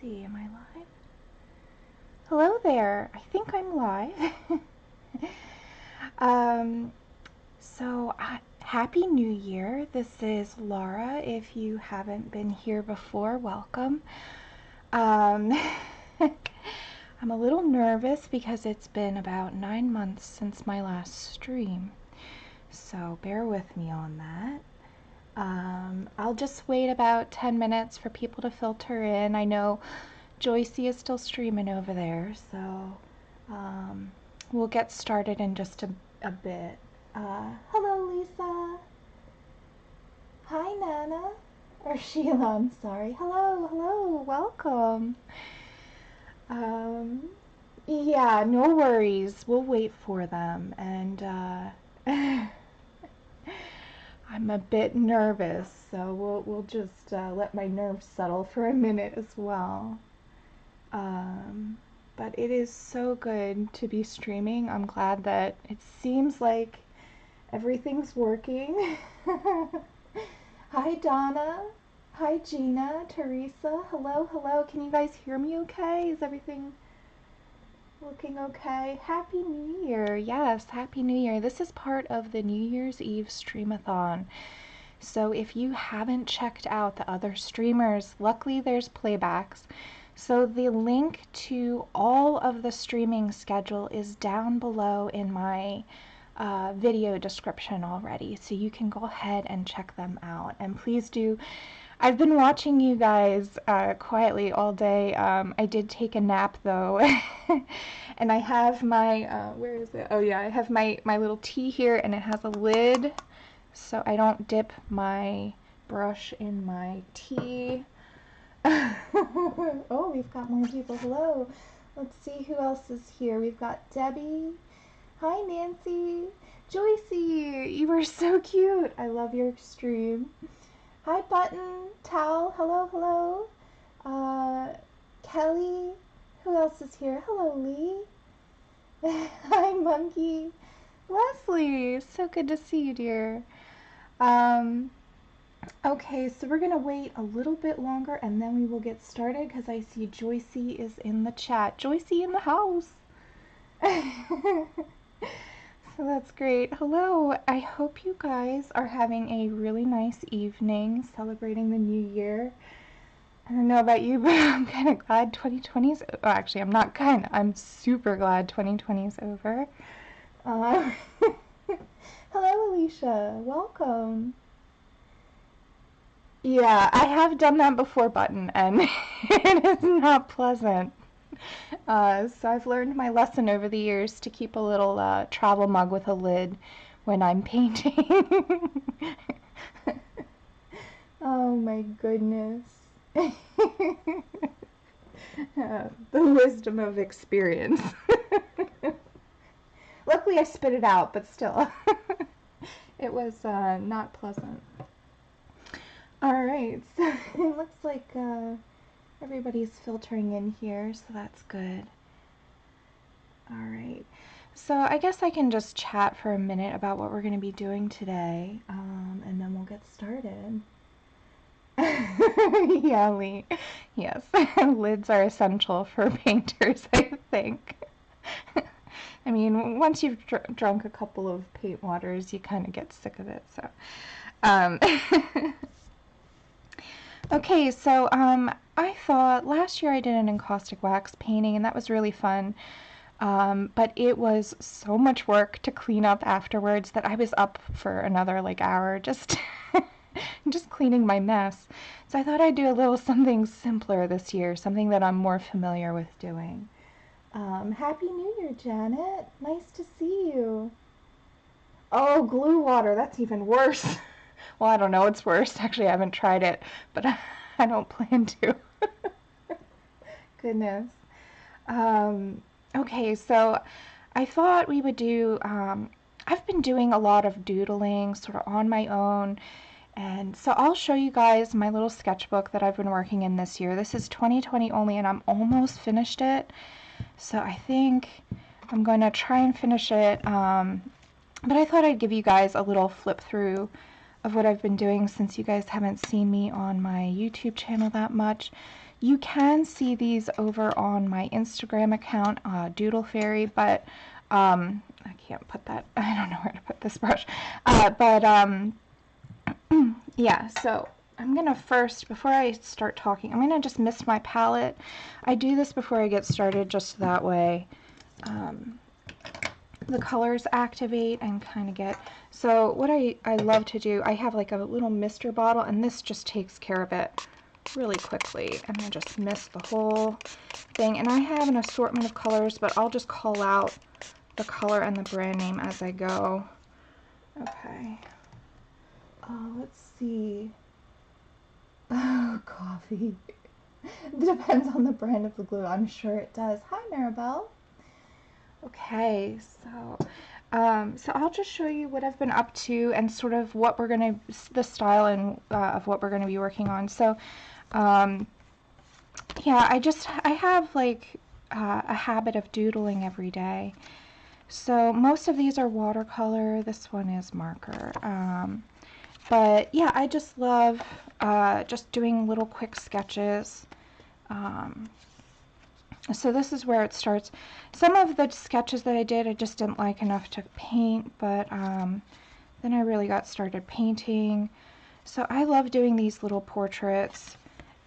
see, am I live? Hello there, I think I'm live. Happy New Year. This is Laura. If you haven't been here before, welcome. I'm a little nervous because it's been about 9 months since my last stream, so bear with me on that. I'll just wait about 10 minutes for people to filter in. I know Joycey is still streaming over there, so we'll get started in just a bit. Hello, Lisa. Hi, Nana. Or Sheila, I'm sorry. Hello, welcome. Yeah, no worries. We'll wait for them. And I'm a bit nervous, so we'll just let my nerves settle for a minute as well. But it is so good to be streaming. I'm glad that it seems like everything's working. Hi, Donna. Hi, Gina, Teresa. Hello. Can you guys hear me okay? Is everything looking okay? Happy New Year. Yes, Happy New Year. This is part of the New Year's Eve Streamathon. So if you haven't checked out the other streamers, luckily there's playbacks. So the link to all of the streaming schedule is down below in my video description already. So you can go ahead and check them out. And please do. I've been watching you guys quietly all day. I did take a nap though. And I have my, where is it? Oh yeah, I have my little tea here, and it has a lid so I don't dip my brush in my tea. Oh, we've got more people. Hello. Let's see who else is here. We've got Debbie. Hi, Nancy. Joycey, you are so cute. I love your stream. Hi, Button. Tal. Hello. Kelly. Who else is here? Hello, Lee. Hi, Monkey. Leslie, so good to see you, dear. Okay, so we're gonna wait a little bit longer and then we will get started because I see Joycey is in the chat. Joycey in the house. So that's great. Hello, I hope you guys are having a really nice evening celebrating the new year. I don't know about you, but I'm kind of glad 2020's, oh, actually I'm not kind of, I'm super glad 2020's over. Hello, Alicia, welcome. Yeah, I have done that before, Button, and it is not pleasant. So I've learned my lesson over the years to keep a little travel mug with a lid when I'm painting. Oh my goodness. The wisdom of experience. Luckily I spit it out, but still. It was not pleasant. Alright, so it looks like everybody's filtering in here, so that's good. Alright, so I guess I can just chat for a minute about what we're going to be doing today, and then we'll get started. Yeah, Lee. Yes, lids are essential for painters, I think. I mean, once you've drunk a couple of paint waters, you kind of get sick of it, so. Okay, so I thought last year I did an encaustic wax painting, and that was really fun. But it was so much work to clean up afterwards that I was up for another hour just just cleaning my mess. So I thought I'd do a little something simpler this year, something that I'm more familiar with doing. Happy New Year, Janet. Nice to see you. Oh, glue water. That's even worse. Well, I don't know. It's worse. Actually, I haven't tried it, but I don't plan to. Goodness. Okay, so I thought we would do, I've been doing a lot of doodling sort of on my own, and so I'll show you guys my little sketchbook that I've been working in this year. This is 2020 only, and I'm almost finished it, so I think I'm going to try and finish it, but I thought I'd give you guys a little flip through of what I've been doing since you guys haven't seen me on my YouTube channel that much. you can see these over on my Instagram account, Doodle Fairy, but I can't put that, I don't know where to put this brush. Yeah, so I'm gonna first, before I start talking, I'm gonna just mist my palette. I do this before I get started just that way the colors activate and kind of get, so what I love to do, I have like a little mister bottle, and this just takes care of it really quickly. I'm gonna just mist the whole thing, and I have an assortment of colors, but I'll just call out the color and the brand name as I go. Okay. Let's see. Oh, coffee. Depends on the brand of the glue. I'm sure it does. Hi, Maribel. Okay, so I'll just show you what I've been up to and sort of what we're gonna, the style and of what we're gonna be working on. So, yeah, I have like a habit of doodling every day. So most of these are watercolor. This one is marker. But yeah, I just love just doing little quick sketches. So this is where it starts. Some of the sketches that I did, I just didn't like enough to paint, but then I really got started painting. So I love doing these little portraits.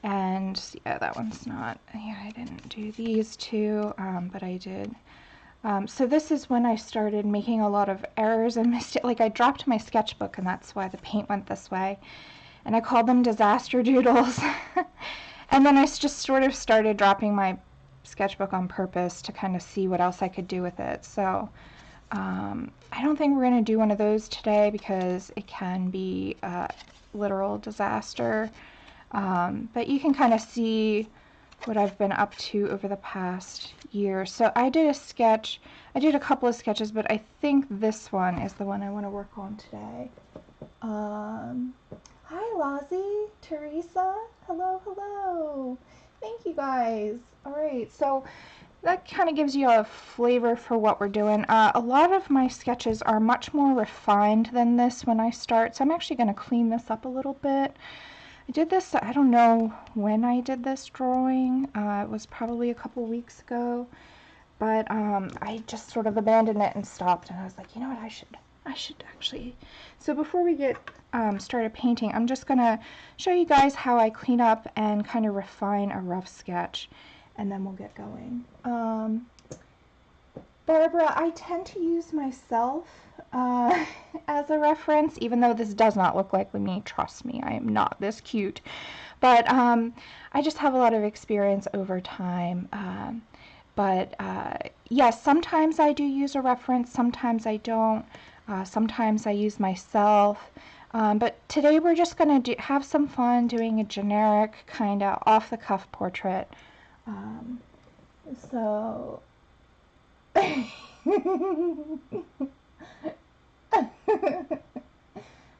And yeah, that one's not, yeah, I didn't do these two, but I did. So this is when I started making a lot of errors and mistakes. Like I dropped my sketchbook, and that's why the paint went this way. And I called them disaster doodles. And then I just sort of started dropping my sketchbook on purpose to kind of see what else I could do with it. So I don't think we're going to do one of those today because it can be a literal disaster. But you can kind of see what I've been up to over the past year. So I did a sketch, I did a couple of sketches, but I think this one is the one I want to work on today. Hi Lozzie, Teresa, hello, hello. Thank you guys. All right, so that kind of gives you a flavor for what we're doing. A lot of my sketches are much more refined than this when I start, so I'm actually going to clean this up a little bit. I did this, I don't know when I did this drawing. It was probably a couple weeks ago, but I just sort of abandoned it and stopped, and I was like, you know what, I should actually. So before we get started painting, I'm just gonna show you guys how I clean up and kind of refine a rough sketch, and then we'll get going. Barbara, I tend to use myself as a reference, even though this does not look like me. Trust me, I am not this cute. But I just have a lot of experience over time. Yes, sometimes I do use a reference, sometimes I don't. Sometimes I use myself. But today we're just going to have some fun doing a generic kind of off-the-cuff portrait. So...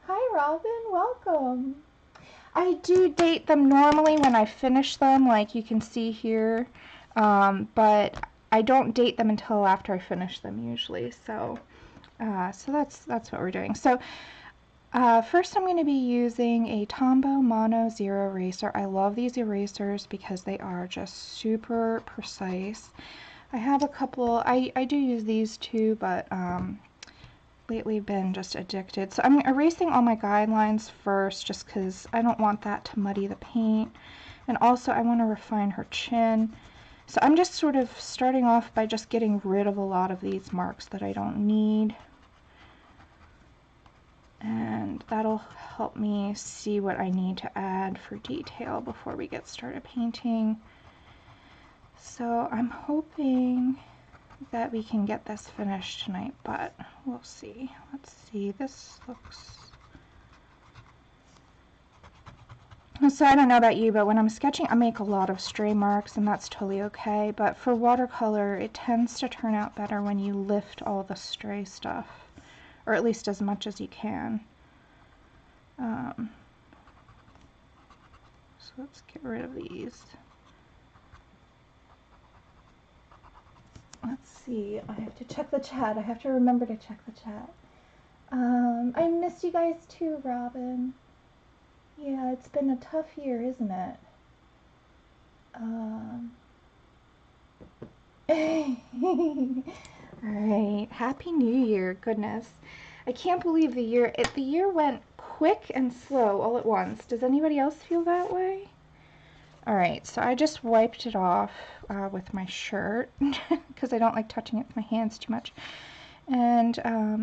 Hi Robin, welcome. I do date them normally when I finish them, like you can see here, but I don't date them until after I finish them usually. So, so that's what we're doing. So, first I'm going to be using a Tombow Mono Zero eraser. I love these erasers because they are just super precise. I have a couple, I do use these too, but lately been just addicted. So I'm erasing all my guidelines first just because I don't want that to muddy the paint. And also I want to refine her chin. So I'm just sort of starting off by just getting rid of a lot of these marks that I don't need. And that'll help me see what I need to add for detail before we get started painting. So I'm hoping that we can get this finished tonight, but we'll see. Let's see, this looks... So I don't know about you, but when I'm sketching, I make a lot of stray marks, and that's totally okay. But for watercolor, it tends to turn out better when you lift all the stray stuff, or at least as much as you can. So let's get rid of these. Let's see, I have to check the chat. I have to remember to check the chat. I missed you guys too, Robin. Yeah, it's been a tough year, isn't it? Alright, Happy New Year, goodness. I can't believe the year went quick and slow all at once. Does anybody else feel that way? Alright, so I just wiped it off with my shirt because I don't like touching it with my hands too much. And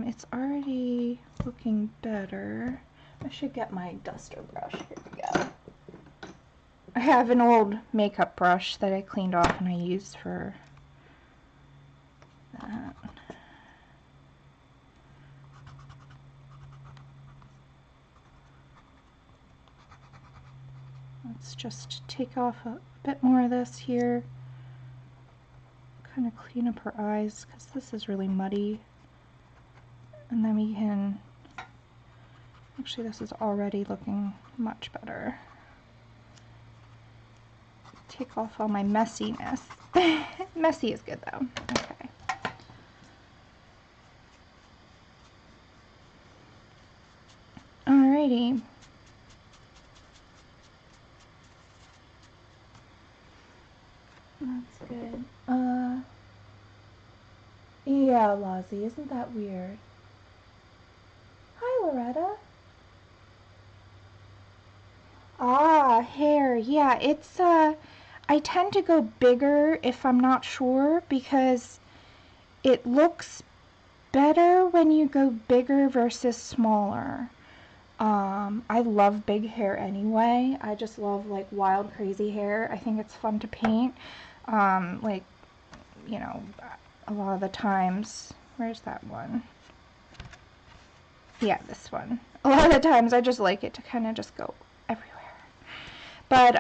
it's already looking better. I should get my duster brush. Here we go. I have an old makeup brush that I cleaned off and I used for that. Let's just take off a bit more of this here. Kind of clean up her eyes because this is really muddy. And then we can, actually this is already looking much better. Take off all my messiness. Messy is good though. Okay. Alrighty. That's good. Yeah, Lozzie, isn't that weird? Hi, Loretta. Ah, hair. Yeah, it's, I tend to go bigger if I'm not sure because it looks better when you go bigger versus smaller. I love big hair anyway. I just love like wild, crazy hair. I think it's fun to paint. Like, you know, a lot of the times, where's that one? Yeah, this one. A lot of the times I just like it to kind of just go everywhere. But,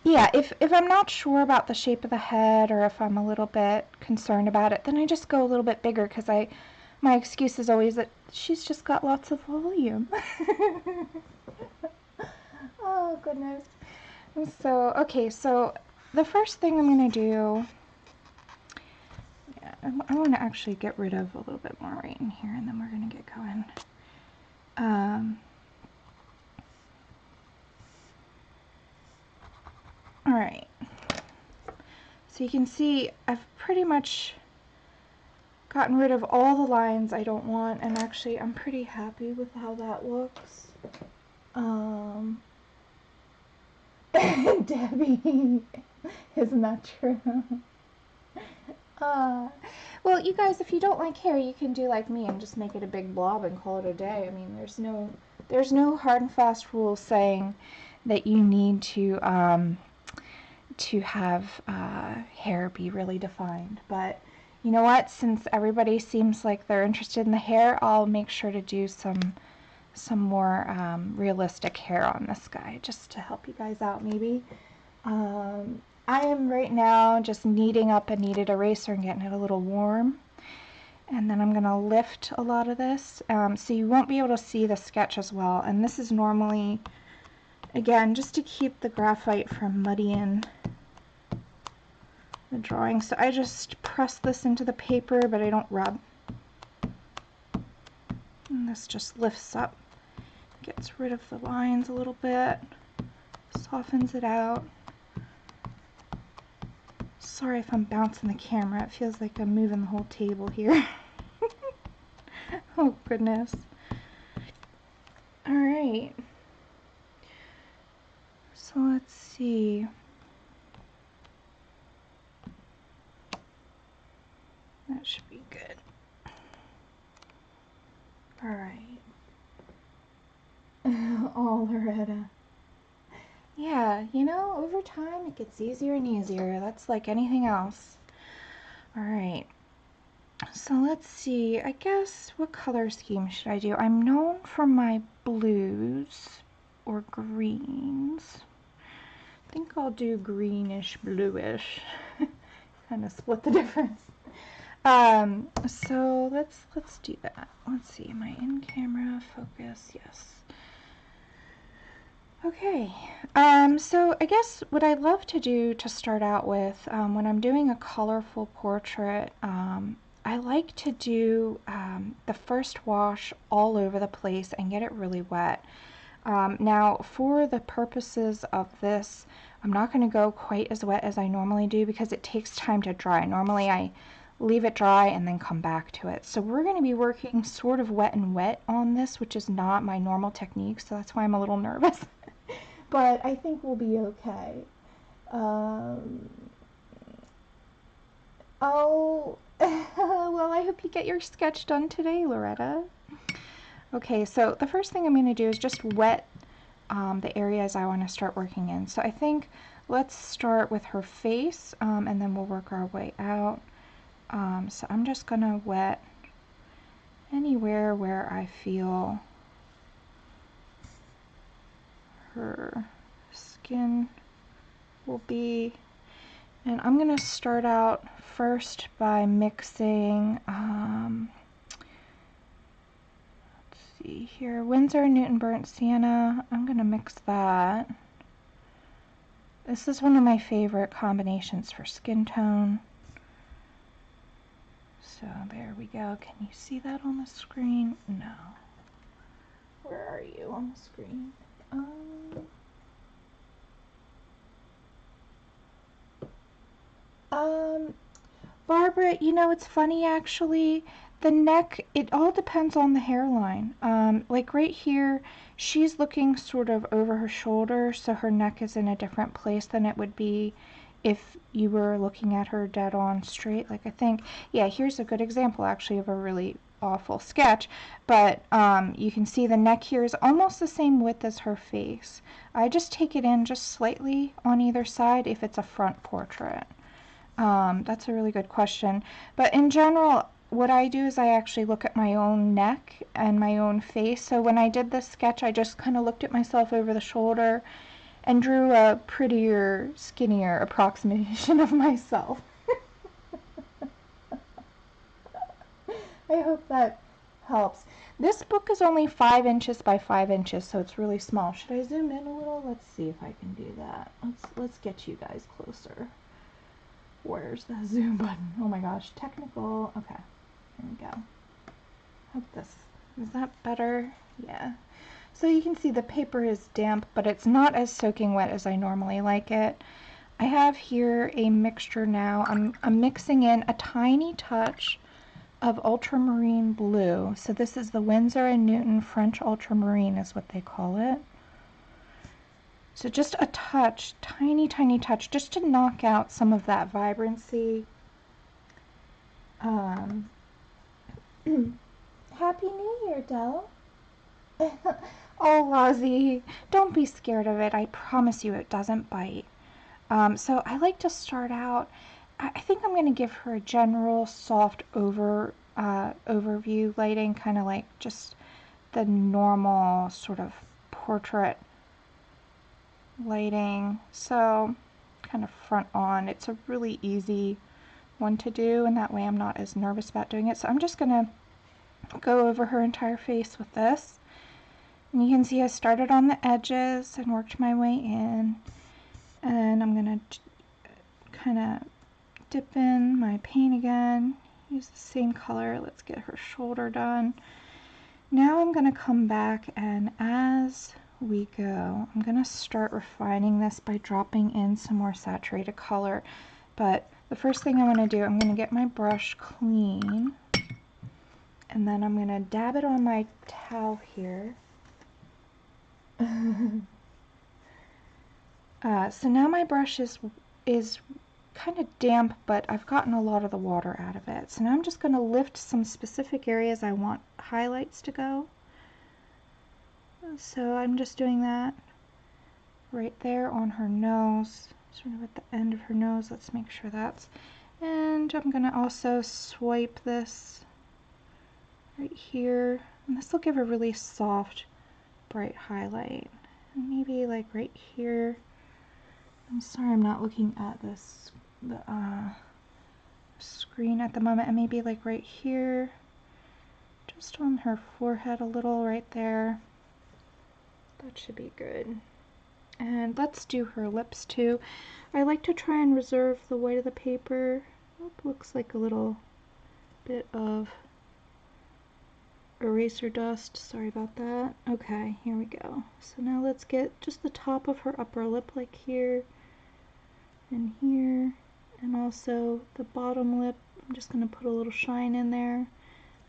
yeah, if I'm not sure about the shape of the head or if I'm a little bit concerned about it, then I just go a little bit bigger because my excuse is always that she's just got lots of volume. Oh, goodness. So, okay, so the first thing I'm going to do, yeah, I want to actually get rid of a little bit more right in here, and then we're going to get going. Alright, so you can see I've pretty much gotten rid of all the lines I don't want, and actually I'm pretty happy with how that looks. Debbie, isn't that true? Well, you guys, if you don't like hair, you can do like me and just make it a big blob and call it a day. I mean, there's no hard and fast rule saying that you need to have hair be really defined. But you know what? Since everybody seems like they're interested in the hair, I'll make sure to do some more realistic hair on this guy, just to help you guys out maybe. I am right now just kneading up a kneaded eraser and getting it a little warm. And then I'm going to lift a lot of this, so you won't be able to see the sketch as well. And this is normally, again, just to keep the graphite from muddying the drawing. So I just press this into the paper, but I don't rub. And this just lifts up, gets rid of the lines a little bit, softens it out. Sorry if I'm bouncing the camera, it feels like I'm moving the whole table here. Oh goodness. Alright. So let's see. That should be good. Alright. Oh, Loretta. Yeah, you know, over time it gets easier and easier. That's like anything else. Alright. So let's see. I guess, what color scheme should I do? I'm known for my blues or greens. I think I'll do greenish, bluish. Kind of split the difference. So let's do that. Let's see, am I in camera? Focus, yes. Okay, so I guess what I love to do to start out with, when I'm doing a colorful portrait, I like to do the first wash all over the place and get it really wet. Now, for the purposes of this, I'm not going to go quite as wet as I normally do because it takes time to dry. Normally I leave it dry and then come back to it. So we're going to be working sort of wet and wet on this, which is not my normal technique, so that's why I'm a little nervous. But I think we'll be okay. Oh, well, I hope you get your sketch done today, Loretta. Okay, so the first thing I'm going to do is just wet the areas I want to start working in. So I think let's start with her face, and then we'll work our way out. So I'm just going to wet anywhere where I feel her skin will be. And I'm going to start out first by mixing, let's see here, Winsor & Newton Burnt Sienna. I'm going to mix that. This is one of my favorite combinations for skin tone. So there we go. Can you see that on the screen? No. Where are you on the screen? Barbara, you know, it's funny actually. The neck, it all depends on the hairline. Like right here, she's looking sort of over her shoulder, so her neck is in a different place than it would be if you were looking at her dead on straight. Like I think, yeah, here's a good example actually of a really awful sketch, but you can see the neck here is almost the same width as her face. I just take it in just slightly on either side if it's a front portrait. That's a really good question. But in general, what I do is I actually look at my own neck and my own face. So when I did this sketch, I just kind of looked at myself over the shoulder and drew a prettier, skinnier approximation of myself. I hope that helps. This book is only 5 inches by 5 inches, so it's really small. Should I zoom in a little? Let's see if I can do that. Let's get you guys closer. Where's the zoom button? Oh my gosh, technical. Okay, here we go. Hope this, is that better? Yeah. So you can see the paper is damp, but it's not as soaking wet as I normally like it. I have here a mixture now. I'm mixing in a tiny touch of ultramarine blue. So this is the Winsor & Newton French ultramarine is what they call it. So just a touch, tiny, tiny touch, just to knock out some of that vibrancy. Happy New Year, Dell. Oh, Lozzie, don't be scared of it. I promise you it doesn't bite. So I like to start out, I think I'm going to give her a general soft overview lighting, kind of like just the normal sort of portrait lighting. So kind of front on. It's a really easy one to do, and that way I'm not as nervous about doing it. So I'm just going to go over her entire face with this. And you can see I started on the edges and worked my way in. And I'm going to kind of dip in my paint again. Use the same color. Let's get her shoulder done. Now I'm going to come back, and as we go, I'm going to start refining this by dropping in some more saturated color. But the first thing I'm going to do, I'm going to get my brush clean, and then I'm going to dab it on my towel here. So now my brush is kind of damp, but I've gotten a lot of the water out of it. So now I'm just going to lift some specific areas I want highlights to go. So I'm just doing that right there on her nose, sort of at the end of her nose. Let's make sure that's, and I'm going to also swipe this right here, and this will give a really soft, bright highlight. And maybe like right here. I'm sorry I'm not looking at the screen at the moment, and maybe like right here, just on her forehead a little right there. That should be good. And let's do her lips too. I like to try and reserve the white of the paper. Oh, looks like a little bit of eraser dust. Sorry about that. Okay, here we go. So now let's get just the top of her upper lip like here. and here, and also the bottom lip. I'm just going to put a little shine in there.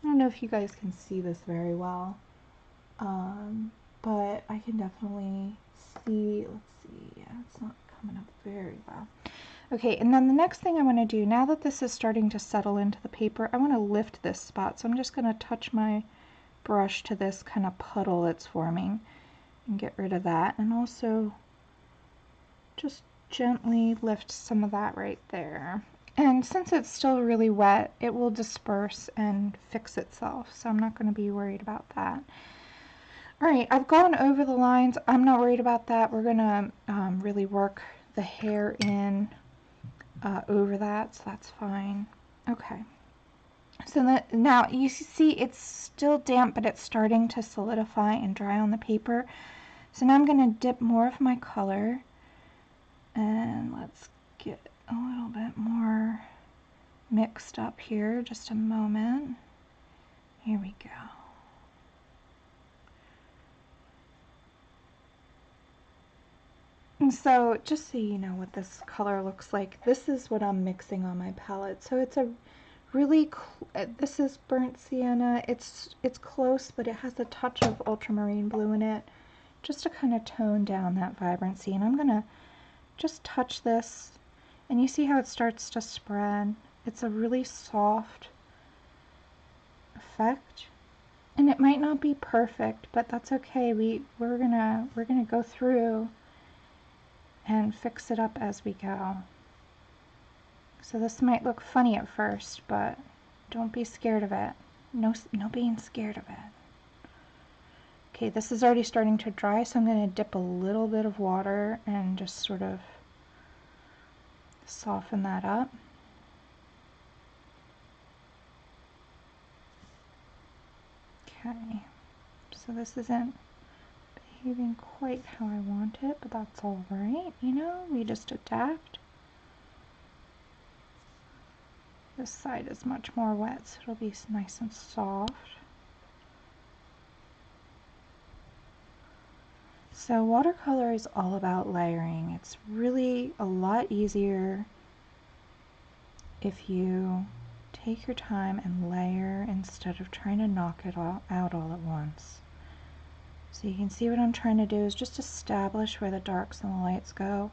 I don't know if you guys can see this very well, but I can definitely see, let's see, yeah, it's not coming up very well. Okay, and then the next thing I want to do, now that this is starting to settle into the paper, I want to lift this spot. So I'm just going to touch my brush to this kind of puddle that's forming and get rid of that. And also just gently lift some of that right there. And since it's still really wet, it will disperse and fix itself. So I'm not going to be worried about that. All right, I've gone over the lines. I'm not worried about that. We're going to really work the hair in over that, so that's fine. Okay, so that now you see it's still damp, but it's starting to solidify and dry on the paper. So now I'm going to dip more of my color, and let's get a little bit more mixed up here. Just a moment. Here we go. And so, just so you know what this color looks like, this is what I'm mixing on my palette. So it's a really, this is burnt sienna. It's close, but it has a touch of ultramarine blue in it, just to kind of tone down that vibrancy. And I'm gonna just touch this, and you see how it starts to spread. It's a really soft effect, and it might not be perfect, but that's okay. We're gonna go through and fix it up as we go. So this might look funny at first, but don't be scared of it. No being scared of it. Okay, this is already starting to dry, so I'm going to dip a little bit of water and just sort of soften that up. Okay, so this isn't behaving quite how I want it, but that's all right, you know, we just adapt. This side is much more wet, so it'll be nice and soft. So watercolor is all about layering. It's really a lot easier if you take your time and layer instead of trying to knock it all out all at once. So you can see what I'm trying to do is just establish where the darks and the lights go.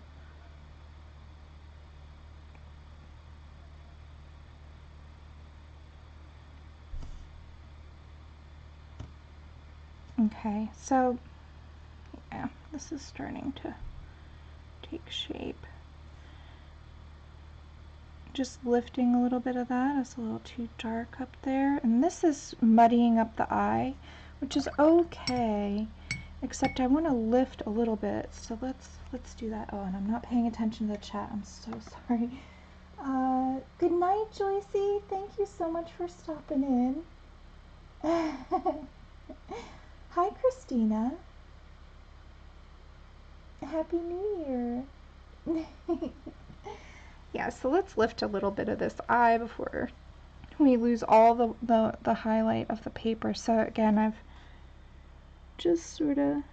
Okay, so yeah, this is starting to take shape. Just lifting a little bit of that. It's a little too dark up there. And this is muddying up the eye, which is okay, except I want to lift a little bit. So let's do that. Oh, and I'm not paying attention to the chat. I'm so sorry. Good night, Joycey. Thank you so much for stopping in. Hi, Christina. Happy New Year. Yeah, so let's lift a little bit of this eye before we lose all the highlight of the paper. So again, I've just sort of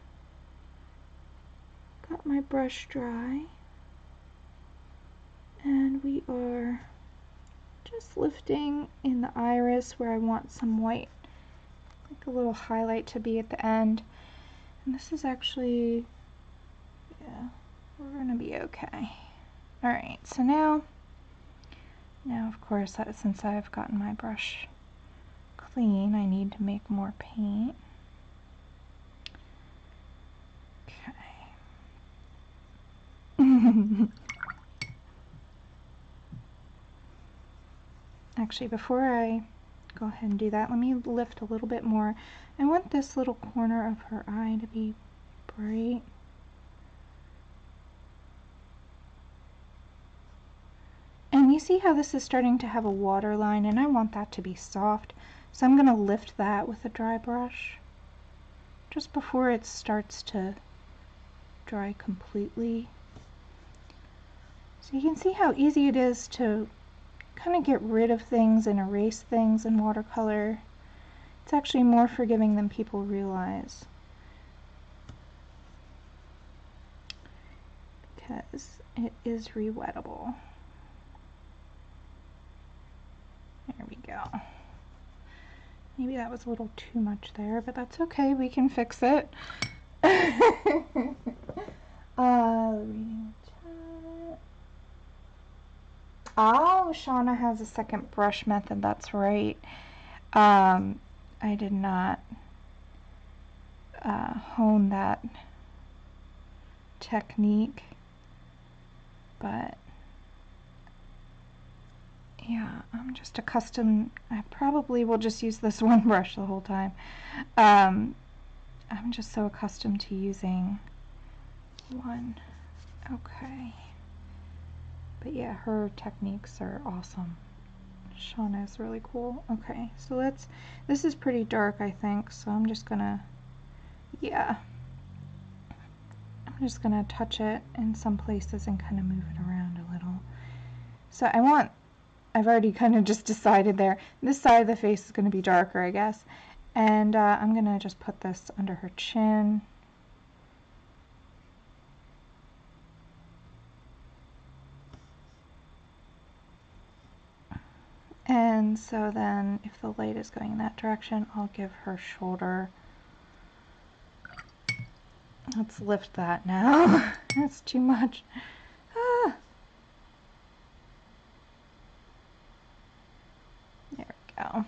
got my brush dry, and we are just lifting in the iris where I want some white, like a little highlight to be at the end. And this is actually, yeah, we're gonna be okay. All right, so now of course, since I've gotten my brush clean, I need to make more paint. Okay. Actually, before I go ahead and do that, let me lift a little bit more. I want this little corner of her eye to be bright. And you see how this is starting to have a water line, and I want that to be soft. So I'm going to lift that with a dry brush just before it starts to dry completely. So you can see how easy it is to kind of get rid of things and erase things in watercolor. It's actually more forgiving than people realize. because it is rewettable. There we go. Maybe that was a little too much there, but that's okay. We can fix it. Reading chat. Oh, Shauna has a second brush method. That's right. I did not hone that technique, but yeah, I'm just accustomed. I probably will just use this one brush the whole time. I'm just so accustomed to using one. Okay. But yeah, her techniques are awesome. Shauna is really cool. Okay, so this is pretty dark, I think, so I'm just gonna, yeah. I'm just gonna touch it in some places and kind of move it around a little. So I've already kind of just decided there, this side of the face is gonna be darker, I guess. And I'm gonna just put this under her chin. And so then, if the light is going in that direction, I'll give her shoulder. Let's lift that now. That's too much. Ah. There we go.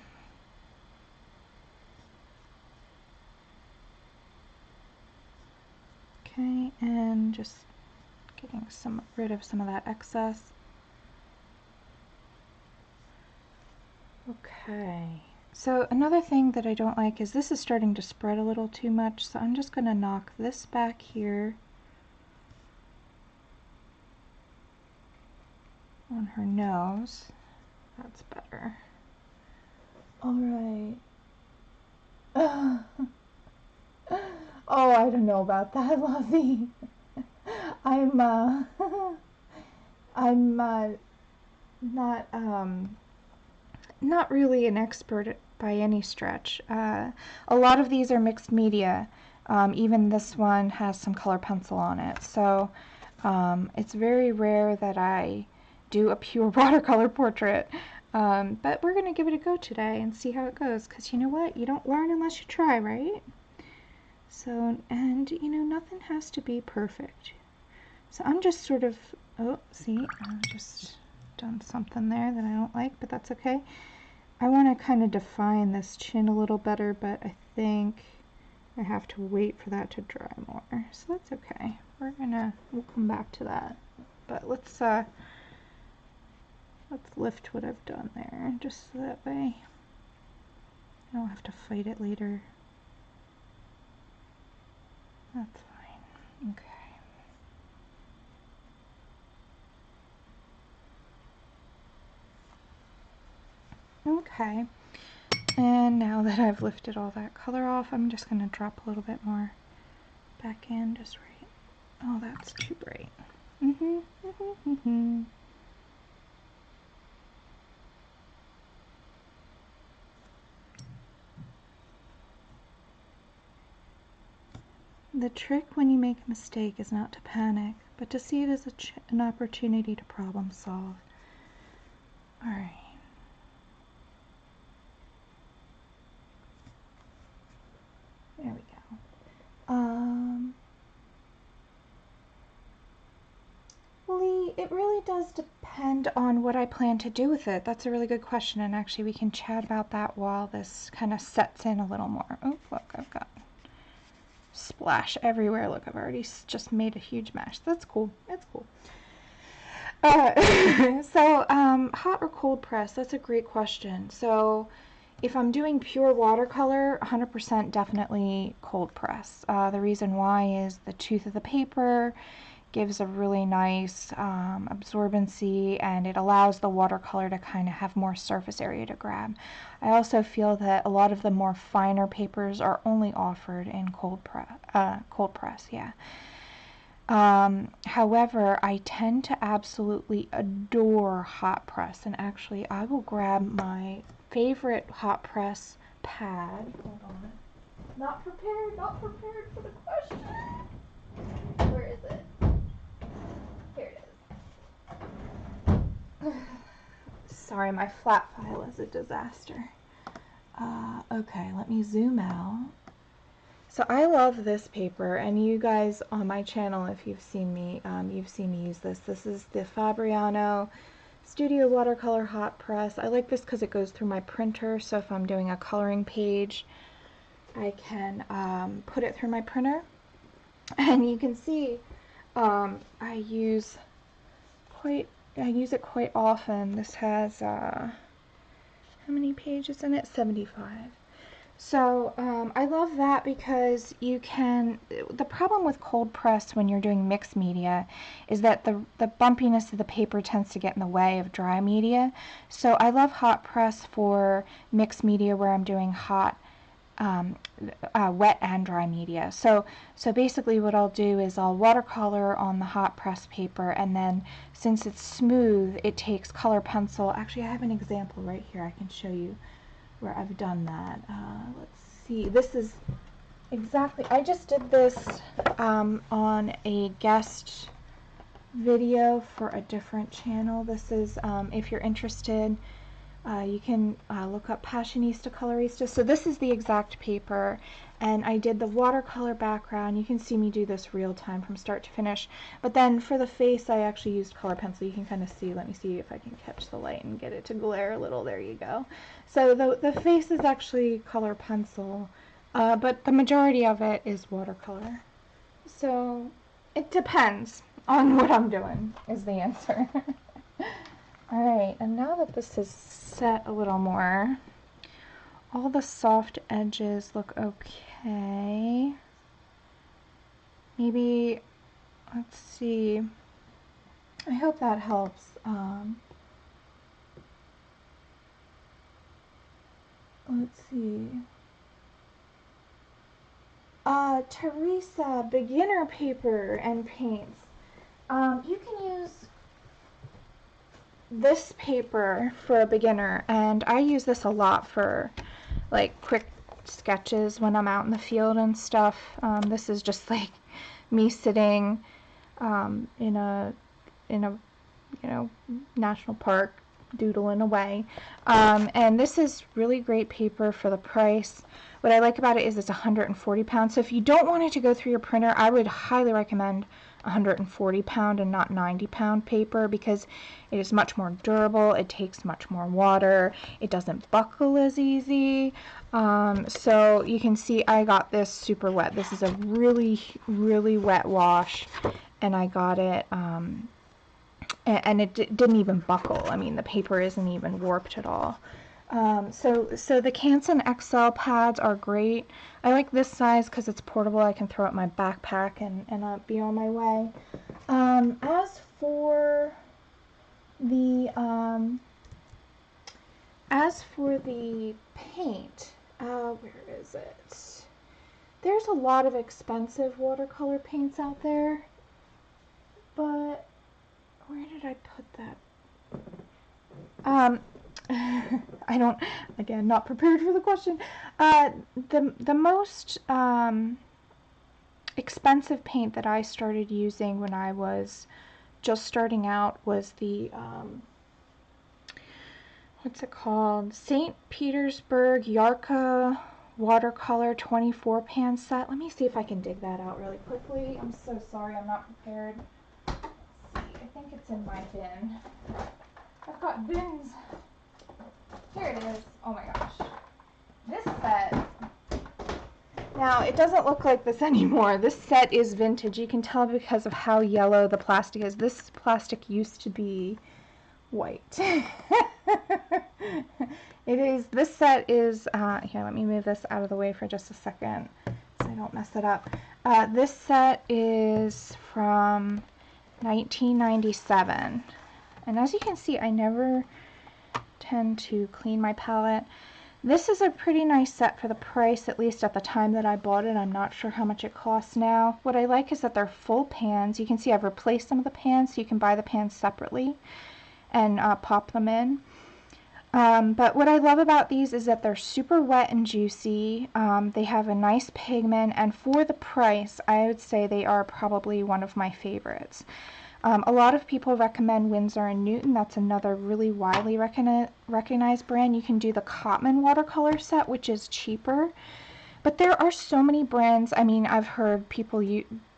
Okay, and just getting rid of some of that excess. Okay, so another thing that I don't like is this is starting to spread a little too much, so I'm just going to knock this back here on her nose. That's better. All right. Oh, I don't know about that, Lovey. I'm not really an expert by any stretch. A lot of these are mixed media. Even this one has some color pencil on it. So it's very rare that I do a pure watercolor portrait. But we're going to give it a go today and see how it goes. Because you know what? You don't learn unless you try, right? So, and you know, nothing has to be perfect. So I'm just sort of, oh, see, I've just done something there that I don't like, but that's okay. I want to kind of define this chin a little better, but I think I have to wait for that to dry more. So that's okay. We'll come back to that. But let's lift what I've done there, just so that way I don't have to fight it later. That's fine. Okay. Okay, and now that I've lifted all that color off, I'm just going to drop a little bit more back in, just right. Oh, that's too bright. The trick when you make a mistake is not to panic, but to see it as an opportunity to problem solve. All right. There we go. Lee, it really does depend on what I plan to do with it. That's a really good question, and actually we can chat about that while this kind of sets in a little more. Oh, look, I've got splash everywhere. Look, I've already just made a huge mess. That's cool. That's cool. So, hot or cold press? That's a great question. So, if I'm doing pure watercolor, 100% definitely cold press. The reason why is the tooth of the paper gives a really nice absorbency, and it allows the watercolor to kind of have more surface area to grab. I also feel that a lot of the more finer papers are only offered in cold press, yeah. However, I tend to absolutely adore hot press, and actually I will grab my favorite hot press pad. Hold on. Not prepared for the question. Where is it? Sorry, my flat file is a disaster. Okay, let me zoom out. So I love this paper, and you guys on my channel, if you've seen me use this. This is the Fabriano Studio Watercolor Hot Press. I like this because it goes through my printer, so if I'm doing a coloring page, I can put it through my printer. And you can see I use it quite often. This has how many pages in it? 75. So I love that because you can, the problem with cold press when you're doing mixed media is that the bumpiness of the paper tends to get in the way of dry media. So I love hot press for mixed media where I'm doing hot, wet and dry media. So basically what I'll do is I'll watercolor on the hot press paper, and then since it's smooth, it takes color pencil. Actually, I have an example right here. I can show you where I've done that. Let's see. This is exactly, I just did this on a guest video for a different channel. This is, if you're interested, you can look up Passionista Colorista. So this is the exact paper, and I did the watercolor background. You can see me do this real time from start to finish. But then for the face, I actually used color pencil. You can kind of see, let me see if I can catch the light and get it to glare a little. There you go. So the face is actually color pencil, but the majority of it is watercolor. So it depends on what I'm doing is the answer. Alright, and now that this is set a little more, all the soft edges look okay. Maybe, let's see, I hope that helps. Let's see. Teresa, beginner paper and paints. You can use this paper for a beginner, and I use this a lot for like quick sketches when I'm out in the field and stuff. This is just like me sitting in a national park doodling away, and this is really great paper for the price. What I like about it is it's 140 pounds, so if you don't want it to go through your printer, I would highly recommend 140 pound and not 90 pound paper, because it is much more durable, it takes much more water, it doesn't buckle as easy. So you can see I got this super wet. This is a really wet wash, and I got it and it didn't even buckle. I mean, the paper isn't even warped at all. So the Canson XL pads are great. I like this size because it's portable. I can throw it in my backpack and be on my way. As for the paint, where is it? There's a lot of expensive watercolor paints out there, but where did I put that? I don't, again, not prepared for the question. The most expensive paint that I started using when I was just starting out was the, what's it called? St. Petersburg Yarka Watercolor 24 pan set. Let me see if I can dig that out really quickly. I'm so sorry, I'm not prepared. Let's see, I think it's in my bin. I've got bins. Here it is. Oh my gosh. This set. Now, it doesn't look like this anymore. This set is vintage. You can tell because of how yellow the plastic is. This plastic used to be white. It is, this set is, here, let me move this out of the way for just a second so I don't mess it up. This set is from 1997. And as you can see, I never tend to clean my palette. This is a pretty nice set for the price, at least at the time that I bought it. I'm not sure how much it costs now. What I like is that they're full pans. You can see I've replaced some of the pans, so you can buy the pans separately and pop them in. But what I love about these is that they're super wet and juicy. They have a nice pigment, and for the price, I would say they are probably one of my favorites. A lot of people recommend Winsor & Newton. That's another really widely recognized brand. You can do the Cotman watercolor set, which is cheaper. But there are so many brands. I mean, I've heard people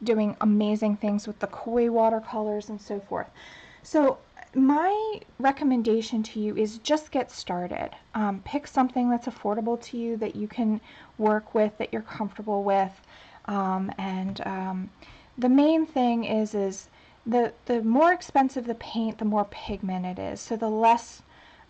doing amazing things with the koi watercolors and so forth. So my recommendation to you is just get started. Pick something that's affordable to you, that you can work with, that you're comfortable with. The main thing is the more expensive the paint, the more pigment it is. So the less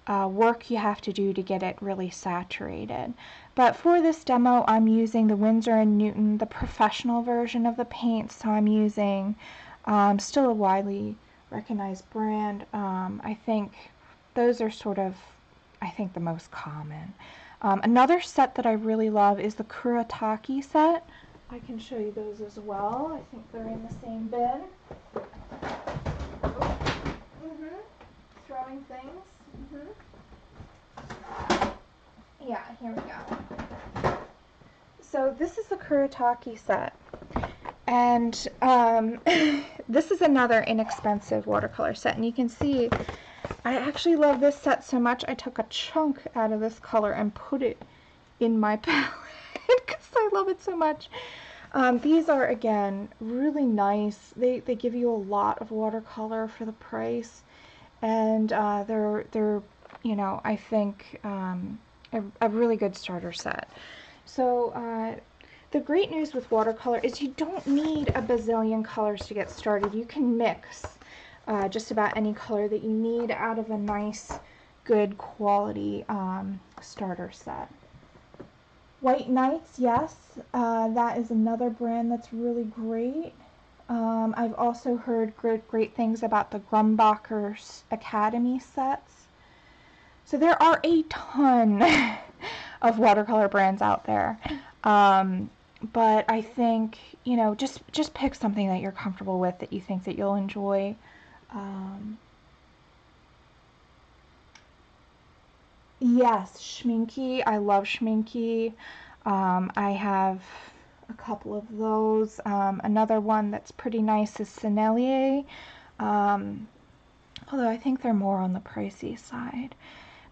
work you have to do to get it really saturated. But for this demo, I'm using the Winsor & Newton, the professional version of the paint. So I'm using still a widely recognized brand. I think those are sort of, I think, the most common. Another set that I really love is the Kuretake set. I can show you those as well. I think they're in the same bin. Throwing things. Yeah, here we go. So this is the Kuretake set. And this is another inexpensive watercolor set. And you can see, I actually love this set so much, I took a chunk out of this color and put it in my palette because I love it so much. These are, again, really nice. They give you a lot of watercolor for the price. And they're you know, I think a really good starter set. So the great news with watercolor is you don't need a bazillion colors to get started. You can mix just about any color that you need out of a nice, good quality starter set. White Nights, yes, that is another brand that's really great. I've also heard great things about the Grumbacher's Academy sets. So there are a ton of watercolor brands out there. But I think, you know, just pick something that you're comfortable with, that you think that you'll enjoy. Yes, Schminky. I love Schminky. I have a couple of those. Another one that's pretty nice is Sennelier. Although I think they're more on the pricey side.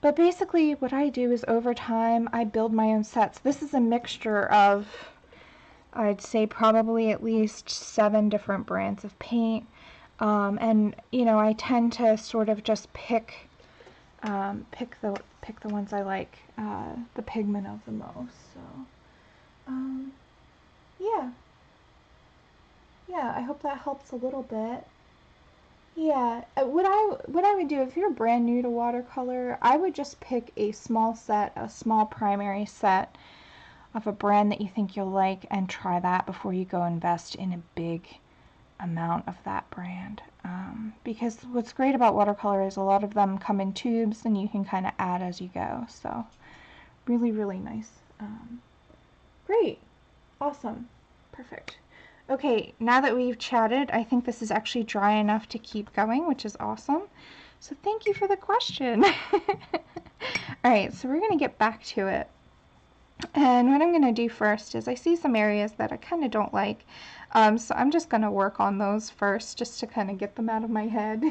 But basically what I do is over time I build my own sets. This is a mixture of, I'd say, probably at least 7 different brands of paint. And you know, I tend to sort of just pick the ones I like the pigment of the most. So yeah, I hope that helps a little bit. Yeah, what I would do if you're brand new to watercolor, I would just pick a small set, a small primary set of a brand that you think you'll like, and try that before you go invest in a big amount of that brand. Because what's great about watercolor is a lot of them come in tubes and you can kind of add as you go. So really, really nice. Great. Awesome. Perfect. Okay, now that we've chatted, I think this is actually dry enough to keep going, which is awesome. So thank you for the question. Alright, so we're going to get back to it. And what I'm going to do first is I see some areas that I kind of don't like. So I'm just going to work on those first, just to kind of get them out of my head.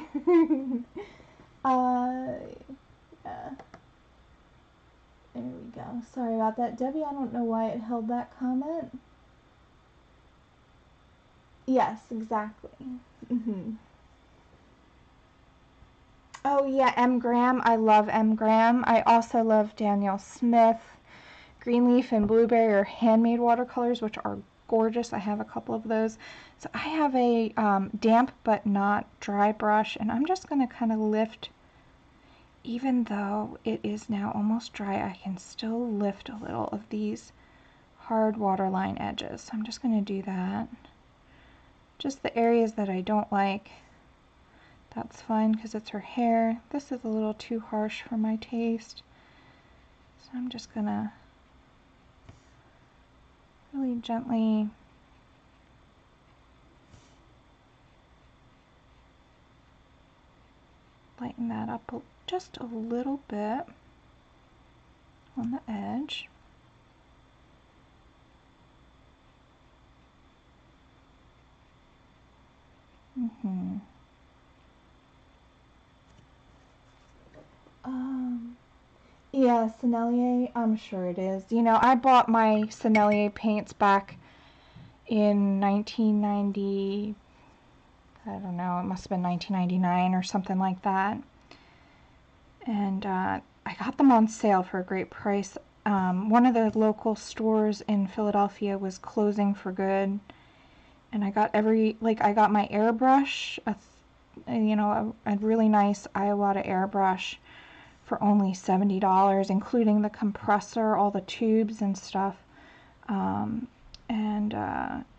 Yeah. There we go. Sorry about that, Debbie. I don't know why it held that comment. Yes, exactly. Oh yeah, M. Graham. I love M. Graham. I also love Danielle Smith. Greenleaf and Blueberry are handmade watercolors, which are gorgeous. I have a couple of those. So I have a damp but not dry brush, and I'm just going to kind of lift. Even though it is now almost dry, I can still lift a little of these hard waterline edges. So I'm just going to do that. Just the areas that I don't like, that's fine because it's her hair. This is a little too harsh for my taste. So I'm just going to really gently lighten that up just a little bit on the edge. Yeah, Sennelier, I'm sure it is. You know, I bought my Sennelier paints back in 1990, I don't know, it must have been 1999 or something like that. And I got them on sale for a great price. One of the local stores in Philadelphia was closing for good. And I got I got my airbrush, a really nice Iwata airbrush for only $70, including the compressor, all the tubes and stuff.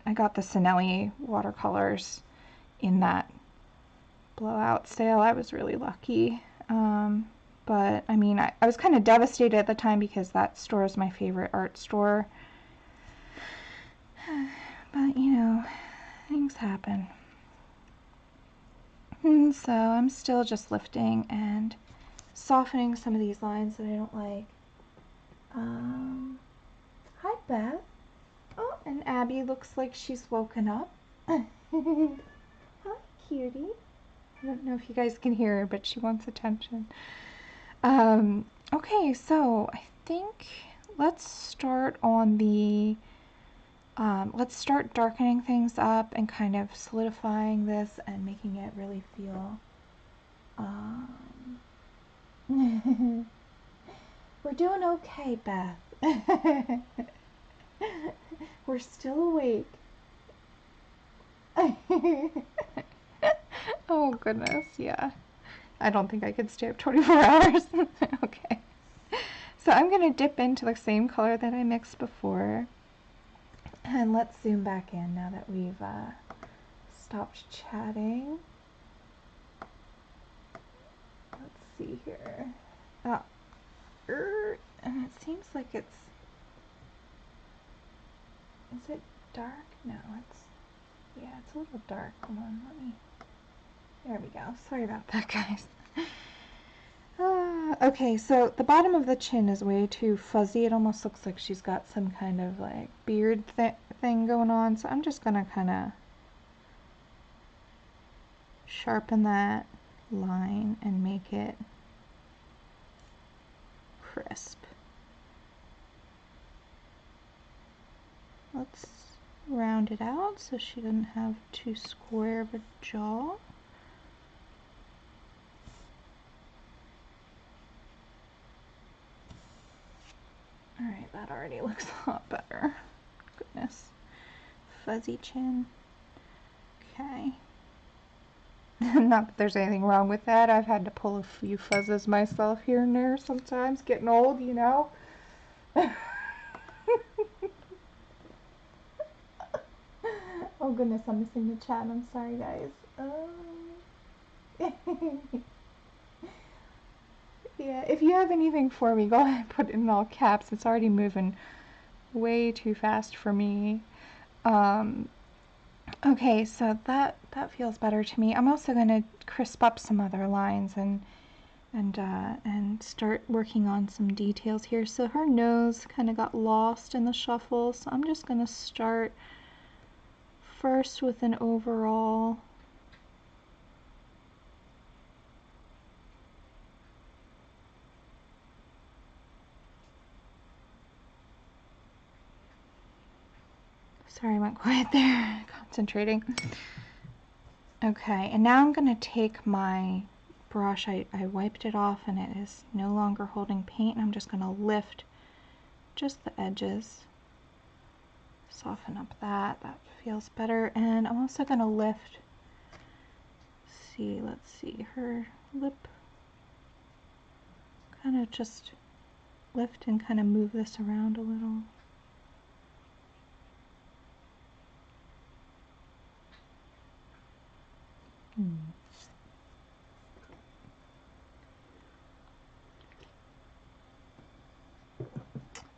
I got the Sennelier watercolors in that blowout sale. I was really lucky. But I mean, I was kind of devastated at the time because that store is my favorite art store. But you know, things happen. And so I'm still just lifting and softening some of these lines that I don't like. Hi, Beth. Oh, and Abby looks like she's woken up. Hi, cutie. I don't know if you guys can hear her, but she wants attention. Okay, so I think let's start on the, let's start darkening things up and kind of solidifying this and making it really feel, we're doing okay, Beth. We're still awake. Oh goodness, yeah. I don't think I could stay up 24 hours. Okay. So I'm going to dip into the same color that I mixed before. And let's zoom back in now that we've stopped chatting. Let's see here. And it seems like it's... Is it dark? No, it's... Yeah, it's a little dark. Hold on, let me... There we go. Sorry about that, guys. Okay, so the bottom of the chin is way too fuzzy. It almost looks like she's got some kind of like beard thing going on. So I'm just gonna kind of sharpen that line and make it crisp. Let's round it out so she doesn't have too square of a jaw. Alright, that already looks a lot better. Goodness. Fuzzy chin. Okay. Not that there's anything wrong with that. I've had to pull a few fuzzes myself here and there sometimes. Getting old, you know. Oh goodness, I'm missing the chat. I'm sorry, guys. Yeah, if you have anything for me, go ahead and put it in all caps. It's already moving way too fast for me. Okay, so that feels better to me. I'm also going to crisp up some other lines and start working on some details here. So her nose kind of got lost in the shuffle, so I'm just going to start first with an overall. Sorry, I went quiet there, concentrating. Okay, and now I'm going to take my brush. I wiped it off and it is no longer holding paint. I'm just going to lift just the edges. Soften up that feels better. And I'm also going to lift, let's see, her lip. Kind of just lift and kind of move this around a little.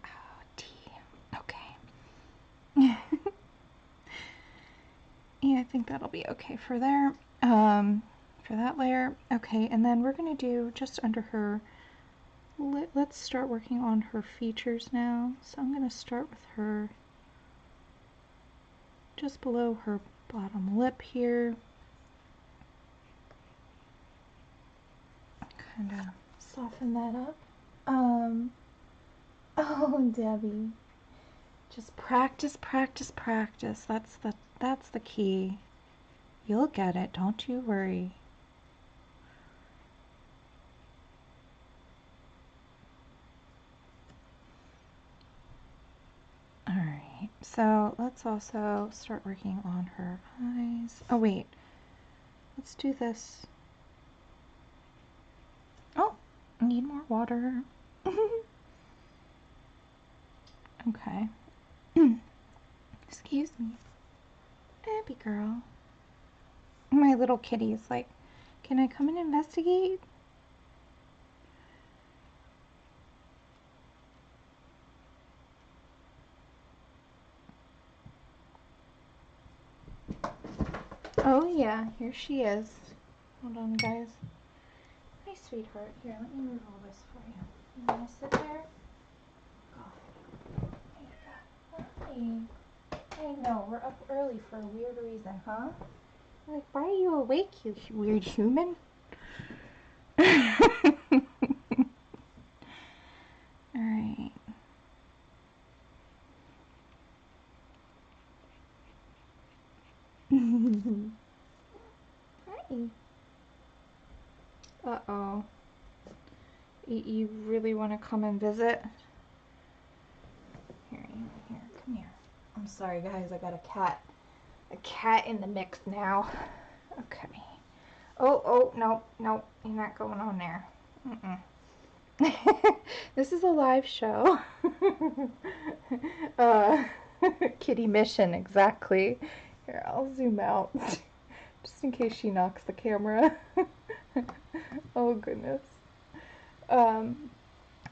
Oh, tea. Okay. Yeah, I think that'll be okay for there. For that layer. Okay, and then we're going to do just under her, let's start working on her features now. So I'm going to start with her just below her bottom lip here. Kind of soften that up. Um, oh, Debbie. Just practice, practice, practice. That's the key. You'll get it, don't you worry. Alright, so let's also start working on her eyes. Oh wait, let's do this. Oh, I need more water. Okay. Excuse me. Abby girl. My little kitty's like, can I come and investigate? Oh yeah, here she is. Hold on, guys. Hi, sweetheart. Here, let me move all this for you. You wanna sit there? Hi. I know, we're up early for a weird reason, huh? Like, why are you awake, you weird human? Alright. Hi. Uh-oh. You really want to come and visit? Here, come here. I'm sorry, guys. I got a cat in the mix now. Okay. Oh, no, you're not going on there. This is a live show. Kitty mission, exactly. Here, I'll zoom out. Just in case she knocks the camera. Oh, goodness.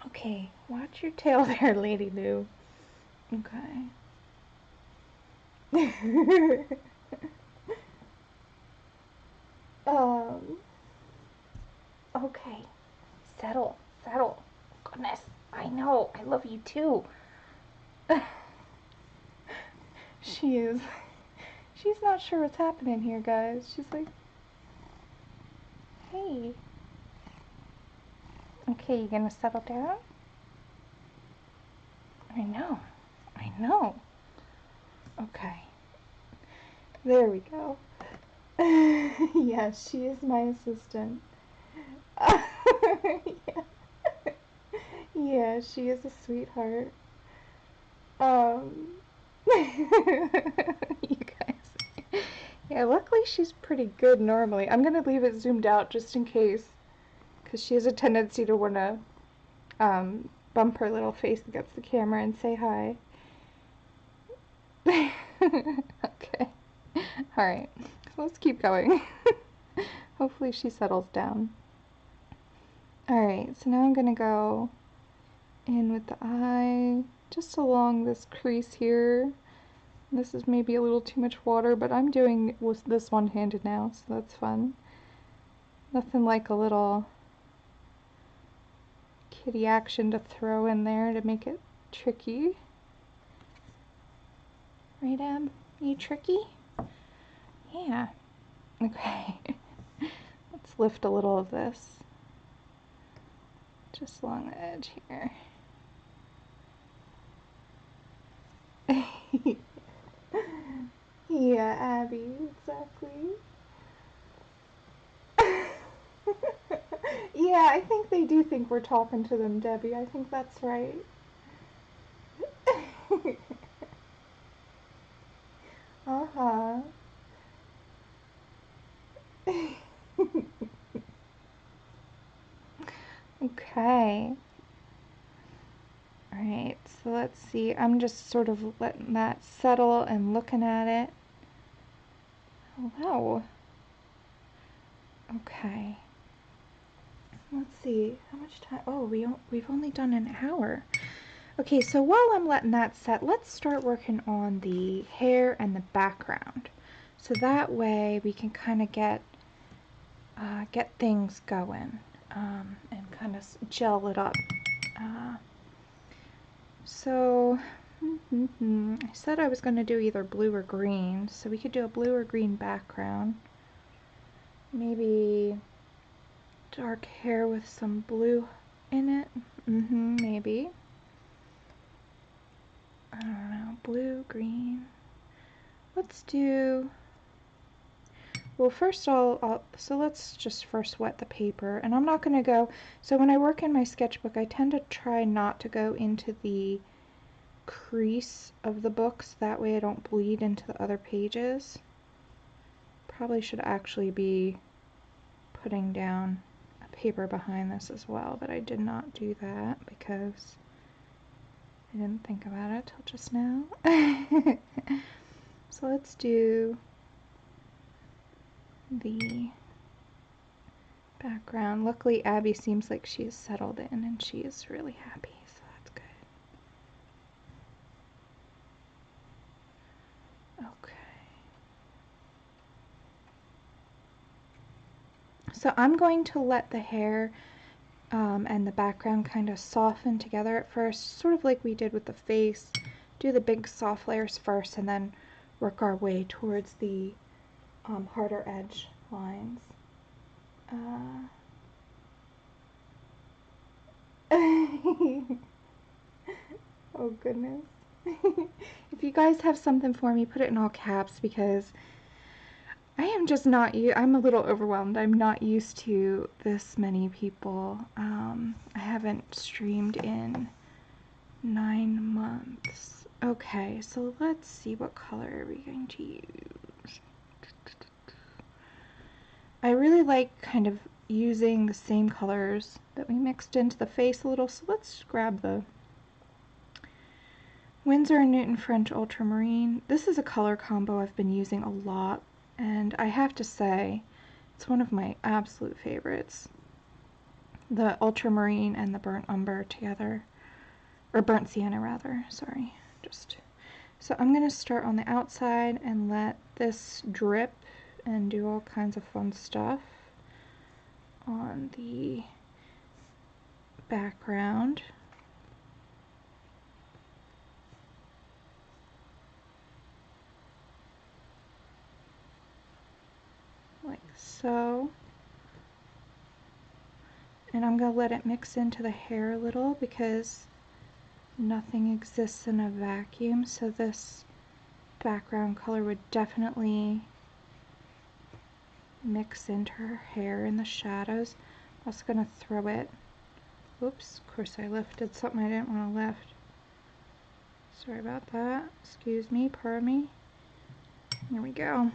Okay, watch your tail there, Lady Lou. Okay. Okay. Settle. Goodness, I know. I love you too. She's not sure what's happening here, guys. She's like, hey. Okay, you gonna settle down? I know. Okay. There we go. Yes, she is my assistant. Yeah. Yeah, she is a sweetheart. You guys. Yeah, luckily she's pretty good normally. I'm gonna leave it zoomed out just in case, because she has a tendency to want to bump her little face against the camera and say hi. Okay. Alright, so let's keep going. Hopefully she settles down. Alright, so now I'm gonna go in with the eye, just along this crease here. This is maybe a little too much water, but I'm doing this one-handed now, so that's fun. Nothing like a little kitty action to throw in there to make it tricky. Right, Ab? You tricky? Yeah. Okay. Let's lift a little of this. Just along the edge here. Yeah, Abby, exactly. Yeah, I think they do think we're talking to them, Debbie. I think that's right. Uh-huh. Okay. Alright, so let's see. I'm just sort of letting that settle and looking at it. Hello. Okay. Let's see. How much time? Oh, we've only done an hour. Okay, so while I'm letting that set, let's start working on the hair and the background. So that way we can kind of get things going and kind of gel it up. So I said I was going to do either blue or green, so we could do a blue or green background. Maybe dark hair with some blue in it? Maybe. I don't know. Blue, green. Let's do... Well, first so let's just first wet the paper. And I'm not going to go... So when I work in my sketchbook, I tend to try not to go into the crease of the books. That way I don't bleed into the other pages. Probably should actually be putting down a paper behind this as well, but I did not do that because I didn't think about it till just now. So let's do the background. Luckily, Abby seems like she is settled in and she is really happy, so that's good. Okay. So I'm going to let the hair and the background kind of soften together at first, sort of like we did with the face. Do the big soft layers first and then work our way towards the harder edge lines. Oh goodness. If you guys have something for me, put it in all caps because I am just not, I'm a little overwhelmed. I'm not used to this many people. I haven't streamed in 9 months. Okay, so let's see, what color are we going to use? I really like kind of using the same colors that we mixed into the face a little, so let's grab the Winsor & Newton French Ultramarine. This is a color combo I've been using a lot, and I have to say, it's one of my absolute favorites. The ultramarine and the burnt umber together, or burnt sienna rather, sorry. So I'm going to start on the outside and let this drip and do all kinds of fun stuff on the background. Like so. And I'm going to let it mix into the hair a little because nothing exists in a vacuum, so this background color would definitely mix into her hair in the shadows. I'm also going to throw it. Oops, of course I lifted something I didn't want to lift. Sorry about that. Excuse me, pardon me. There we go.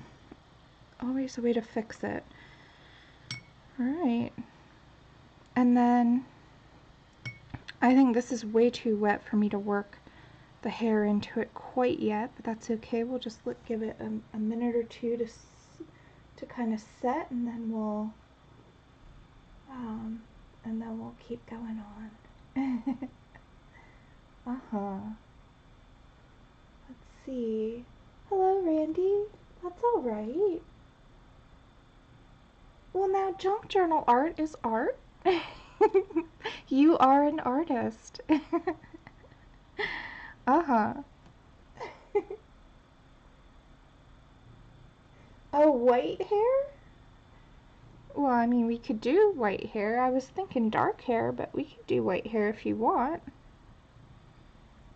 Always a way to fix it. Alright. And then I think this is way too wet for me to work the hair into it quite yet, but that's okay. We'll just give it a minute or two to kind of set, and then we'll keep going on. Let's see. Hello, Randy. That's all right. Well, now junk journal art is art. You are an artist. Oh, white hair? Well, I mean, we could do white hair. I was thinking dark hair, but we could do white hair if you want.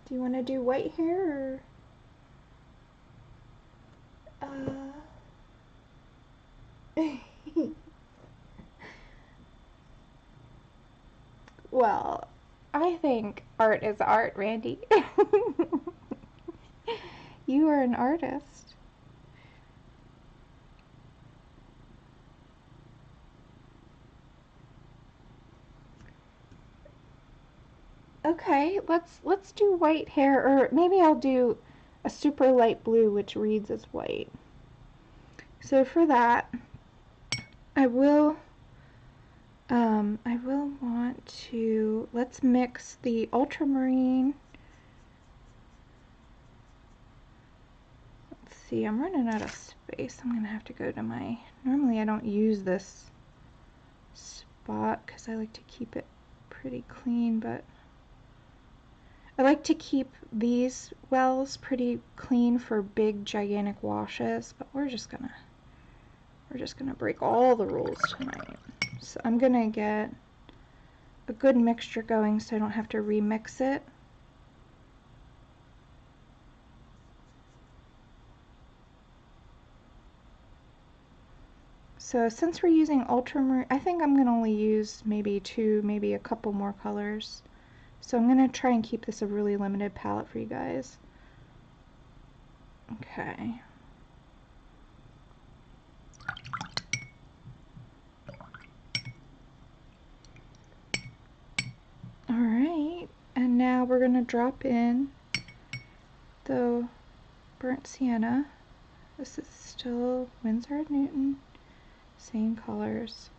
Do you want to do white hair or... Well, I think art is art, Randy. You are an artist. Okay, let's do white hair, or maybe I'll do a super light blue which reads as white. So for that, I will want to, let's mix the ultramarine. Let's see, I'm running out of space. I'm gonna have to go to my, normally I don't use this spot because I like to keep it pretty clean, but I like to keep these wells pretty clean for big gigantic washes, but we're just gonna break all the rules tonight. So I'm gonna get a good mixture going so I don't have to remix it. So since we're using ultramarine, I think I'm going to only use maybe two, maybe a couple more colors. So I'm going to try and keep this a really limited palette for you guys. Okay. Alright, and now we're going to drop in the burnt sienna. This is still Winsor & Newton, same colors.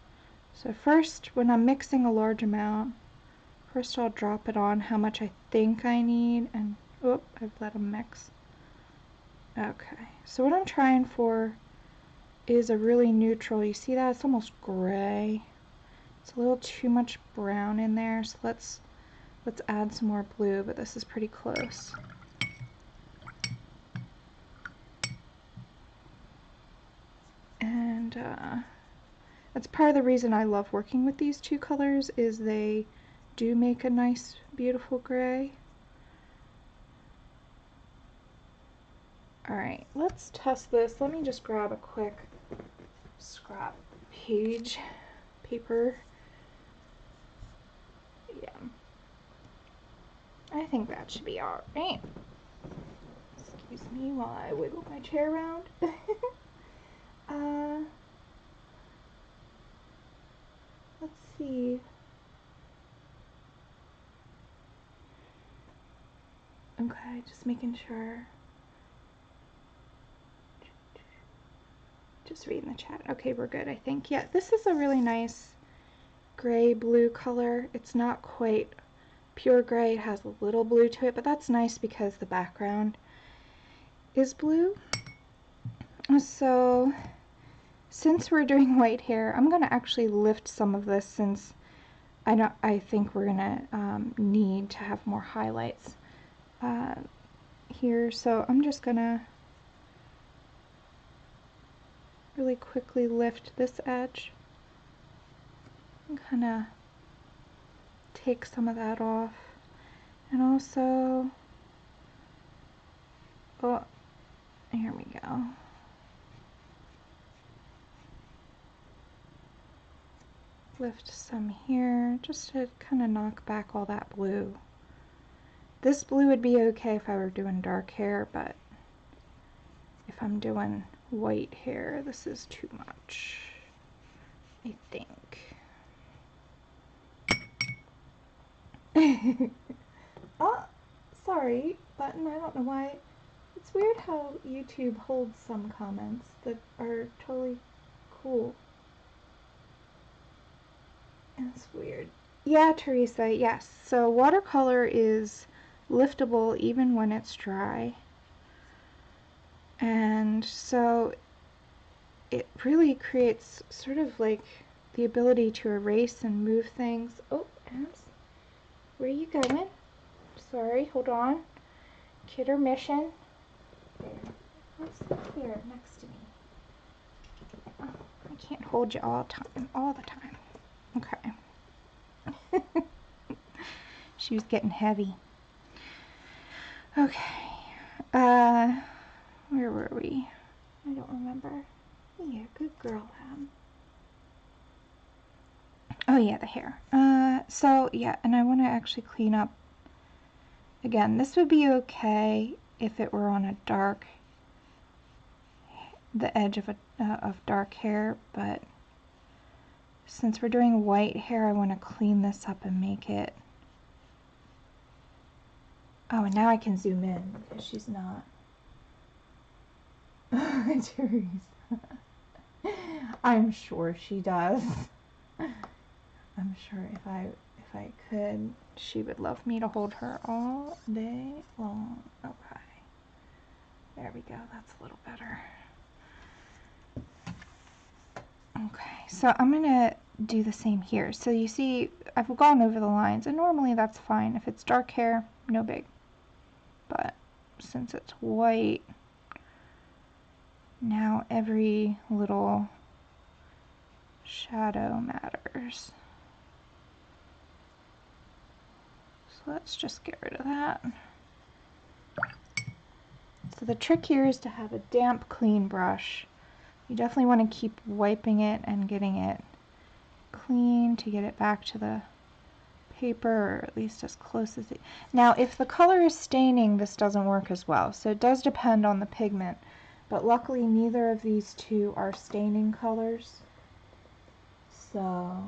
So first, when I'm mixing a large amount, first I'll drop it on how much I think I need, and oop, I've let them mix. Okay, so what I'm trying for is a really neutral, you see that? It's almost gray. It's a little too much brown in there, so let's add some more blue, but this is pretty close. And that's part of the reason I love working with these two colors, is they do make a nice, beautiful gray. Alright, let's test this. Let me just grab a quick scrap page paper. Yeah. I think that should be alright. Excuse me while I wiggle my chair around. Let's see. Okay, just making sure. Just reading the chat. Okay, we're good, I think. Yeah, this is a really nice gray-blue color. It's not quite pure gray. It has a little blue to it, but that's nice because the background is blue. So, since we're doing white hair, I'm going to actually lift some of this since I think we're going to need to have more highlights here. So I'm just going to really quickly lift this edge and kind of take some of that off. And also, oh, here we go. Lift some here just to kind of knock back all that blue. This blue would be okay if I were doing dark hair, but if I'm doing white hair, this is too much, I think. Oh, sorry, button. I don't know why. It's weird how YouTube holds some comments that are totally cool. It's weird. Yeah, Teresa, yes. So watercolor is liftable even when it's dry. And so it really creates sort of like the ability to erase and move things. Oh, Ems, where are you going? Sorry, hold on. Kidder mission. There. Let's sit here next to me. Oh, I can't hold you all the time. Okay. She was getting heavy. Okay. Where were we? I don't remember. Yeah, good girl, Oh yeah, the hair. So yeah, and I want to actually clean up. Again, this would be okay if it were on a dark, the edge of dark hair, but since we're doing white hair, I want to clean this up and make it. Oh, and now I can zoom in because she's not. Teresa. I'm sure she does. I'm sure if I could, she would love me to hold her all day long. Okay. There we go. That's a little better. Okay, so I'm going to do the same here. So you see, I've gone over the lines, and normally that's fine. If it's dark hair, no big. But since it's white, now every little shadow matters. So let's just get rid of that. So the trick here is to have a damp, clean brush. You definitely want to keep wiping it and getting it clean to get it back to the paper, or at least as close as it. Now, if the color is staining, this doesn't work as well. So it does depend on the pigment. But luckily, neither of these two are staining colors. So,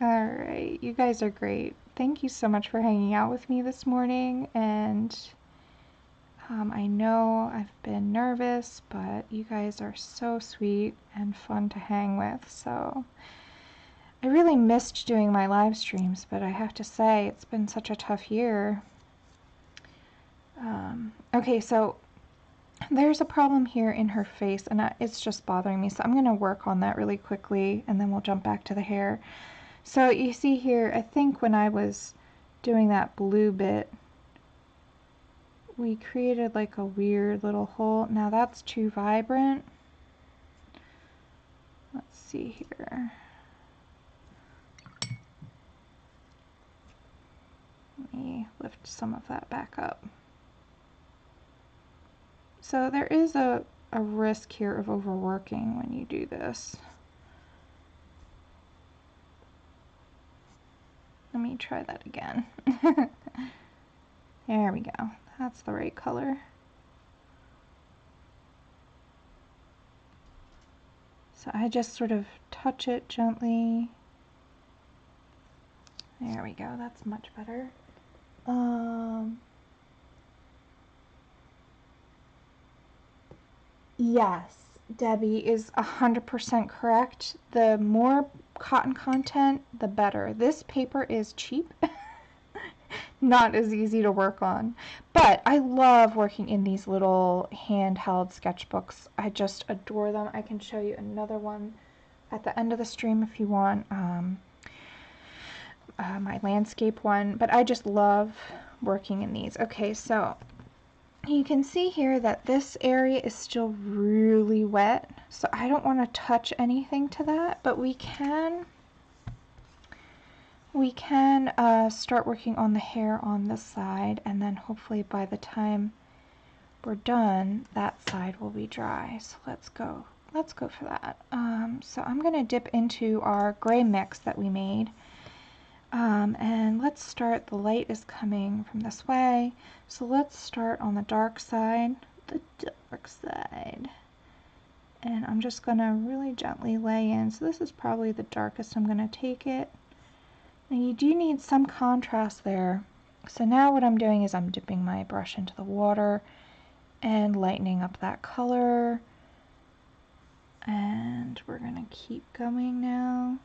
Alright, you guys are great. Thank you so much for hanging out with me this morning, and I know I've been nervous, but you guys are so sweet and fun to hang with, so I really missed doing my live streams, but I have to say it's been such a tough year. Okay, so there's a problem here in her face, and it's just bothering me, so I'm going to work on that really quickly, and then we'll jump back to the hair. So you see here, I think when I was doing that blue bit, we created like a weird little hole. Now that's too vibrant. Let's see here. Let me lift some of that back up. So there is a risk here of overworking when you do this. Let me try that again. There we go. That's the right color. So I just sort of touch it gently. There we go. That's much better. Yes, Debbie is 100% correct. The more cotton content, the better. This paper is cheap. Not as easy to work on. But I love working in these little handheld sketchbooks. I just adore them. I can show you another one at the end of the stream if you want. My landscape one. But I just love working in these. Okay, so you can see here that this area is still really wet. So I don't want to touch anything to that. But we can start working on the hair on this side, and then hopefully by the time we're done, that side will be dry. So let's go for that. So I'm going to dip into our gray mix that we made, and let's start. The light is coming from this way, so let's start on the dark side, and I'm just going to really gently lay in. So this is probably the darkest I'm going to take it. Now you do need some contrast there. So now what I'm doing is I'm dipping my brush into the water and lightening up that color. And we're going to keep going now.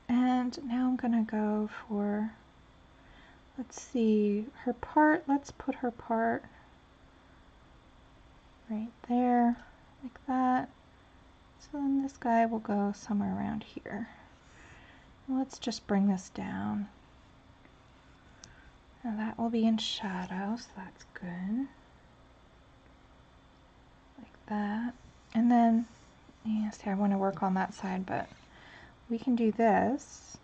And now I'm going to go for, let's see, her part. Let's put her part right there, like that. So then this guy will go somewhere around here. Let's just bring this down. Now that will be in shadow, so that's good. Like that. And then, yeah, see, I want to work on that side, but we can do this.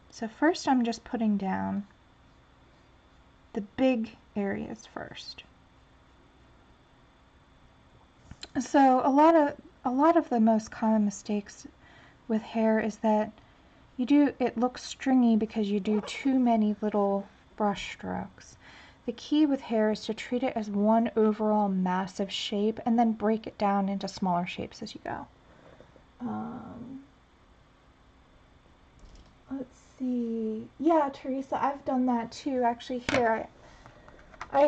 So first I'm just putting down the big areas first. So a lot of the most common mistakes with hair is that it looks stringy because you do too many little brush strokes. The key with hair is to treat it as one overall massive shape and then break it down into smaller shapes as you go. Let's see. Yeah, Teresa, I've done that too. Actually, here I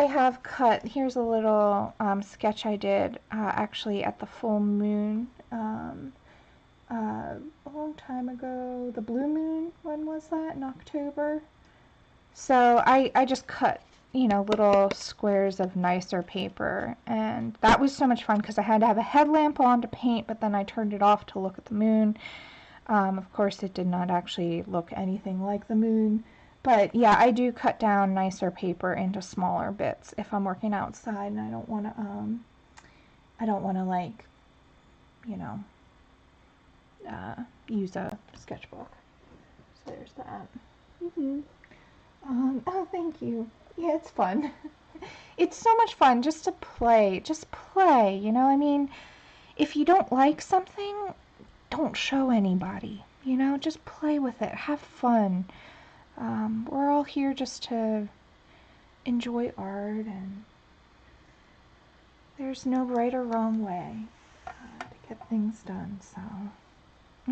have cut. Here's a little sketch I did actually at the full moon a long time ago. The blue moon, when was that? In October. So I just cut you know, little squares of nicer paper, and that was so much fun because I had to have a headlamp on to paint, but then I turned it off to look at the moon. Of course, it did not actually look anything like the moon, but yeah, I do cut down nicer paper into smaller bits if I'm working outside and I don't want to like, you know, use a sketchbook. So there's that. Oh, thank you. Yeah, it's fun. It's so much fun just to play. Just play, you know? I mean, if you don't like something, don't show anybody. You know, just play with it. Have fun. We're all here just to enjoy art, and there's no right or wrong way to get things done. So,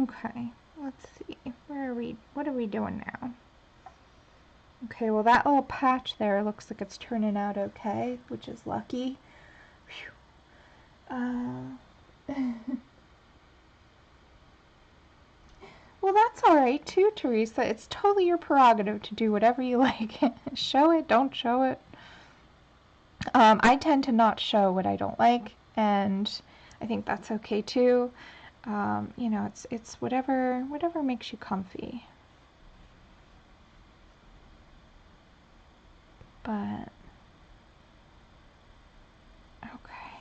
okay, let's see. Where are we? What are we doing now? Okay, well that little patch there looks like it's turning out okay, which is lucky. Well, that's alright too, Teresa. It's totally your prerogative to do whatever you like. Show it, don't show it. I tend to not show what I don't like, and I think that's okay too. You know, it's whatever makes you comfy. But okay,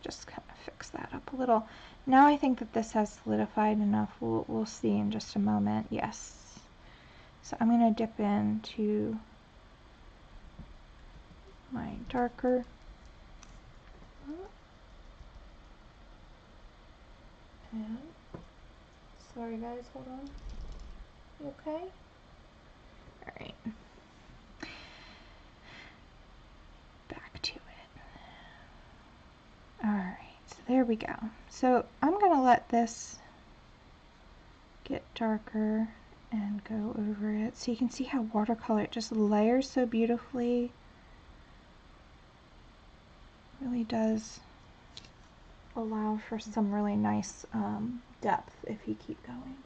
just kind of fix that up a little. Now I think that this has solidified enough. We'll see in just a moment. Yes. So I'm going to dip into my darker. And sorry guys, hold on. You okay? All right. Back to it. All right. So there we go. So I'm going to let this get darker and go over it. So you can see how watercolor, it just layers so beautifully. Really does allow for some really nice depth if you keep going.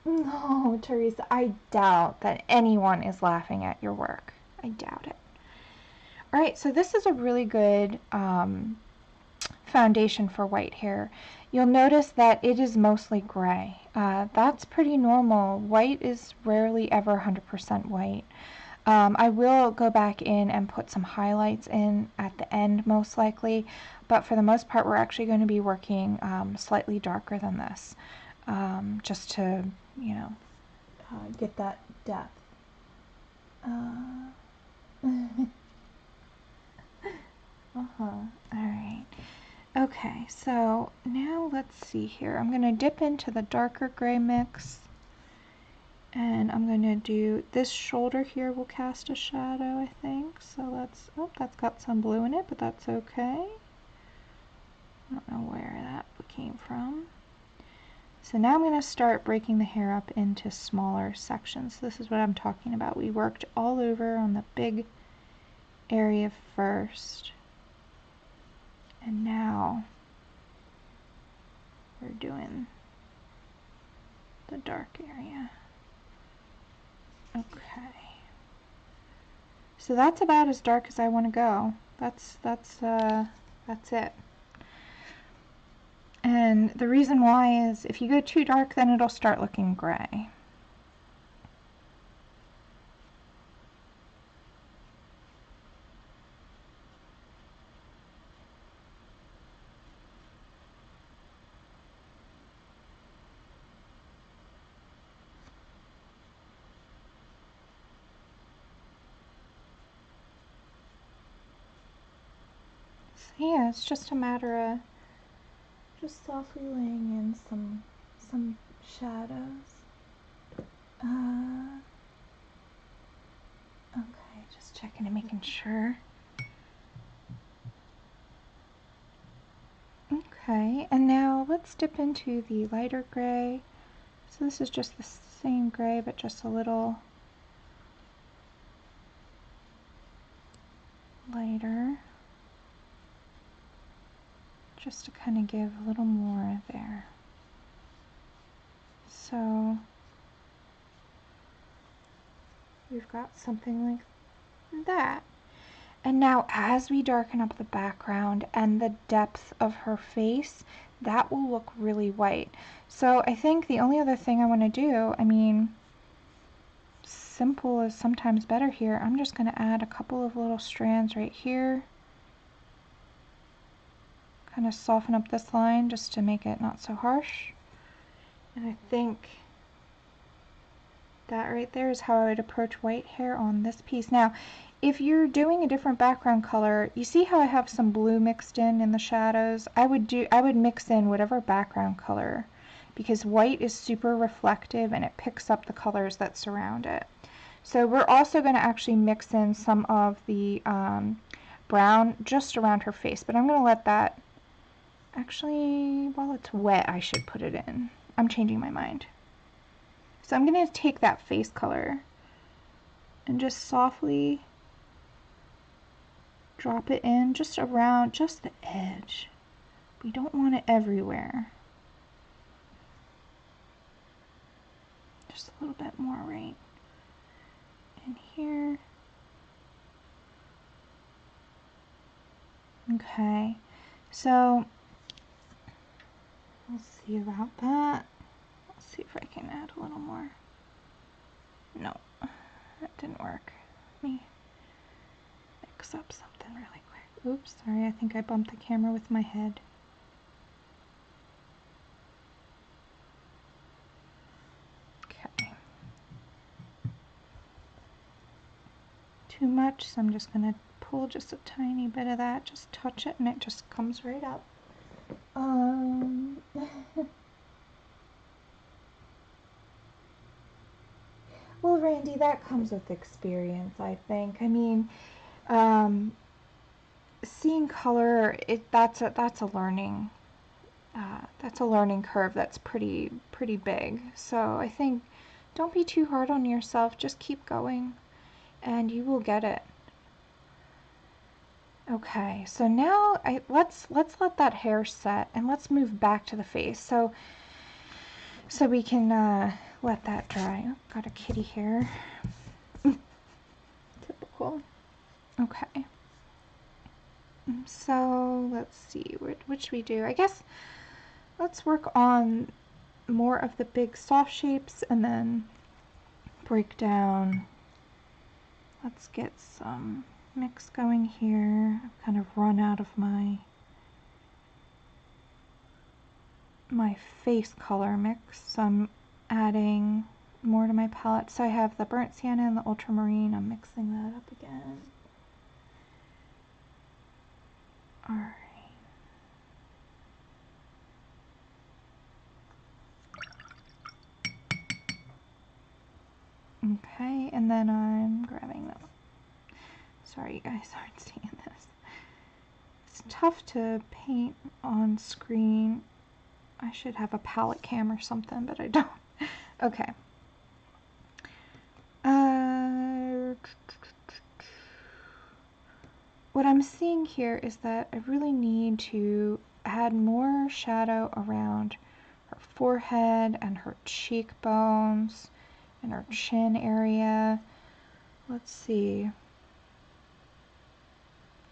No, Teresa, I doubt that anyone is laughing at your work. I doubt it. All right, so this is a really good foundation for white hair. You'll notice that it is mostly gray. That's pretty normal. White is rarely ever 100% white. I will go back in and put some highlights in at the end most likely, but for the most part we're actually going to be working slightly darker than this, just to, you know, get that depth. Alright. Okay, so now let's see here. I'm going to dip into the darker gray mix. And I'm going to do this shoulder here will cast a shadow, I think. So let's, oh, that's got some blue in it, but that's okay. I don't know where that came from. So now I'm going to start breaking the hair up into smaller sections. This is what I'm talking about. We worked all over on the big area first. And now we're doing the dark area. Okay. So that's about as dark as I want to go. That's it. And the reason why is if you go too dark, then it'll start looking gray. So yeah, it's just a matter of just softly laying in some shadows. Okay, just checking and making sure. Okay, and now let's dip into the lighter gray. So this is just the same gray, but just a little lighter. Just to kind of give a little more there. So we've got something like that. And now as we darken up the background and the depth of her face, that will look really white. So I think the only other thing I want to do, I mean, simple is sometimes better here. I'm just going to add a couple of little strands right here. Kind of soften up this line just to make it not so harsh. And I think that right there is how I would approach white hair on this piece. Now, if you're doing a different background color, you see how I have some blue mixed in the shadows? I would mix in whatever background color, because white is super reflective and it picks up the colors that surround it. So we're also going to actually mix in some of the brown just around her face, but I'm going to let that, actually, while it's wet, I should put it in. I'm changing my mind. So I'm going to take that face color and just softly drop it in just around just the edge. We don't want it everywhere. Just a little bit more right in here. Okay, so we'll see about that. Let's see if I can add a little more. No, that didn't work. Let me mix up something really quick. Oops, sorry, I think I bumped the camera with my head. Okay. Too much, so I'm just going to pull just a tiny bit of that, just touch it, and it just comes right up. Well, Randy, that comes with experience, I think. I mean, seeing color, that's a learning curve that's pretty big. So I think don't be too hard on yourself. Just keep going, and you will get it. Okay, so now let's let that hair set, and let's move back to the face. So we can let that dry. Oh, got a kitty hair. Typical. Okay. So let's see, what should we do? I guess let's work on more of the big soft shapes and then break down. Let's get some mix going here. I've kind of run out of my face color mix, so I'm adding more to my palette. So I have the burnt sienna and the ultramarine. I'm mixing that up again. Alright. Okay, and then I'm grabbing them. Sorry you guys aren't seeing this. It's tough to paint on screen. I should have a palette cam or something, but I don't. Okay. What I'm seeing here is that I really need to add more shadow around her forehead and her cheekbones and her chin area. Let's see.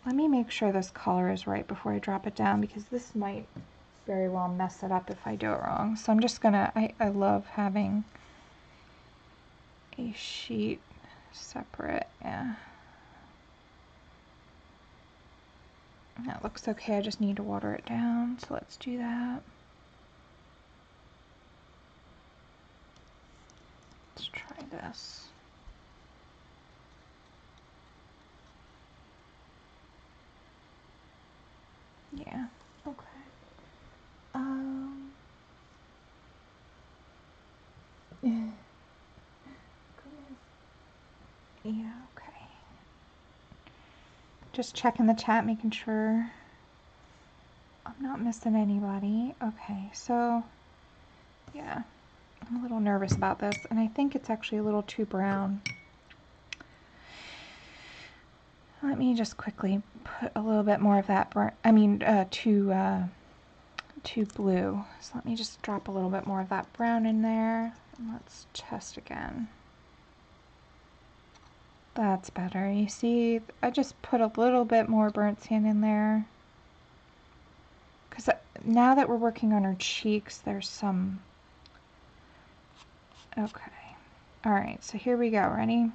Let me make sure this color is right before I drop it down, because this might very well mess it up if I do it wrong. So I'm just gonna, I love having a sheet separate. Yeah. That looks okay, I just need to water it down, so let's do that. Let's try this. Yeah, okay. Yeah, okay. Just checking the chat, making sure I'm not missing anybody. Okay, so yeah, I'm a little nervous about this, and I think it's actually a little too brown. Let me just quickly put a little bit more of that too blue. So let me just drop a little bit more of that brown in there, and let's test again. That's better. You see, I just put a little bit more burnt sand in there. Because now that we're working on her cheeks, there's some... Okay. Alright, so here we go. Ready?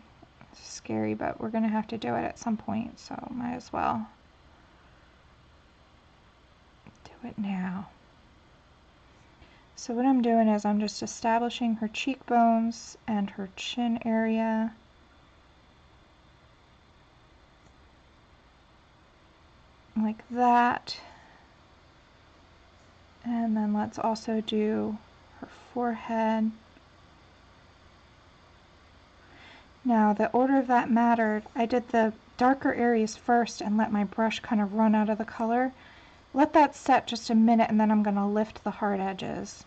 It's scary, but we're going to have to do it at some point, so might as well do it now. So what I'm doing is I'm just establishing her cheekbones and her chin area. Like that. And then let's also do her forehead. Now, the order of that mattered. I did the darker areas first and let my brush kind of run out of the color. Let that set just a minute and then I'm going to lift the hard edges.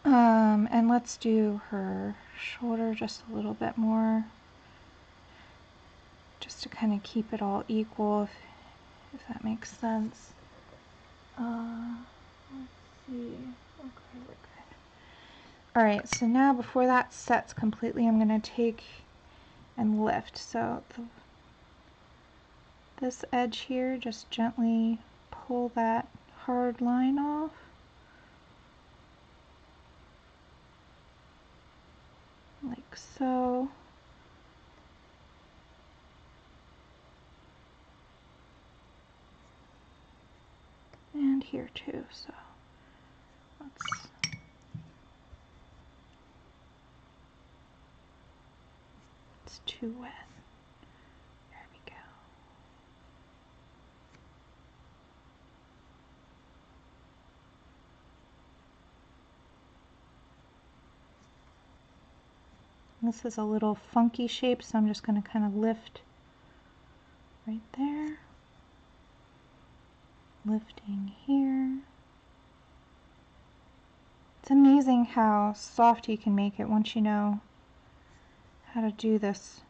And let's do her shoulder just a little bit more. Just to kind of keep it all equal, if that makes sense. Let's see. Okay, we're good. Alright, so now before that sets completely, I'm going to take and lift. So this edge here, just gently pull that hard line off. Like so. And here too, so it's too wet. There we go. This is a little funky shape, so I'm just going to kind of lift right there. Lifting here. It's amazing how soft you can make it once you know how to do this.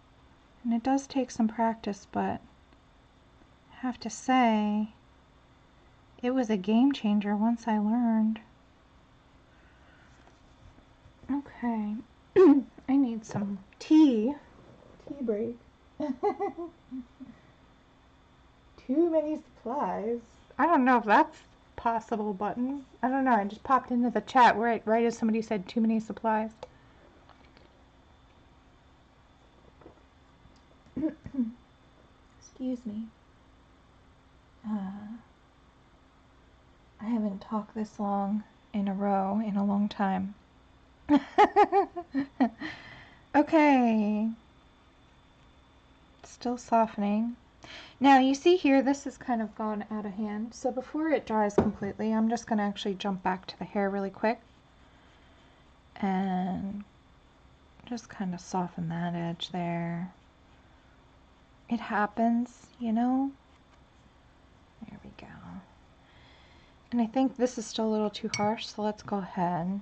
And it does take some practice, but I have to say, it was a game changer once I learned. Okay, I need some tea. Tea break. Too many supplies. I don't know if that's possible button. I don't know. I just popped into the chat right as somebody said too many supplies. Excuse me. I haven't talked this long in a row in a long time. Okay. Still softening. Now you see here, this has kind of gone out of hand. So before it dries completely, I'm just going to actually jump back to the hair really quick. And just kind of soften that edge there. It happens, you know. There we go. And I think this is still a little too harsh, so let's go ahead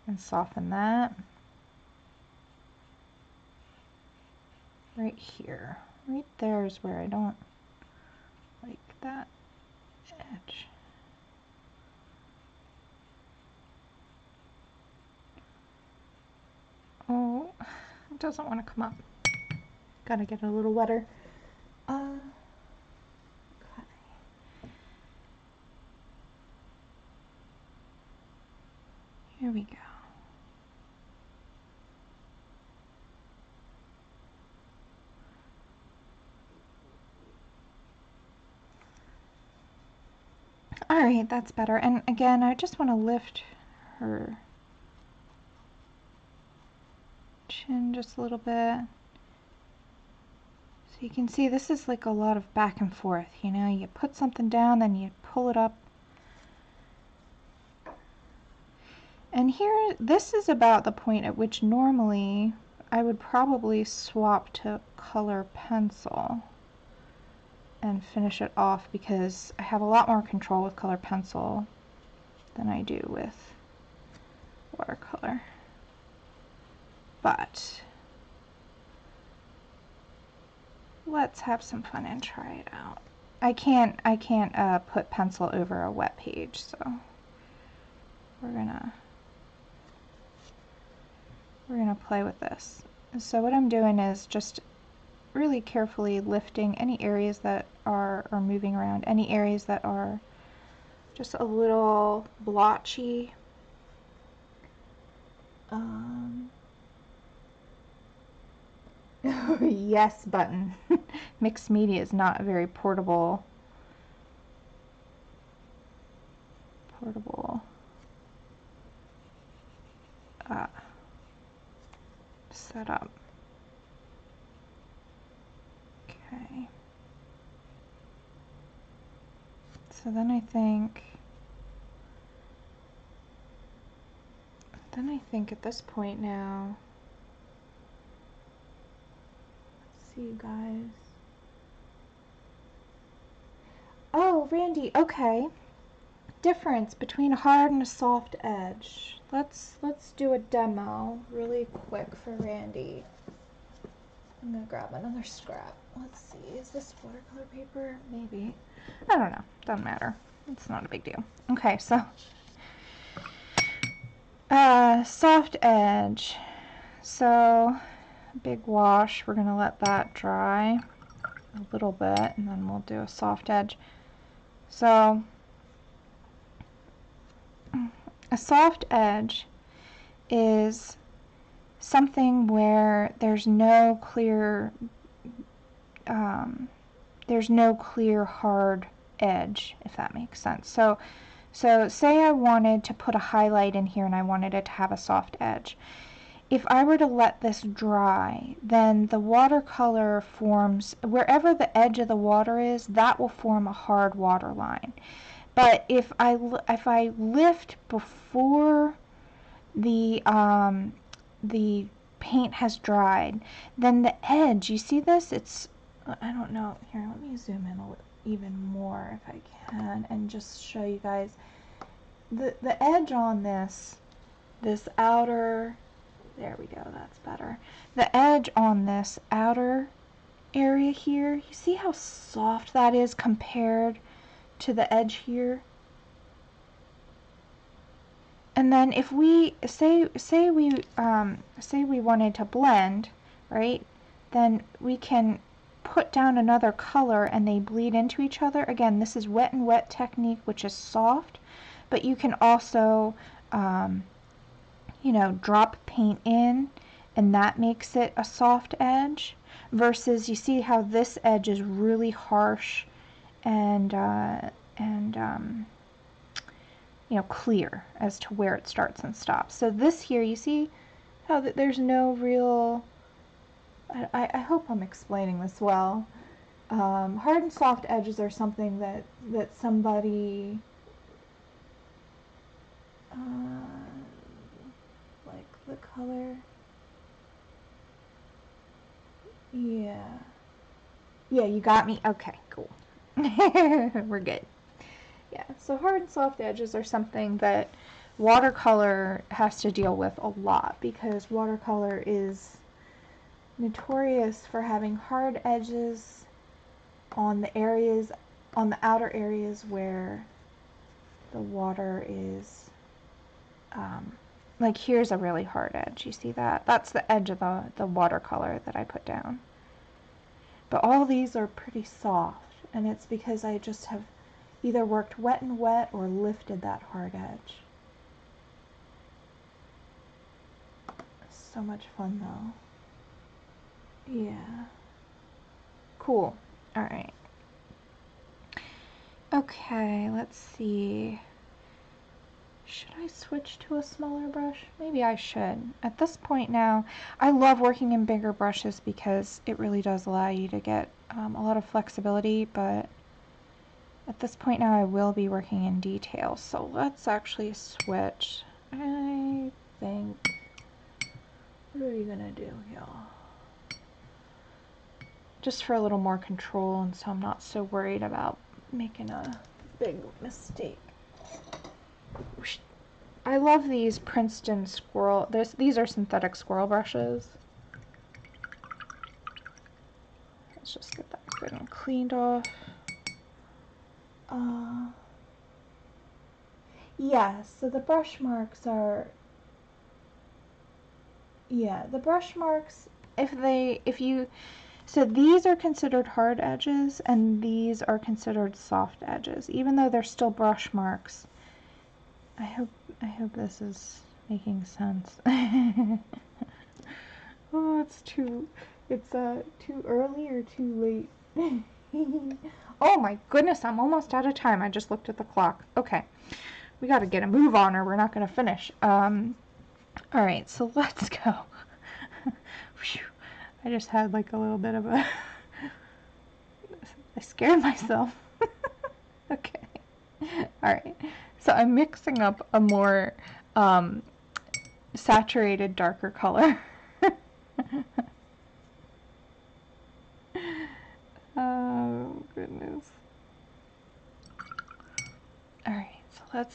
and soften that. Right here. Right there is where I don't like that edge. Oh, it doesn't want to come up. Gotta get it a little wetter. Okay. Here we go. Alright, that's better. And again, I just want to lift her chin just a little bit. So you can see this is like a lot of back and forth, you know, you put something down, then you pull it up. And here, this is about the point at which normally I would probably swap to color pencil and finish it off, because I have a lot more control with color pencil than I do with watercolor. But let's have some fun and try it out. I can't put pencil over a wet page, so we're gonna play with this. So what I'm doing is just really carefully lifting any areas that are moving around, any areas that are just a little blotchy. Yes button. Mixed media is not a very portable setup. Okay. So then I think at this point now, let's see you guys. Oh, Randy, okay. Difference between a hard and a soft edge. Let's do a demo really quick for Randy. I'm gonna grab another scrap. Let's see, is this watercolor paper? Maybe. I don't know. Doesn't matter. It's not a big deal. Okay, so soft edge. So big wash. We're gonna let that dry a little bit, and then we'll do a soft edge. So a soft edge is something where there's no clear hard edge, if that makes sense. So say I wanted to put a highlight in here and I wanted it to have a soft edge. If I were to let this dry, then the watercolor forms, wherever the edge of the water is, that will form a hard water line. But if I lift before the paint has dried, then the edge, you see this? It's, I don't know, here, let me zoom in even more if I can and just show you guys. The edge on this outer, there we go, that's better. The edge on this outer area here, you see how soft that is compared to the edge here? And then if we say we wanted to blend, right? Then we can put down another color and they bleed into each other. Again, this is wet and wet technique, which is soft, but you can also you know, drop paint in and that makes it a soft edge, versus you see how this edge is really harsh and you know, clear as to where it starts and stops. So this here, you see how there's no real, I hope I'm explaining this well. Hard and soft edges are something that somebody like the color, yeah, you got me. Okay, cool. We're good. Yeah, so hard and soft edges are something that watercolor has to deal with a lot, because watercolor is notorious for having hard edges on the areas, on the outer areas where the water is, like here's a really hard edge, you see that? That's the edge of the watercolor that I put down. But all these are pretty soft, and it's because I just have either worked wet and wet or lifted that hard edge. So much fun though. Yeah. Cool. Alright. Okay, let's see. Should I switch to a smaller brush? Maybe I should. At this point now, I love working in bigger brushes because it really does allow you to get a lot of flexibility, but at this point now I will be working in detail. So let's actually switch. I think, what are we gonna do here? Just for a little more control, and so I'm not so worried about making a big mistake. I love these Princeton squirrel, these are synthetic squirrel brushes. Let's just get that good and cleaned off. Yeah, so the brush marks are, yeah, the brush marks so these are considered hard edges and these are considered soft edges, even though they're still brush marks. I hope this is making sense. Oh, it's too early or too late? Oh my goodness, I'm almost out of time. I just looked at the clock. Okay, we got to get a move on or we're not going to finish. All right, so let's go. I just had like a little bit of a I scared myself. Okay. Alright. So I'm mixing up a more saturated, darker color. Oh, goodness. Alright, so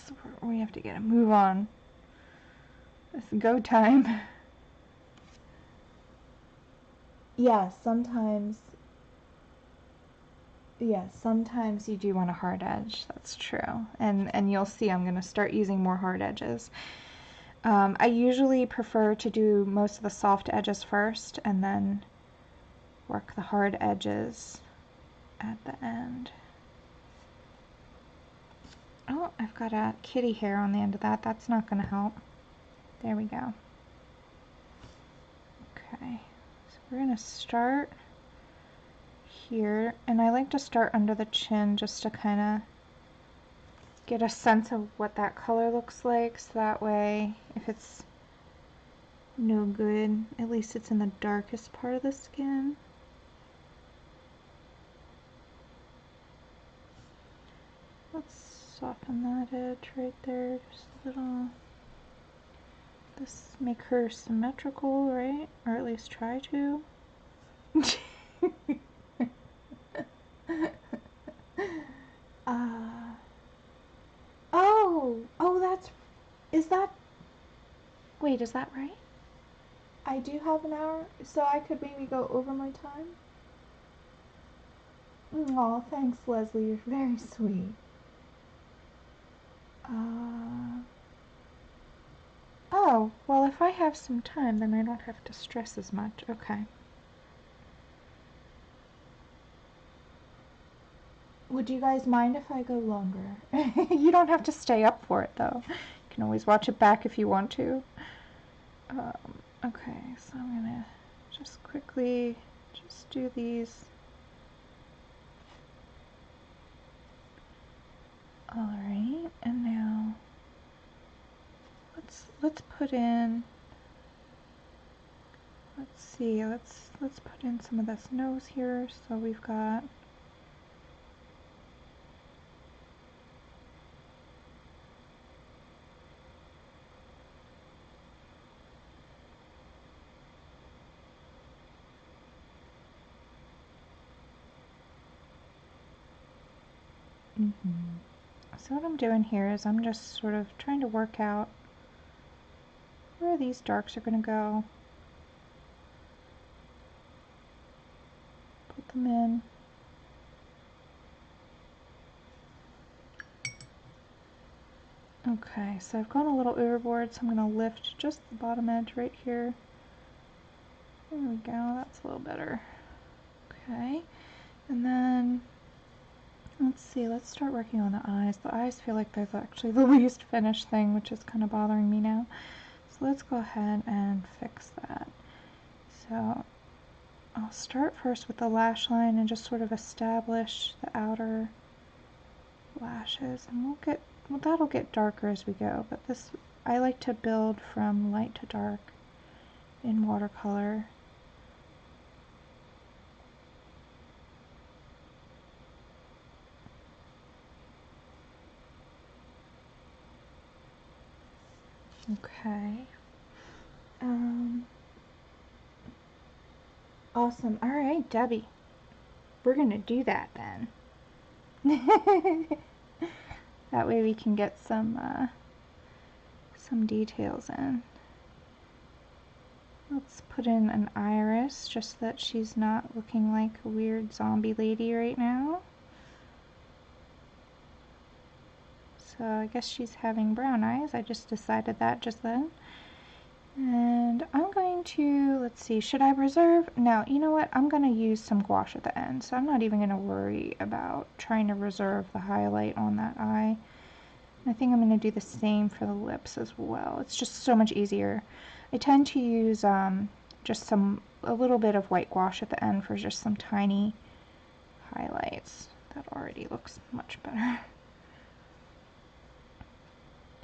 we have to get a move on. It's go time. Yeah, sometimes you do want a hard edge. That's true. And you'll see I'm going to start using more hard edges. I usually prefer to do most of the soft edges first and then work the hard edges at the end. Oh, I've got a kitty hair on the end of that. That's not going to help. There we go. Okay, so we're going to start here, and I like to start under the chin just to kind of get a sense of what that color looks like, so that way if it's no good, at least it's in the darkest part of the skin. Let's soften that edge right there just a little. This make her symmetrical, right? Or at least try to. Wait, is that right? I do have an hour, so I could maybe go over my time? Aw, thanks, Leslie. You're very sweet. Oh, well, if I have some time, then I don't have to stress as much. Okay. Would you guys mind if I go longer? You don't have to stay up for it, though. You can always watch it back if you want to. Okay, so I'm gonna just quickly just do these. Alright, and now let's put in, let's see, let's put in some of this nose here. So we've got So what I'm doing here is I'm just sort of trying to work out where these darks are going to go. Put them in. Okay, so I've gone a little overboard, so I'm going to lift just the bottom edge right here. There we go, that's a little better. Okay, and then let's see, let's start working on the eyes. The eyes feel like they're actually the least finished thing, which is kind of bothering me now. So let's go ahead and fix that. So I'll start first with the lash line and just sort of establish the outer lashes, and that'll get darker as we go, but this, I like to build from light to dark in watercolor. Okay. Awesome. All right, Debbie. We're gonna do that then. That way we can get some details in. Let's put in an iris, just so that she's not looking like a weird zombie lady right now. So I guess she's having brown eyes. I just decided that just then. And I'm going to, let's see, should I reserve? No, you know what? I'm going to use some gouache at the end, so I'm not even going to worry about trying to reserve the highlight on that eye. I think I'm going to do the same for the lips as well. It's just so much easier. I tend to use just a little bit of white gouache at the end for just some tiny highlights. That already looks much better.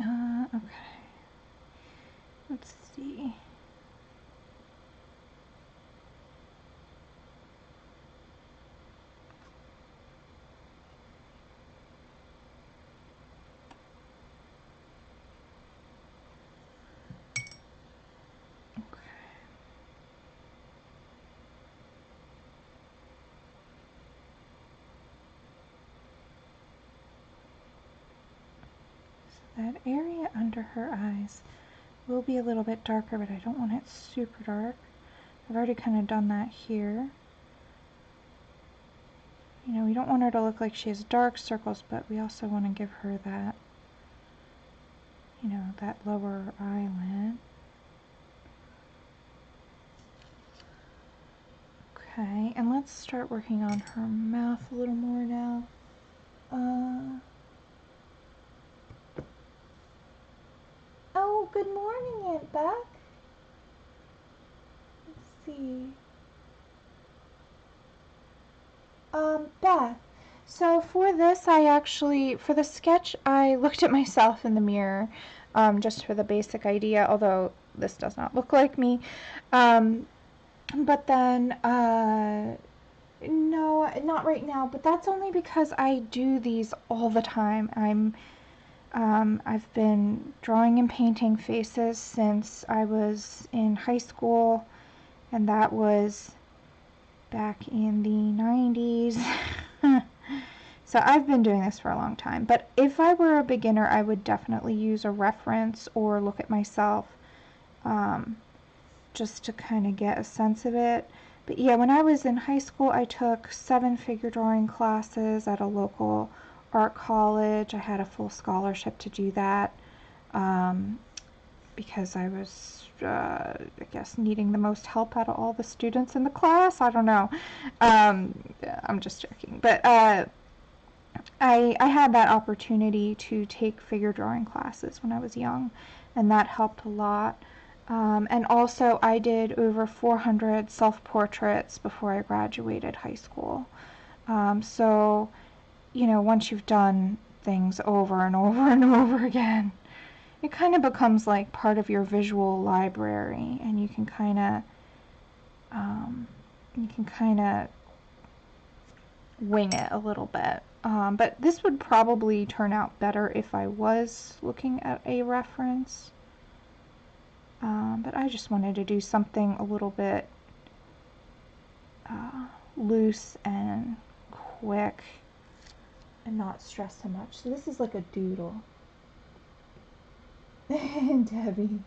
Okay. Let's see. That area under her eyes will be a little bit darker, but I don't want it super dark. I've already kind of done that here. You know, we don't want her to look like she has dark circles, but we also want to give her that, you know, that lower eyelid. Okay, and let's start working on her mouth a little more now. Oh, good morning, Aunt Beck. Let's see. Beth, so for this for the sketch, I looked at myself in the mirror, just for the basic idea, although this does not look like me. But then, no, not right now, but that's only because I do these all the time. I've been drawing and painting faces since I was in high school, and that was back in the 90s. So I've been doing this for a long time, but if I were a beginner, I would definitely use a reference or look at myself, just to kind of get a sense of it. But yeah, when I was in high school, I took 7 figure drawing classes at a local art college. I had a full scholarship to do that, because I was, I guess, needing the most help out of all the students in the class. I don't know. I'm just joking. But I had that opportunity to take figure drawing classes when I was young, and that helped a lot. And also, I did over 400 self-portraits before I graduated high school. So, you know, once you've done things over and over and over again, it kind of becomes like part of your visual library, and you can kind of wing it a little bit. But this would probably turn out better if I was looking at a reference. But I just wanted to do something a little bit loose and quick and not stress so much. So this is like a doodle. Debbie.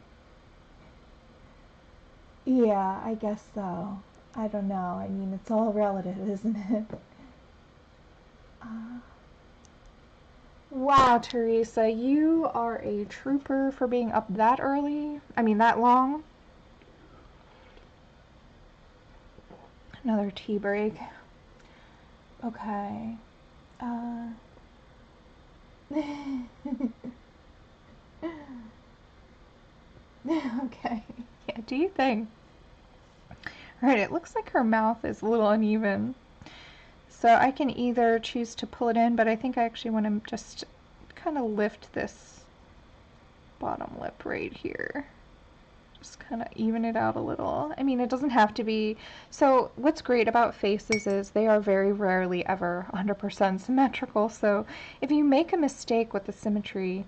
Yeah, I guess so. I don't know. I mean, it's all relative, isn't it? Wow, Teresa, you are a trooper for being up that early. I mean, that long. Another tea break. Okay. Okay. Yeah, do you think? Alright, it looks like her mouth is a little uneven. So I can either choose to pull it in, but I think I actually want to just kind of lift this bottom lip right here. Just kind of even it out a little. I mean, it doesn't have to be. So what's great about faces is they are very rarely ever 100% symmetrical. So if you make a mistake with the symmetry,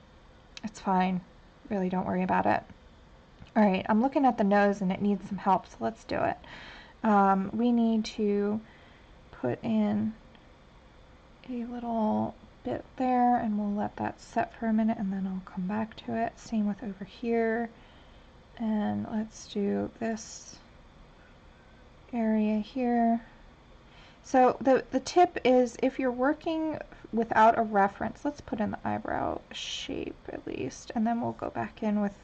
it's fine. Really don't worry about it. Alright, I'm looking at the nose and it needs some help, so let's do it. We need to put in a little bit there, and we'll let that set for a minute, and then I'll come back to it. Same with over here. And let's do this area here. So the tip is, if you're working without a reference, let's put in the eyebrow shape at least, and then we'll go back in with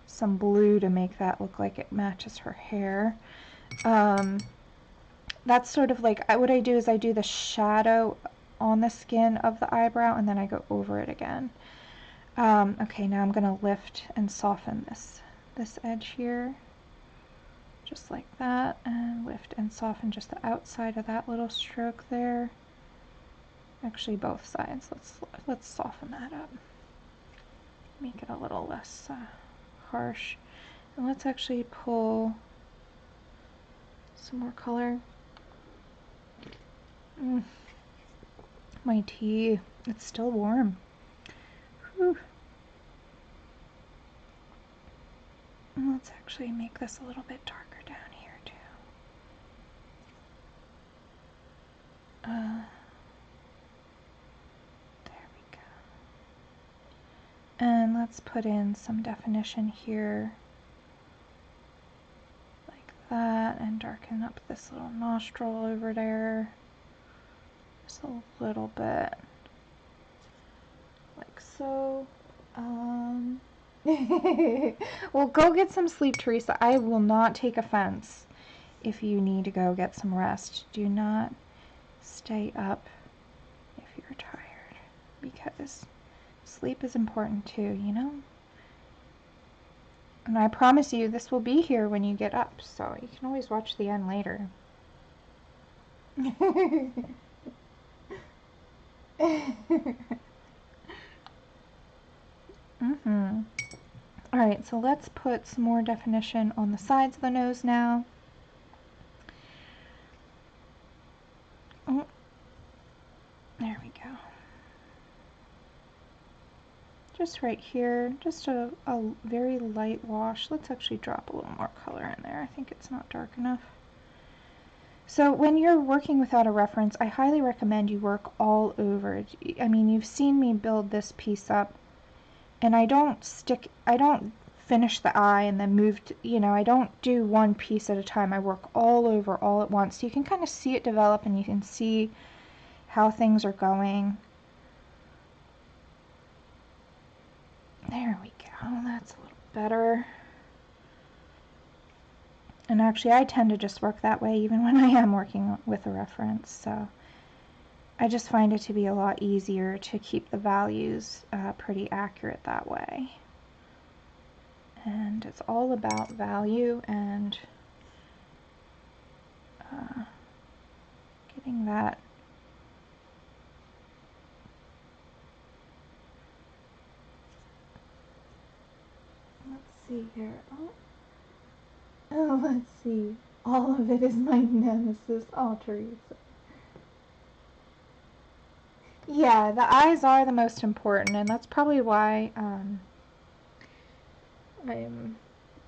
some blue to make that look like it matches her hair. That's sort of like, what I do is I do the shadow on the skin of the eyebrow and then I go over it again. Okay, now I'm going to lift and soften this edge here, just like that, and lift and soften just the outside of that little stroke there. Actually, both sides. Let's soften that up. Make it a little less harsh. And let's actually pull some more color. My tea, it's still warm. Whew. And let's actually make this a little bit darker down here too. There we go. And let's put in some definition here, like that, and darken up this little nostril over there. Just a little bit, like so. Well, go get some sleep, Teresa. I will not take offense if you need to go get some rest. Do not stay up if you're tired, because sleep is important too, you know? And I promise you, this will be here when you get up, so you can always watch the end later. Alright, so let's put some more definition on the sides of the nose now. Oh, there we go. Just right here, just a very light wash. Let's actually drop a little more color in there. I think it's not dark enough. So when you're working without a reference, I highly recommend you work all over. I mean, you've seen me build this piece up, and I don't finish the eye and then move to, you know, I don't do one piece at a time. I work all over all at once. So you can kind of see it develop and you can see how things are going. There we go. That's a little better. And actually, I tend to just work that way even when I am working with a reference. So I just find it to be a lot easier to keep the values pretty accurate that way. And it's all about value and getting that see here. Oh, let's see. All of it is my nemesis. Oh, Teresa. Yeah, the eyes are the most important, and that's probably why I'm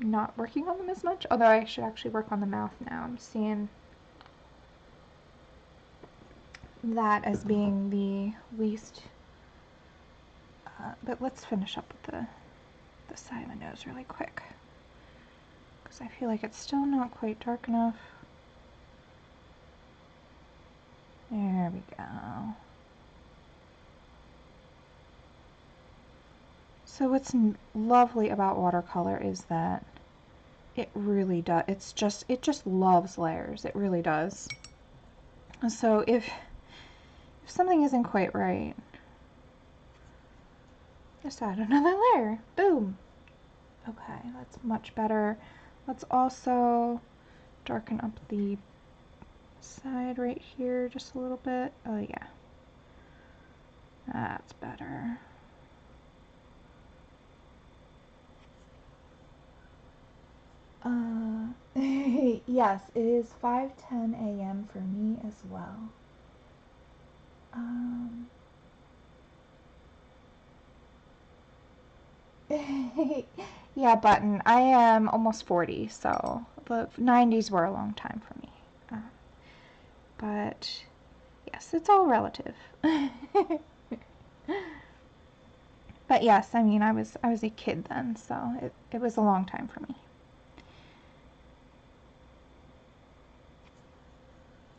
not working on them as much. Although I should actually work on the mouth now. I'm seeing that as being the least. But let's finish up with the side of the nose really quick, because I feel like it's still not quite dark enough. There we go. So what's lovely about watercolor is that it really does, it just loves layers. It really does. So if something isn't quite right, just add another layer. Boom. Okay, that's much better. Let's also darken up the side right here just a little bit. Oh yeah, that's better. Yes, it is 5:10 a.m. for me as well. Yeah, Button, I am almost 40, so the 90s were a long time for me. But yes, it's all relative. But yes, I mean, I was a kid then, so it was a long time for me.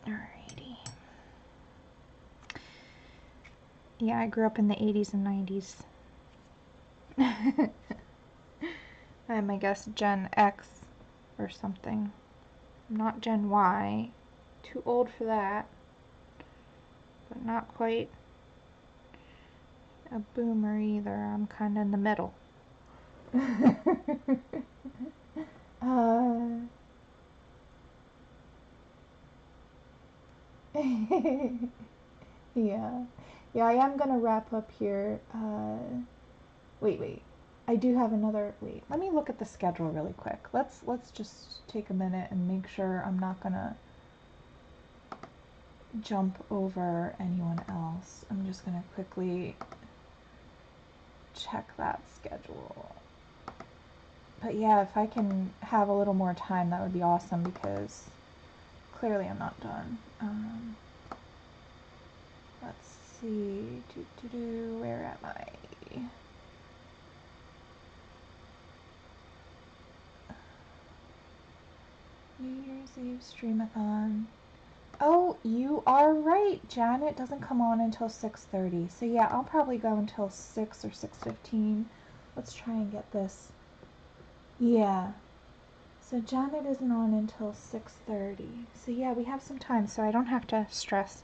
Alrighty. Yeah, I grew up in the 80s and 90s. I'm, I guess, Gen X or something. I'm not Gen Y. Too old for that. But not quite a boomer either. I'm kind of in the middle. Yeah. Yeah, I am gonna wrap up here. Wait. I do have another. Wait, let me look at the schedule really quick. Let's just take a minute and make sure I'm not gonna jump over anyone else. I'm just gonna quickly check that schedule. But yeah, if I can have a little more time, that would be awesome because clearly I'm not done. Let's see. Where am I? New Year's Eve Streamathon. Oh, you are right, Jan. It doesn't come on until 6:30. So yeah, I'll probably go until 6 or 6:15. Let's try and get this. Yeah. So Janet isn't on until 6:30. So yeah, we have some time, so I don't have to stress.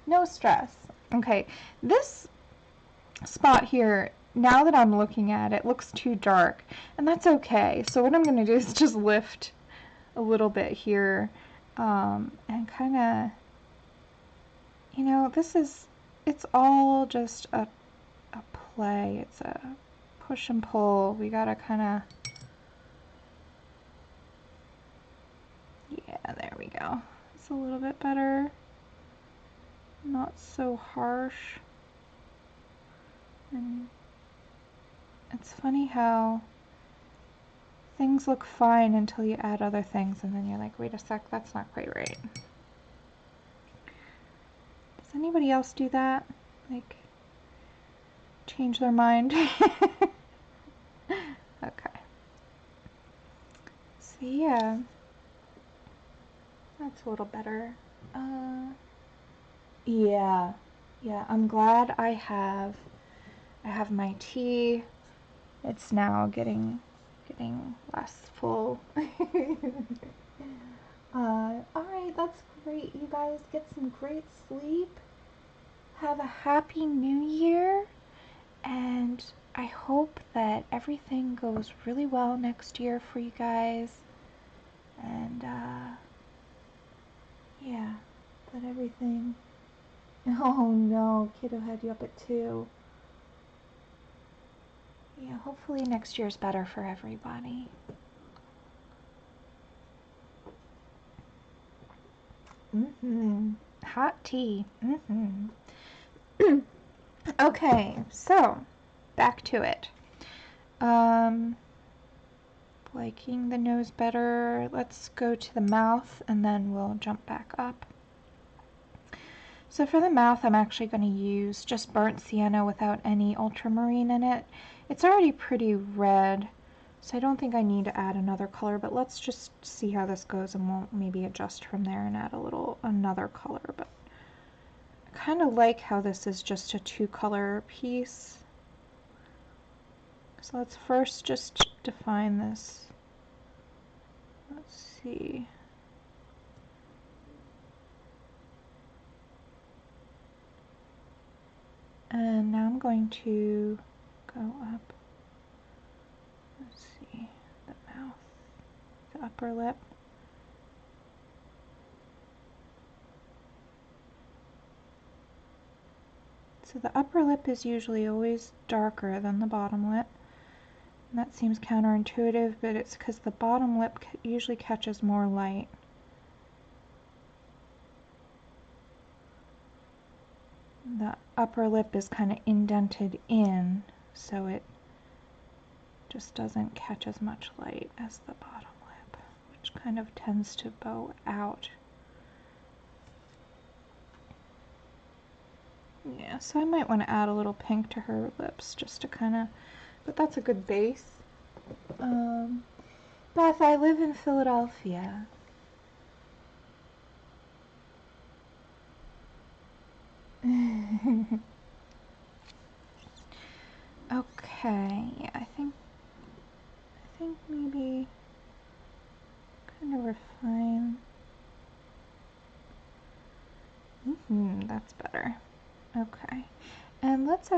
No stress. Okay, this spot here, now that I'm looking at it, looks too dark, and that's okay. So what I'm going to do is just lift a little bit here, and kind of, you know, it's all just a play. It's a push and pull. We gotta kind of, yeah, there we go. It's a little bit better. Not so harsh. And it's funny how things look fine until you add other things, and then you're like, wait a sec, that's not quite right. Does anybody else do that? Like, change their mind? Okay. So yeah, that's a little better. Yeah, I'm glad I have my tea. It's now getting less full. Alright, that's great. You guys get some great sleep. Have a happy new year. And I hope that everything goes really well next year for you guys. And, yeah, that everything... Oh no, kiddo had you up at 2. Yeah, hopefully next year's better for everybody. Hot tea. Okay, so back to it. Liking the nose better. Let's go to the mouth and then we'll jump back up. So for the mouth, I'm actually going to use just burnt sienna without any ultramarine in it. It's already pretty red, so I don't think I need to add another color, but let's just see how this goes and we'll maybe adjust from there and add another color. But I kind of like how this is just a 2-color piece. So let's first just define this. Let's see. And now I'm going to go up. Let's see, the mouth, the upper lip. So the upper lip is usually always darker than the bottom lip. And that seems counterintuitive, but it's because the bottom lip usually catches more light. The upper lip is kind of indented in, so it just doesn't catch as much light as the bottom lip, which kind of tends to bow out. Yeah, so I might want to add a little pink to her lips just to kind of, but that's a good base. Beth, I live in Philadelphia. Okay, yeah, I think maybe kind of refine. That's better. Okay. And let's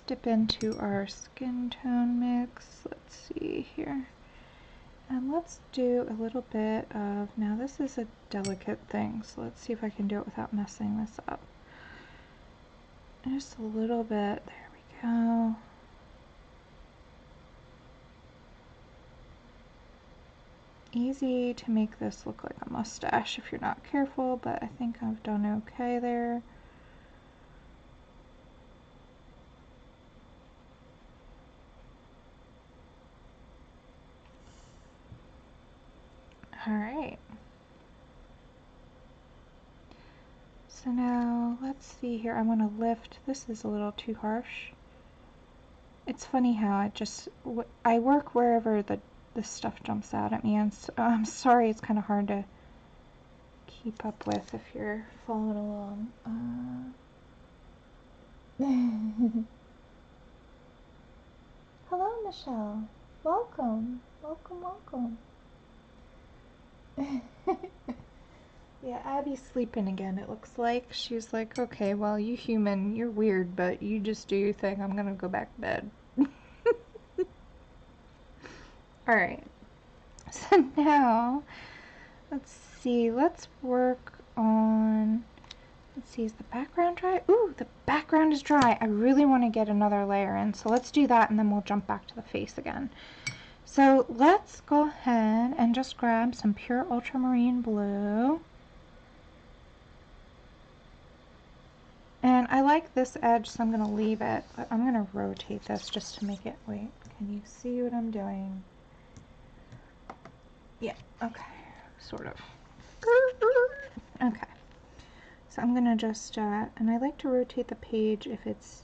dip into our skin tone mix. Let's see here. And let's do a little bit of, now this is a delicate thing, so let's see if I can do it without messing this up. Just a little bit, there we go. Easy to make this look like a mustache if you're not careful, but I think I've done okay there. Alright. So now, let's see here, I want to lift, this is a little too harsh. It's funny how I work wherever the stuff jumps out at me, and so, I'm sorry it's kind of hard to keep up with if you're following along. Hello, Michelle. Welcome. Welcome. Yeah, Abby's sleeping again, it looks like. She's like, okay, well, you human, you're weird, but you just do your thing. I'm gonna go back to bed. Alright. So now, let's see, let's work on, let's see, is the background dry? Ooh, the background is dry. I really want to get another layer in, so let's do that and then we'll jump back to the face again. So let's go ahead and just grab some pure ultramarine blue. And I like this edge, so I'm going to leave it, but I'm going to rotate this just to make it, wait, can you see what I'm doing? Yeah, okay, sort of. Okay, so I'm going to just, and I like to rotate the page if it's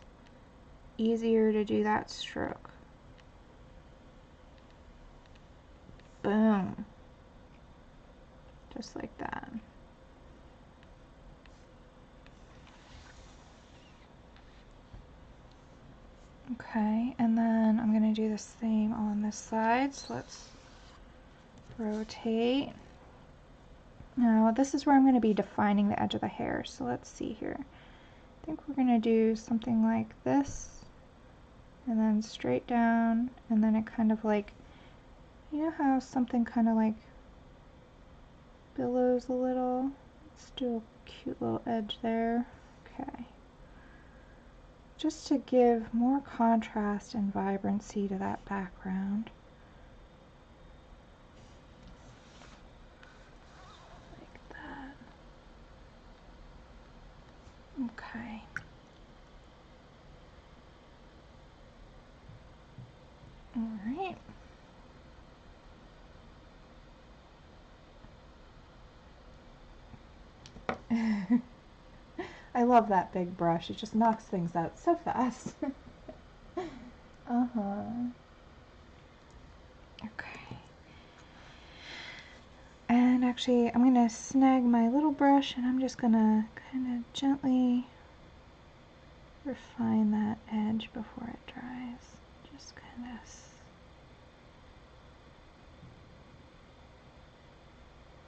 easier to do that stroke. Boom. Just like that. Okay, and then I'm going to do the same on this side, so let's rotate. Now this is where I'm going to be defining the edge of the hair, so let's see here. I think we're going to do something like this, and then straight down, and then it kind of like, you know how something kind of like billows a little? Let's do a cute little edge there. Okay. Just to give more contrast and vibrancy to that background. Like that. Okay. Alright. I love that big brush. It just knocks things out so fast. Uh-huh. Okay. And actually, I'm going to snag my little brush and I'm just going to kind of gently refine that edge before it dries. Just kind of...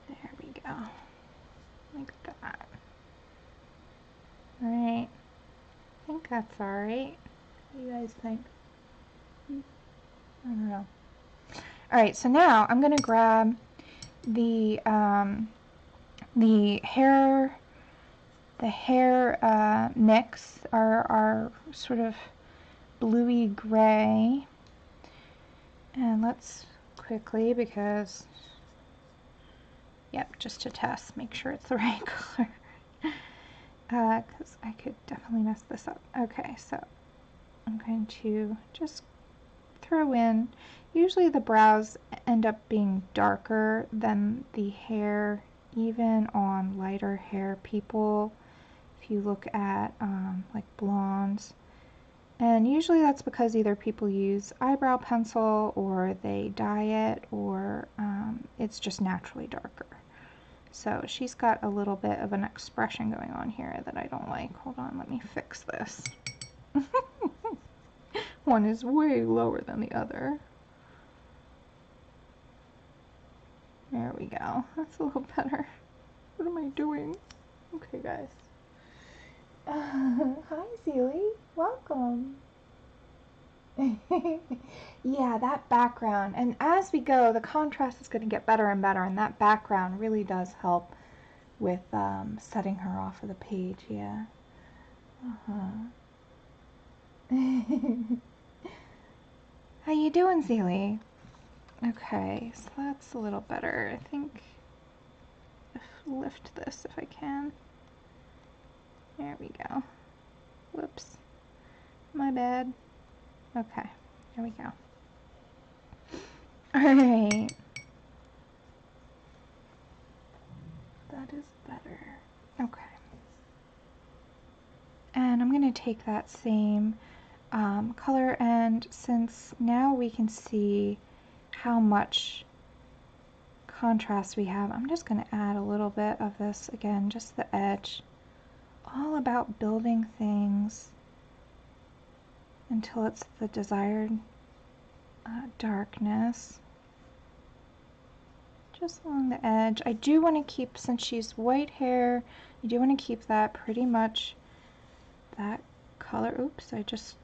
There we go. Like that. Alright. I think that's alright. What do you guys think? I don't know. Alright, so now I'm going to grab the hair mix, our sort of bluey gray, and let's quickly, because yep, just to test, make sure it's the right color, because I could definitely mess this up. Okay, so I'm going to just throw in, usually the brows end up being darker than the hair, even on lighter hair people, if you look at like blondes. And usually that's because either people use eyebrow pencil or they dye it, or it's just naturally darker. So she's got a little bit of an expression going on here that I don't like. Hold on, let me fix this. one is way lower than the other. There we go. That's a little better. What am I doing? Okay, guys. Hi, Zelie. Welcome. Yeah, that background. And as we go, the contrast is going to get better and better, and that background really does help with setting her off of the page. Yeah. How you doing, Zelie? Okay, so that's a little better. I think lift this if I can. There we go. Whoops. My bad. Okay, there we go. Alright. That is better. Okay. And I'm going to take that same color, and since now we can see how much contrast we have, I'm just going to add a little bit of this again, just the edge. All about building things until it's the desired darkness. Just along the edge. I do want to keep, since she's white hair, I do want to keep that pretty much that color. Oops, I just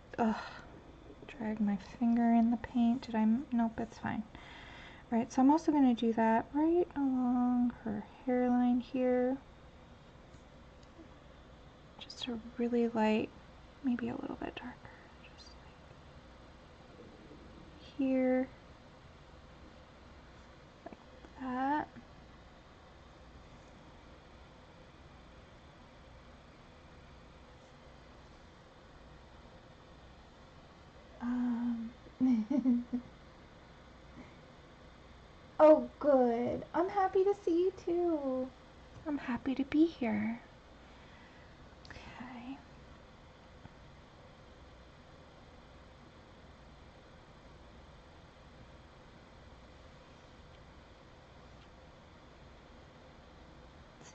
dragged my finger in the paint. Did I? Nope, it's fine. Alright, so I'm also going to do that right along her hairline here. Just a really light, maybe a little bit darker. Just like here. Like that. Oh, good. I'm happy to see you too. I'm happy to be here. Okay.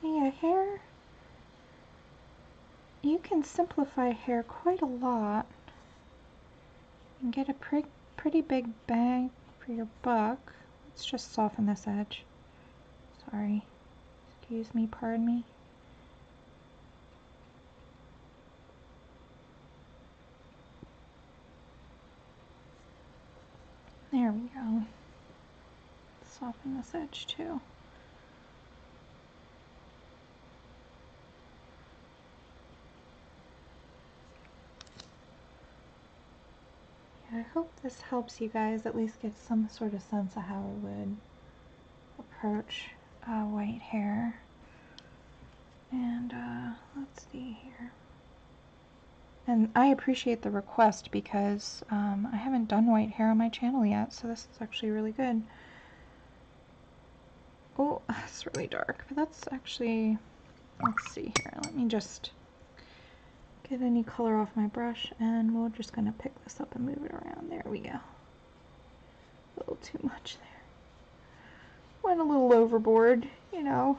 See, a hair, you can simplify hair quite a lot and get a pretty big bang for your buck. Let's just soften this edge. Sorry. Excuse me, pardon me. There we go. Soften this edge too. Yeah, I hope this helps you guys at least get some sort of sense of how I would approach white hair. And let's see here. And I appreciate the request because I haven't done white hair on my channel yet, so this is actually really good. Oh, it's really dark, but that's actually, let's see here. Let me just get any color off my brush, and we're just going to pick this up and move it around. There we go. A little too much there. Went a little overboard, you know.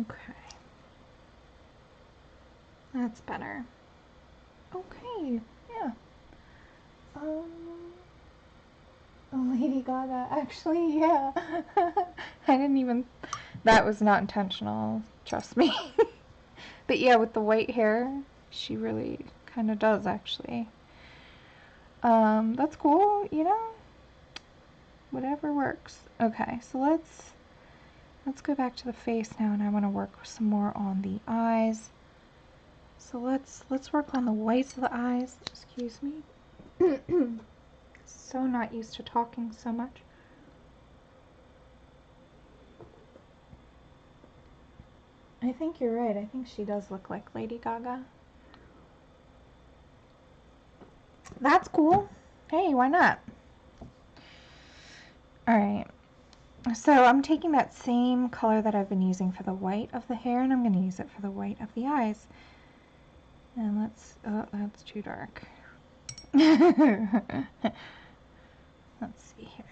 Okay. That's better. Okay, yeah. Lady Gaga, actually, yeah. I didn't even, that was not intentional, trust me. But yeah, with the white hair, she really kind of does, actually. That's cool, you know? Whatever works. Okay, so let's go back to the face now, and I want to work some more on the eyes. So let's work on the whites of the eyes. Excuse me. So not used to talking so much. I think you're right. I think she does look like Lady Gaga. That's cool. Hey, why not? Alright. So I'm taking that same color that I've been using for the white of the hair, and I'm going to use it for the white of the eyes. And let's, oh, that's too dark. Let's see here.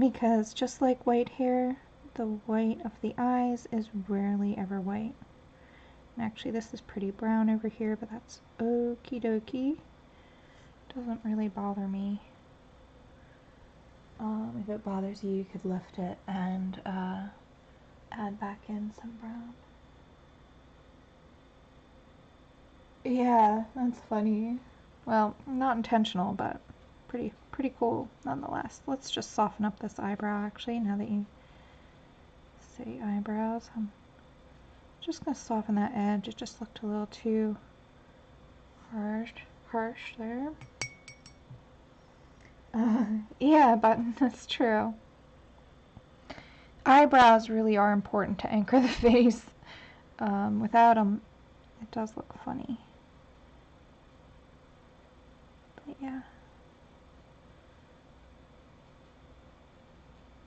because just like white hair, the white of the eyes is rarely ever white. And actually this is pretty brown over here, but that's okie dokie. Doesn't really bother me. If it bothers you, you could lift it and add back in some brown. Yeah, that's funny. Well, not intentional, but pretty cool nonetheless. Let's just soften up this eyebrow actually, now that you say eyebrows. I'm just going to soften that edge. It just looked a little too harsh there. Yeah, but that's true. Eyebrows really are important to anchor the face. Without them, it does look funny. But yeah.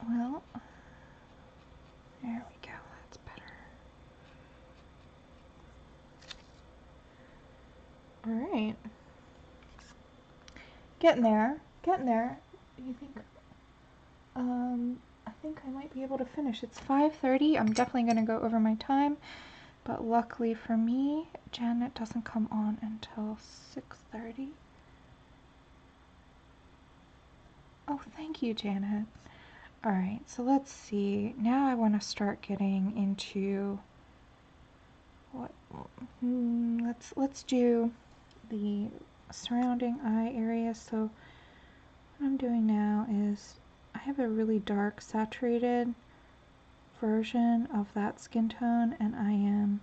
Well, there we go. That's better. All right. Getting there. Getting there. You think? I think I might be able to finish. It's 5:30. I'm definitely going to go over my time. But luckily for me, Janet doesn't come on until 6:30. Oh, thank you, Janet. All right, so let's see. Now I want to start getting into what? Let's do the surrounding eye area. So what I'm doing now is I have a really dark saturated version of that skin tone, and I am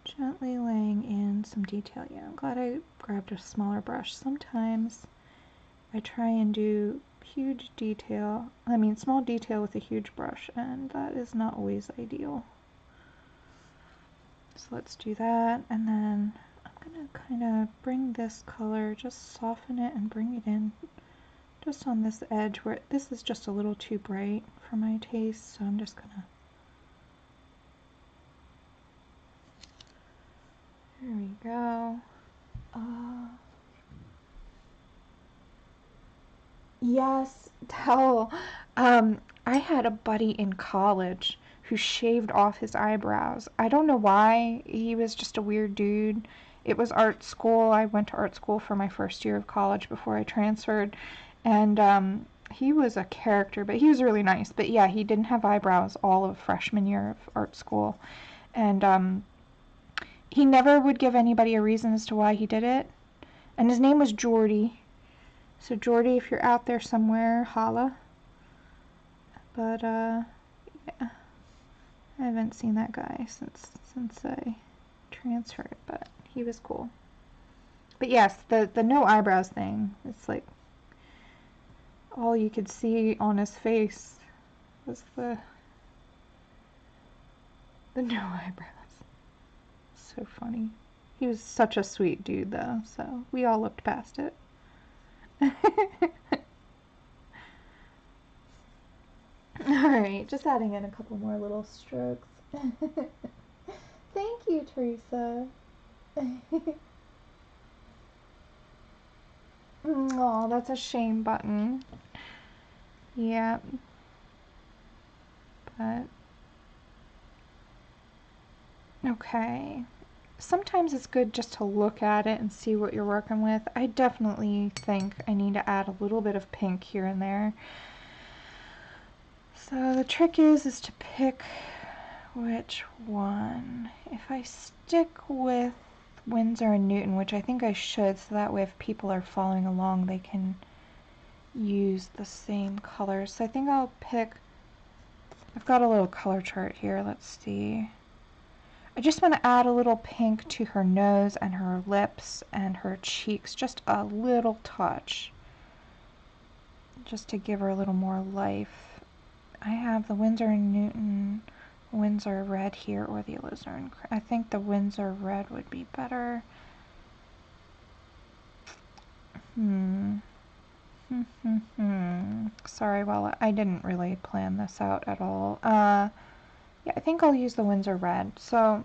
gently laying in some detail. Yeah, I'm glad I grabbed a smaller brush. Sometimes I try and do huge detail, small detail with a huge brush, and that is not always ideal. So let's do that, and then I'm gonna kind of bring this color, just soften it and bring it in just on this edge where this is just a little too bright for my taste, so I'm just gonna, there we go. Yes, tell. I had a buddy in college who shaved off his eyebrows. I don't know why. He was just a weird dude. It was art school. I went to art school for my first year of college before I transferred. And he was a character, but he was really nice. But yeah, he didn't have eyebrows all of freshman year of art school. And he never would give anybody a reason as to why he did it. And his name was Jordy. So Jordy, if you're out there somewhere, holla. But yeah, I haven't seen that guy since I transferred, but he was cool. But yes, the no eyebrows thing, it's like all you could see on his face was the no eyebrows. So funny. He was such a sweet dude though, so we all looked past it. Alright, just adding in a couple more little strokes. Thank you, Teresa. Oh, that's a shame button. Yeah. But okay. Sometimes it's good just to look at it and see what you're working with. I definitely think I need to add a little bit of pink here and there. So the trick is to pick which one. If I stick with Winsor and Newton, which I think I should, so that way if people are following along they can use the same colors. So I think I'll pick, I've got a little color chart here, let's see. I just want to add a little pink to her nose and her lips and her cheeks, just a little touch, just to give her a little more life. I have the Winsor and Newton Winsor red here, or the alizarin. I think the Winsor red would be better. Sorry, well, I didn't really plan this out at all. Yeah, I think I'll use the Winsor red. So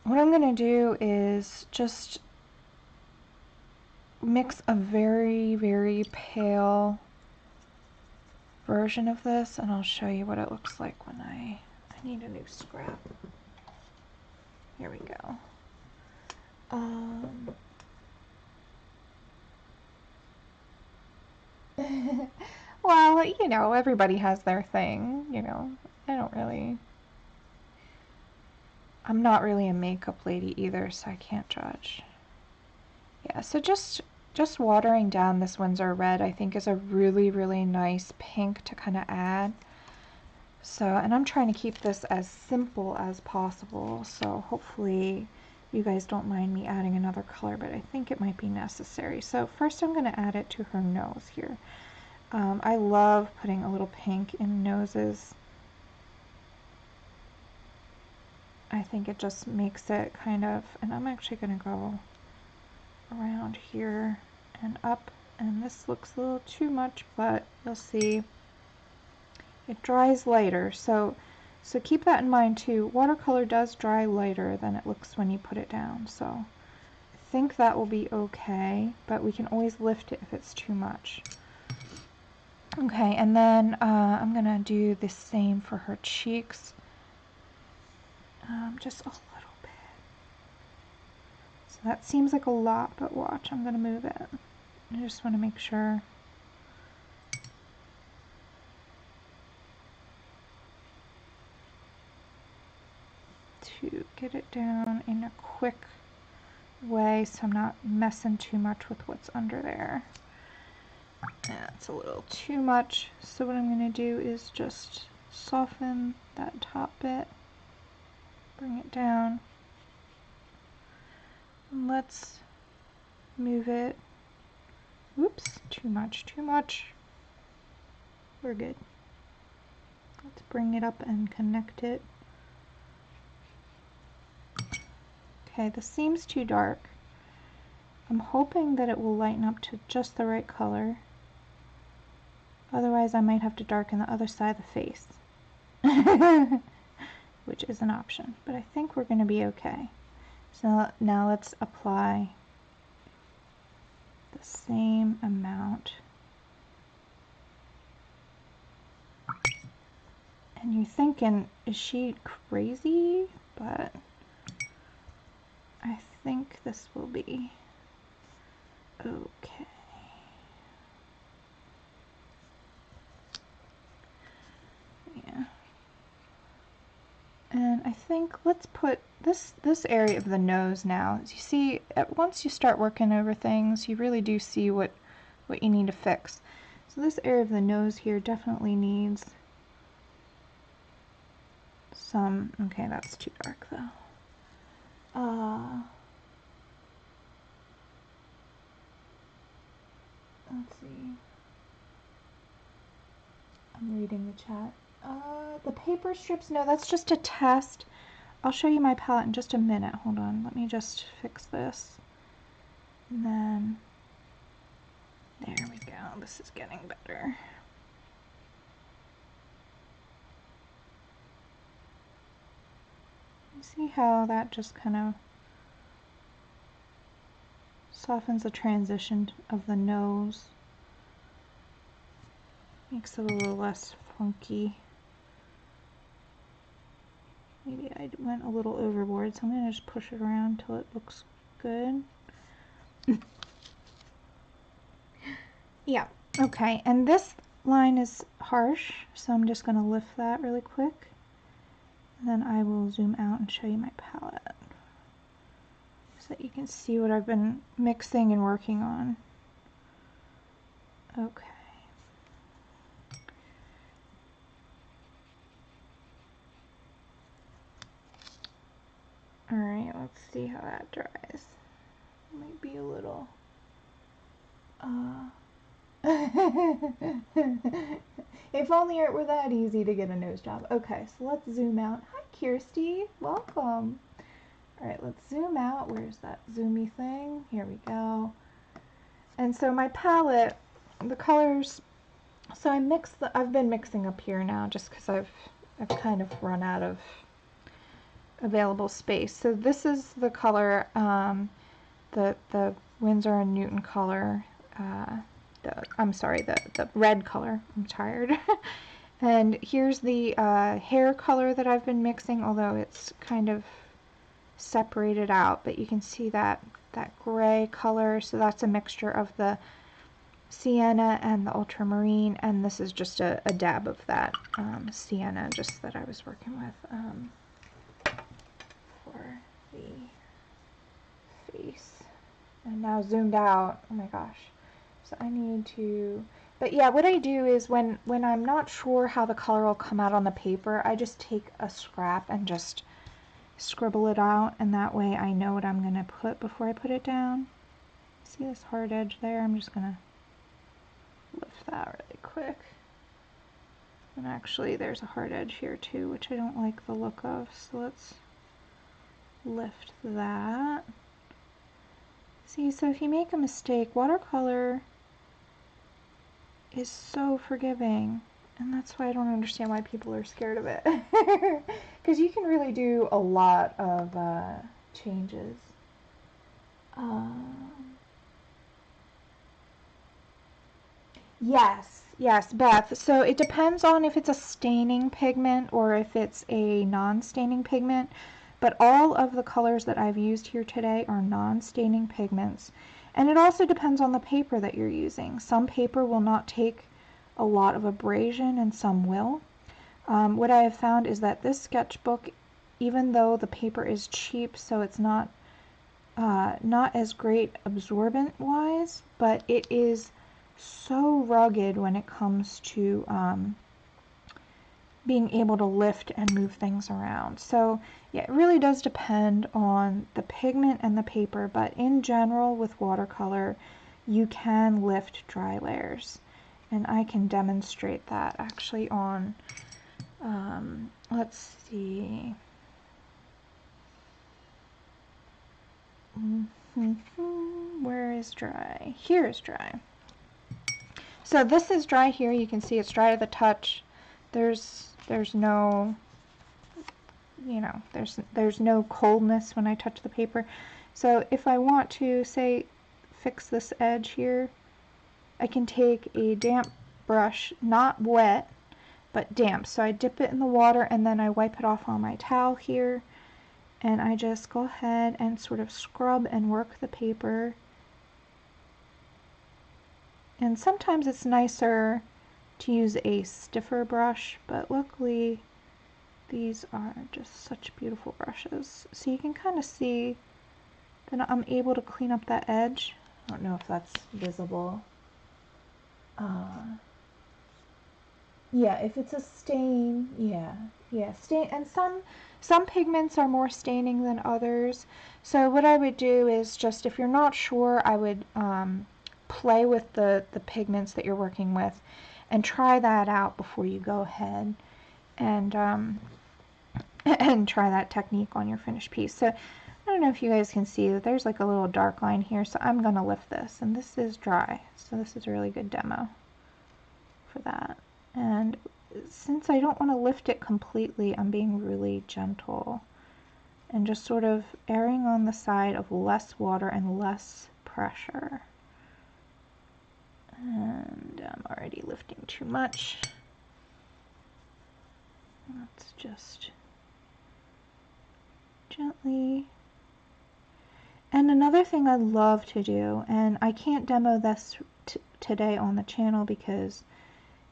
what I'm going to do is just mix a very, very pale version of this, and I'll show you what it looks like when I need a new scrap. Here we go. Well, you know, everybody has their thing, you know. I'm not really a makeup lady either, so I can't judge. Yeah, so just watering down this Winsor Red, I think, is a really, really nice pink to kind of add. So, and I'm trying to keep this as simple as possible, so hopefully you guys don't mind me adding another color, but I think it might be necessary. So first I'm going to add it to her nose here. I love putting a little pink in noses. I think it just makes it kind of, and I'm actually going to go around here and up, and this looks a little too much, but you'll see it dries lighter, so keep that in mind too. Watercolor does dry lighter than it looks when you put it down, so I think that will be okay, but we can always lift it if it's too much. Okay, and then I'm gonna do the same for her cheeks, just a little bit. So that seems like a lot, but watch, I'm gonna move it. I just want to make sure. To get it down in a quick way so I'm not messing too much with what's under there. That's a little too much, so what I'm going to do is just soften that top bit, bring it down, and let's move it. Oops, too much. We're good. Let's bring it up and connect it. Okay, this seems too dark. I'm hoping that it will lighten up to just the right color. Otherwise, I might have to darken the other side of the face, which is an option, but I think we're going to be okay. So now let's apply the same amount. And you're thinking, is she crazy? But I think this will be okay. Yeah. And I think let's put this area of the nose now. As you see, once you start working over things, you really do see what you need to fix. So this area of the nose here definitely needs some, okay, that's too dark though. Let's see. I'm reading the chat. The paper strips, no, that's just a test. I'll show you my palette in just a minute. Hold on, let me just fix this. And then, there we go, this is getting better. See how that just kind of softens the transition of the nose. Makes it a little less funky. Maybe I went a little overboard, so I'm going to just push it around until it looks good. Yeah, okay, and this line is harsh, so I'm just going to lift that really quick. And then I will zoom out and show you my palette so that you can see what I've been mixing and working on. Okay. Alright, let's see how that dries. It might be a little... If only it were that easy to get a nose job. Okay, so let's zoom out. Hi, Kirsty. Welcome. Alright, let's zoom out. Where's that zoomy thing? Here we go. And so my palette, the colors, so I've been mixing up here now just because I've kind of run out of available space. So this is the color, the Winsor and Newton color. I'm sorry, the red color. I'm tired. And here's the hair color that I've been mixing, although it's kind of separated out, but you can see that gray color. So that's a mixture of the sienna and the ultramarine, and this is just a dab of that sienna just that I was working with for the face. And now zoomed out, oh my gosh. So I need to, but yeah, what I do is when I'm not sure how the color will come out on the paper, I just take a scrap and just scribble it out, and that way I know what I'm going to put before I put it down. See this hard edge there? I'm just going to lift that really quick. And actually there's a hard edge here too, which I don't like the look of, so let's lift that. See, so if you make a mistake, watercolor is so forgiving, and that's why I don't understand why people are scared of it. Because you can really do a lot of changes. Yes, Beth. So it depends on if it's a staining pigment or if it's a non-staining pigment. But all of the colors that I've used here today are non-staining pigments. And it also depends on the paper that you're using. Some paper will not take a lot of abrasion and some will. What I have found is that this sketchbook, even though the paper is cheap, so it's not as great absorbent wise, but it is so rugged when it comes to being able to lift and move things around. So yeah, it really does depend on the pigment and the paper, but in general with watercolor you can lift dry layers, and I can demonstrate that actually on let's see, where is dry? Here is dry. So this is dry here. You can see it's dry to the touch. There's no, you know, there's no coldness when I touch the paper. So if I want to, say, fix this edge here, I can take a damp brush, not wet, but damp. So I dip it in the water and then I wipe it off on my towel here, and I just go ahead and sort of scrub and work the paper. And sometimes it's nicer to use a stiffer brush, but luckily these are just such beautiful brushes. So you can kind of see that I'm able to clean up that edge. I don't know if that's visible. Yeah, if it's a stain, yeah, stain, and some pigments are more staining than others. So what I would do is just, if you're not sure, I would play with the pigments that you're working with and try that out before you go ahead and and try that technique on your finished piece. So I don't know if you guys can see that there's like a little dark line here, so I'm going to lift this, and this is dry, so this is a really good demo for that. And since I don't want to lift it completely, I'm being really gentle and just sort of erring on the side of less water and less pressure. And I'm already lifting too much. Let's just gently. And another thing I love to do, and I can't demo this today on the channel because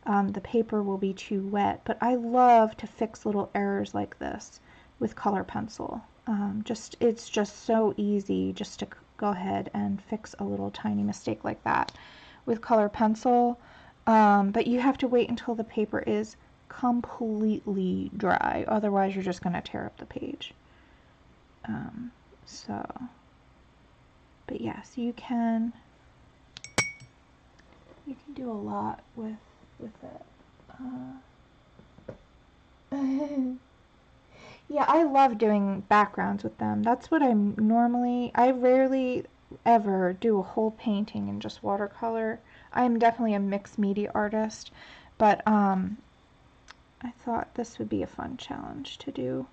the paper will be too wet, but I love to fix little errors like this with color pencil. It's just so easy just to go ahead and fix a little tiny mistake like that with color pencil, but you have to wait until the paper is completely dry, otherwise you're just going to tear up the page. But yes, you can do a lot with it. Yeah, I love doing backgrounds with them. That's what I rarely ever do a whole painting in just watercolor. I am definitely a mixed media artist, but I thought this would be a fun challenge to do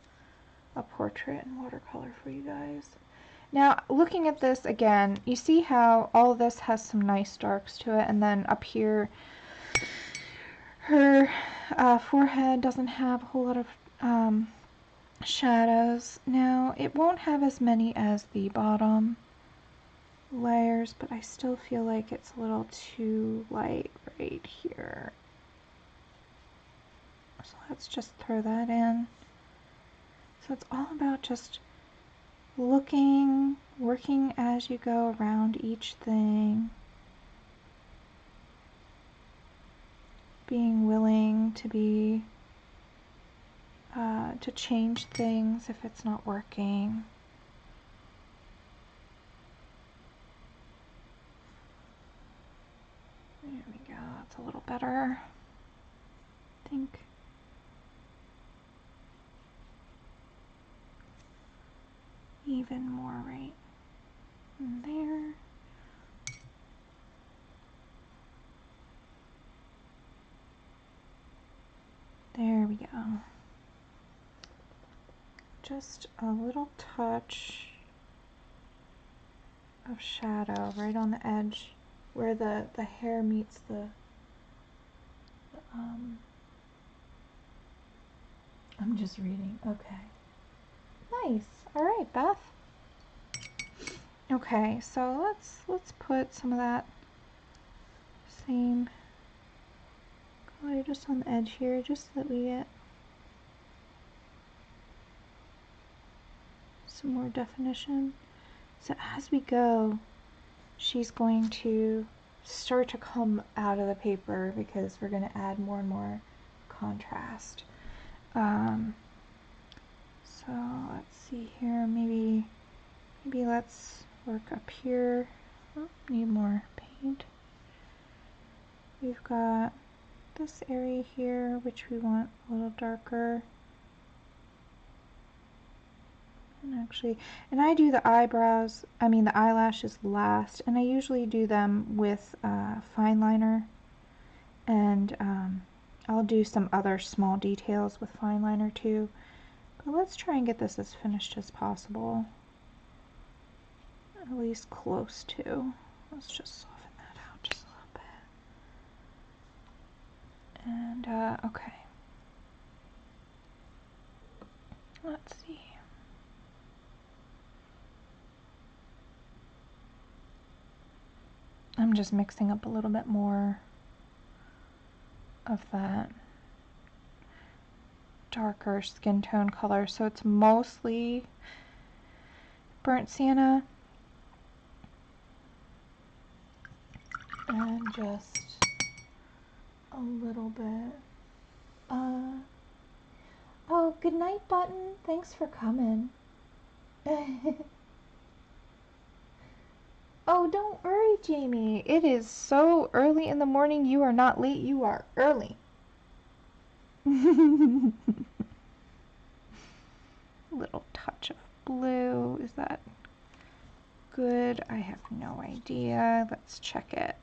a portrait in watercolor for you guys. Now, looking at this again, you see how all of this has some nice darks to it, and then up here, her forehead doesn't have a whole lot of shadows. Now, it won't have as many as the bottom layers, but I still feel like it's a little too light right here. So let's just throw that in. So it's all about just looking, working as you go around each thing, being willing to be to change things if it's not working. There we go, that's a little better, I think. Even more right in there. There we go. Just a little touch of shadow right on the edge where the hair meets the I'm just reading. Okay. Nice. All right, Beth. Okay, so let's put some of that same color just on the edge here, just so that we get some more definition. So as we go, she's going to start to come out of the paper because we're going to add more and more contrast. So let's see here, maybe let's work up here. Oh, need more paint. We've got this area here, which we want a little darker. And I do the the eyelashes last, and I usually do them with fine liner, and I'll do some other small details with fine liner too. But let's try and get this as finished as possible, at least close to. Let's just soften that out just a little bit. And okay, let's see. I'm just mixing up a little bit more of that darker skin tone color, so it's mostly burnt sienna, and just a little bit. Oh, good night, Button. Thanks for coming. Oh, don't worry, Jamie. It is so early in the morning. You are not late. You are early. Little touch of blue. Is that good? I have no idea. Let's check it.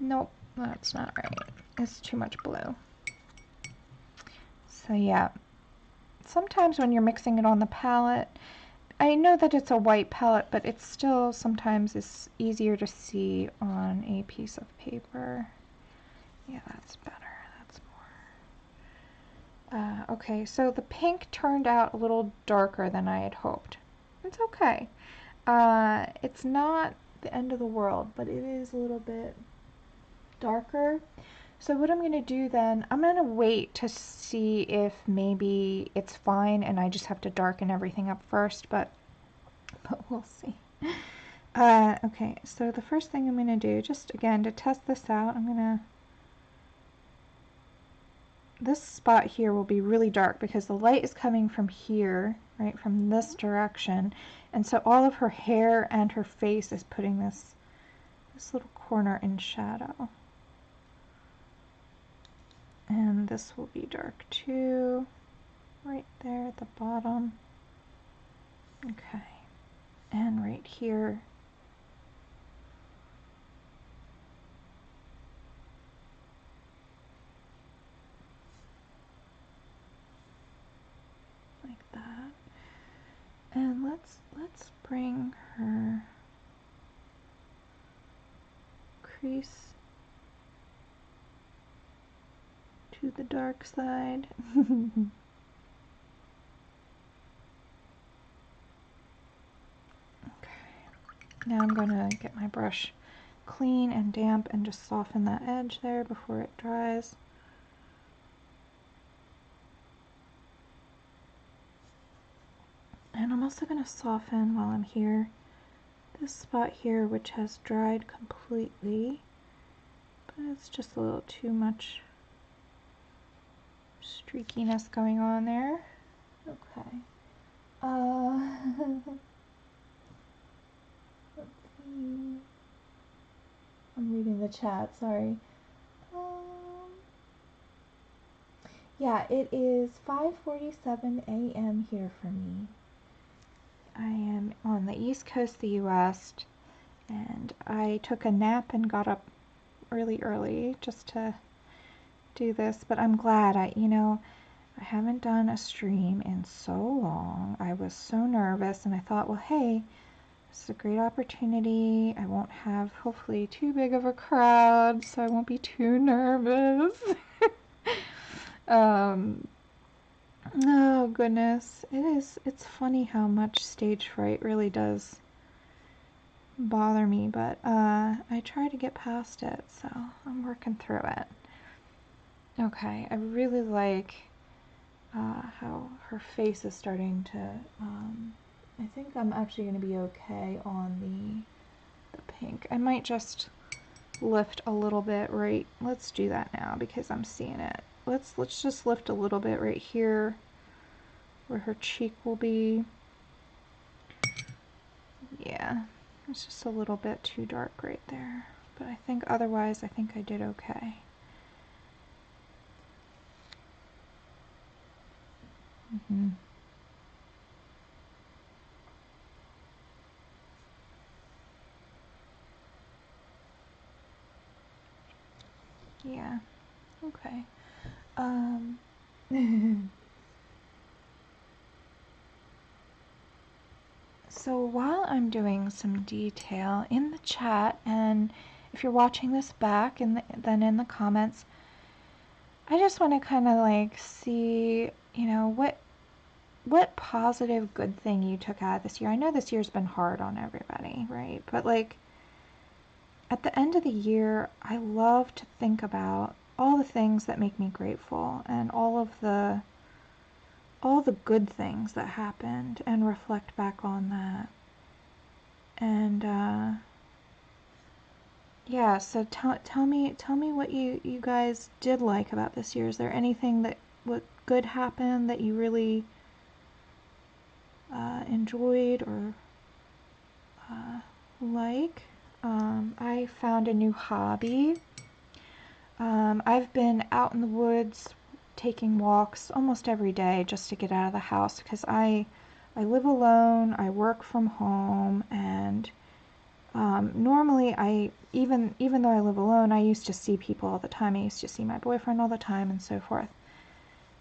Nope, that's not right. It's too much blue. So yeah, sometimes when you're mixing it on the palette, I know that it's a white palette, but it's still sometimes is easier to see on a piece of paper. Yeah, that's better. That's more. Okay, so the pink turned out a little darker than I had hoped. It's okay. It's not the end of the world, but it is a little bit darker. So what I'm going to do then, I'm going to wait to see if maybe it's fine and I just have to darken everything up first, but we'll see. Okay, so the first thing I'm going to do, just again to test this out, I'm going to, this spot here will be really dark because the light is coming from here, right, from this direction, and so all of her hair and her face is putting this little corner in shadow. And this will be dark too, right there at the bottom. Okay, and right here. Like that. And let's bring her crease to the dark side. Now I'm going to get my brush clean and damp and just soften that edge there before it dries. And I'm also going to soften while I'm here this spot here, which has dried completely, but it's just a little too much streakiness going on there. Okay. Let's see. I'm reading the chat, sorry. Yeah, it is 5:47 a.m. here for me. I am on the east coast of the US, and I took a nap and got up early just to do this, but I'm glad. I haven't done a stream in so long. I was so nervous, and I thought, well, hey, this is a great opportunity. I won't have, hopefully, too big of a crowd, so I won't be too nervous. Oh goodness, it's funny how much stage fright really does bother me, but I try to get past it, so I'm working through it. Okay, I really like how her face is starting to, I think I'm actually going to be okay on the pink. I might just lift a little bit right, let's do that now because I'm seeing it. Let's just lift a little bit right here where her cheek will be. Yeah, it's just a little bit too dark right there, but I think otherwise I think I did okay. Yeah, okay. So while I'm doing some detail in the chat, and if you're watching this back and then in the comments, I just want to kind of like see, what positive good thing you took out of this year. I know this year's been hard on everybody, right? But like at the end of the year, I love to think about all the things that make me grateful and all the good things that happened and reflect back on that. And yeah, so tell me what you guys did like about this year. Is there anything what good happened that you really enjoyed or like? I found a new hobby. I've been out in the woods taking walks almost every day just to get out of the house because I live alone, I work from home, and normally even though I live alone, I used to see people all the time. I used to see my boyfriend all the time and so forth.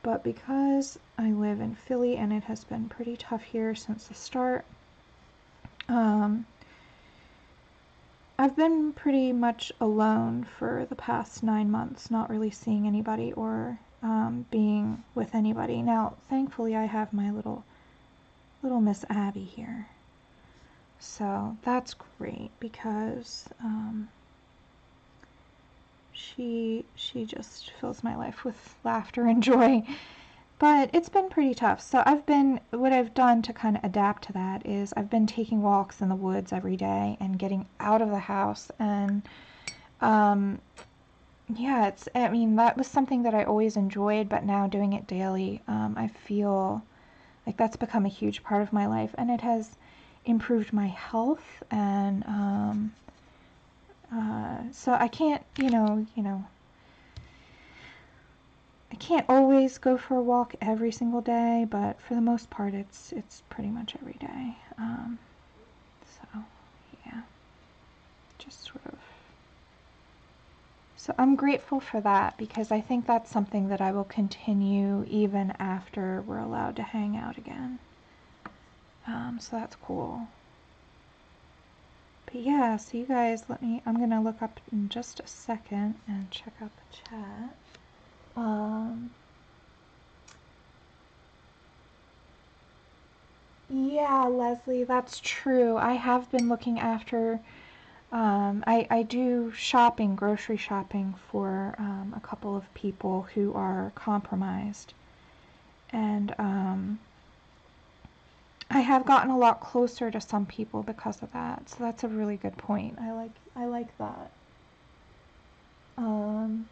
But because I live in Philly and it has been pretty tough here since the start, I've been pretty much alone for the past 9 months, not really seeing anybody or being with anybody. Now, thankfully, I have my little Miss Abby here. So that's great because she just fills my life with laughter and joy. But it's been pretty tough. So what I've done to kind of adapt to that is I've been taking walks in the woods every day and getting out of the house. And yeah, that was something that I always enjoyed, but now doing it daily, I feel like that's become a huge part of my life, and it has improved my health. And so I can't, I can't always go for a walk every single day, but for the most part, it's pretty much every day. So yeah, just sort of. So I'm grateful for that because I think that's something that I will continue even after we're allowed to hang out again. So that's cool. But yeah, so you guys, I'm gonna look up in just a second and check out the chat. Yeah, Leslie, that's true. I have been looking after, I do shopping, grocery shopping for a couple of people who are compromised. And I have gotten a lot closer to some people because of that. So that's a really good point. I like that. Oh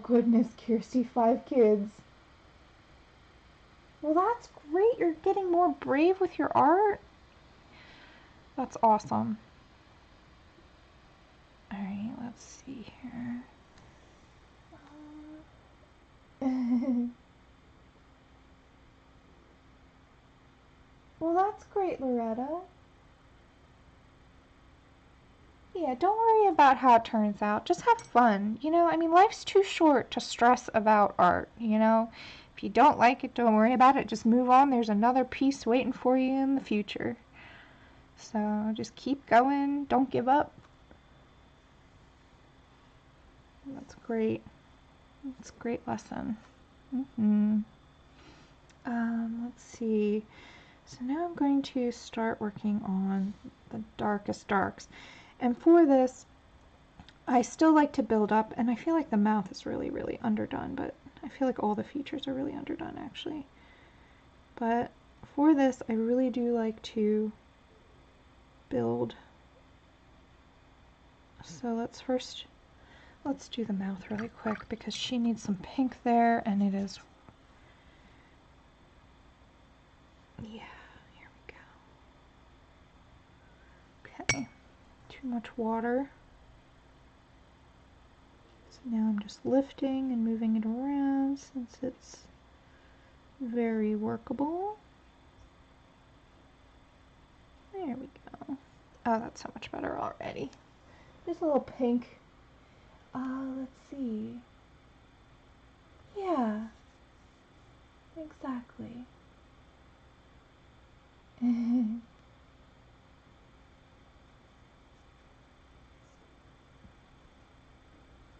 goodness, Kirsty, 5 kids. Well, that's great. You're getting more brave with your art. That's awesome. All right, let's see here. Well, that's great, Loretta. Yeah, don't worry about how it turns out. Just have fun. You know, I mean, life's too short to stress about art, you know? If you don't like it, don't worry about it. Just move on. There's another piece waiting for you in the future. So just keep going. Don't give up. That's great. That's a great lesson. Let's see. So now I'm going to start working on the darkest darks. And for this, I still like to build up, and I feel like the mouth is really, really underdone, but I feel like all the features are really underdone, actually. But for this, I really do like to build. So let's do the mouth really quick, because she needs some pink there, and it is, yeah, here we go. Okay, too much water. So now I'm just lifting and moving it around since it's very workable. There we go. Oh, that's so much better already. There's a little pink. Let's see. Yeah, exactly.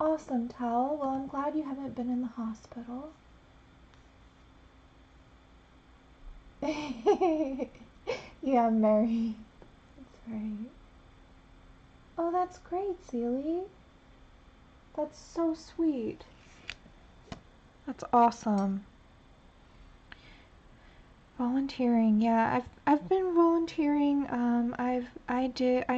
Awesome, Tal. Well, I'm glad you haven't been in the hospital. Yeah, Mary. That's right. Oh, that's great, Celie. That's so sweet. That's awesome. Volunteering, yeah, I've been volunteering. I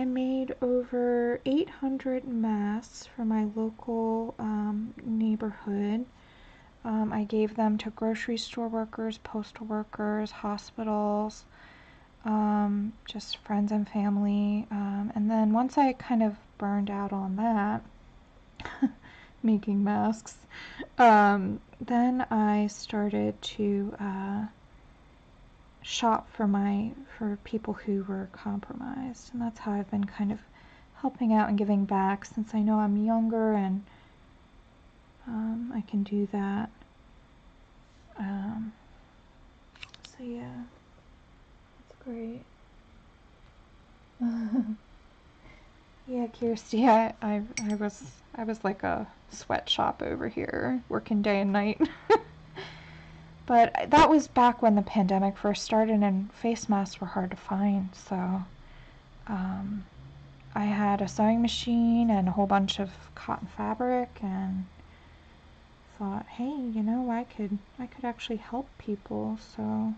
made over 800 masks for my local neighborhood. I gave them to grocery store workers, postal workers, hospitals, just friends and family. And then once I kind of burned out on that, making masks, then I started to shop for people who were compromised, and that's how I've been kind of helping out and giving back, since I know I'm younger and I can do that. So yeah, that's great. Yeah, Kirsty, I was like a sweatshop over here, working day and night. But that was back when the pandemic first started and face masks were hard to find, so I had a sewing machine and a whole bunch of cotton fabric, and thought, hey, you know, I could actually help people, so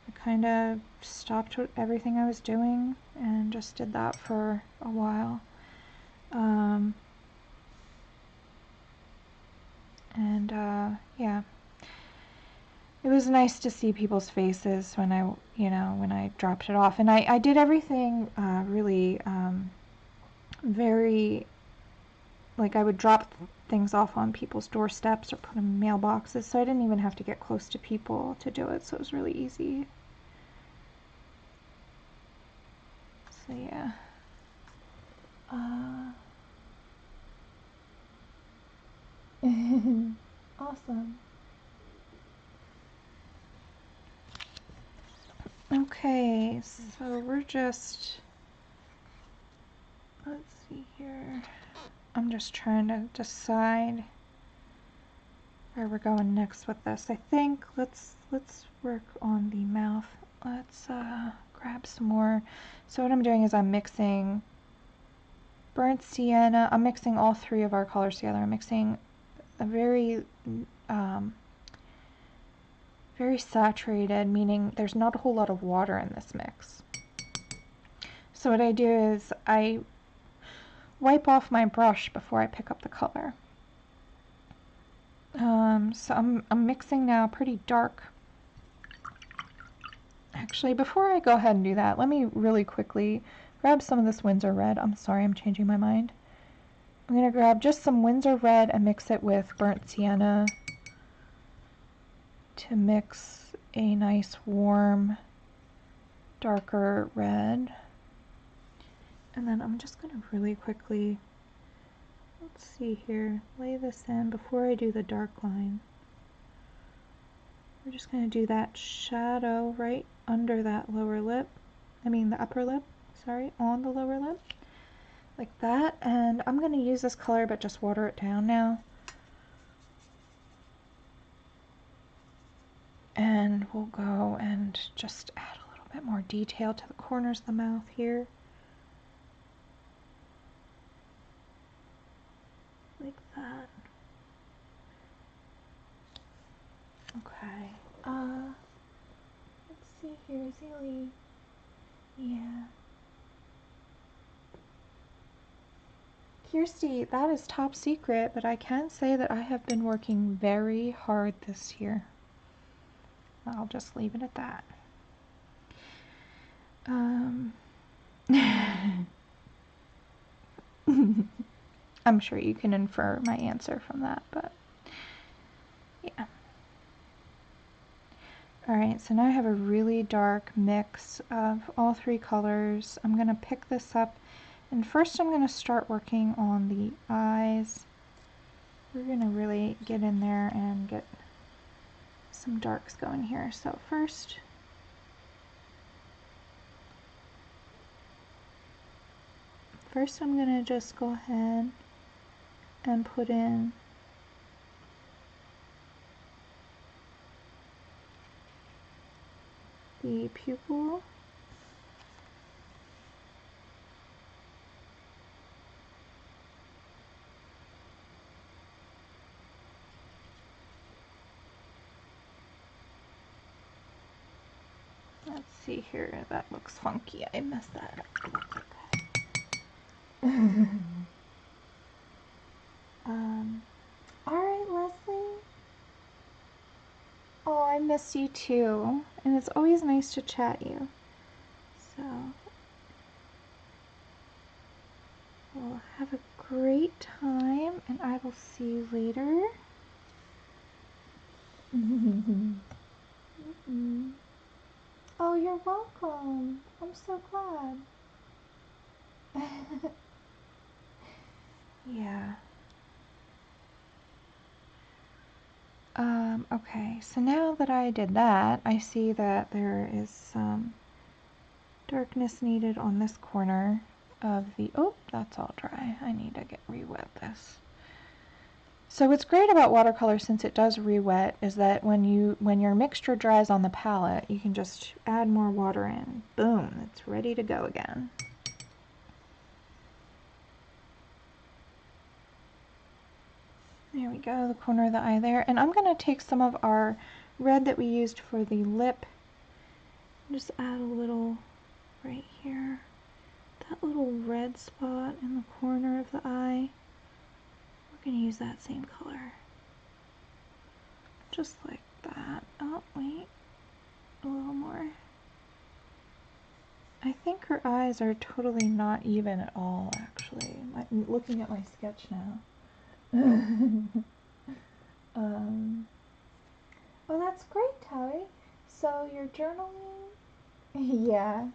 I kind of stopped everything I was doing and just did that for a while. Yeah, it was nice to see people's faces when I dropped it off, and I did everything really very, like, I would drop things off on people's doorsteps or put them in mailboxes, so I didn't even have to get close to people to do it, so it was really easy. So yeah. Awesome. Okay, so we're just, let's see here. I'm just trying to decide where we're going next with this. I think let's work on the mouth. Let's grab some more. So what I'm doing is I'm mixing burnt sienna. I'm mixing all three of our colors together. I'm mixing a very very saturated, meaning there's not a whole lot of water in this mix. So what I do is I wipe off my brush before I pick up the color. So I'm mixing now pretty dark. Actually, before I go ahead and do that, let me really quickly grab some of this Winsor Red. I'm sorry, I'm changing my mind. I'm going to grab just some Winsor Red and mix it with burnt sienna to mix a nice warm, darker red. And then I'm just going to really quickly, let's see here, lay this in before I do the dark line. We're just going to do that shadow right under that lower lip, the upper lip, sorry, on the lower lip, like that. And I'm going to use this color but just water it down now. And we'll go and just add a little bit more detail to the corners of the mouth here. Like that. Okay. Let's see here, Zelie. Yeah. Kirsty, that is top secret, but I can say that I have been working very hard this year. I'll just leave it at that. I'm sure you can infer my answer from that, but yeah. Alright, so now I have a really dark mix of all three colors. I'm going to pick this up, and first I'm going to start working on the eyes. We're going to really get in there and get some darks going here. So first, I'm going to just go ahead and put in the pupil. Let's see here, that looks funky. I messed that up. Okay. Alright, Leslie. Oh, I miss you too. And it's always nice to chat you. So, we'll have a great time, and I will see you later. Oh, you're welcome. I'm so glad. Yeah. Okay, so now that I did that, I see that there is some darkness needed on this corner of the, oh, that's all dry. I need to get re-wet this. So what's great about watercolor, since it does re-wet, is that when your mixture dries on the palette, you can just add more water in. Boom, it's ready to go again. There we go, the corner of the eye there. And I'm going to take some of our red that we used for the lip, just add a little right here. That little red spot in the corner of the eye, we're going to use that same color. Just like that. Oh, wait. A little more. I think her eyes are totally not even at all, actually. I'm looking at my sketch now. Oh, that's great, Tally. So you're journaling? Yeah.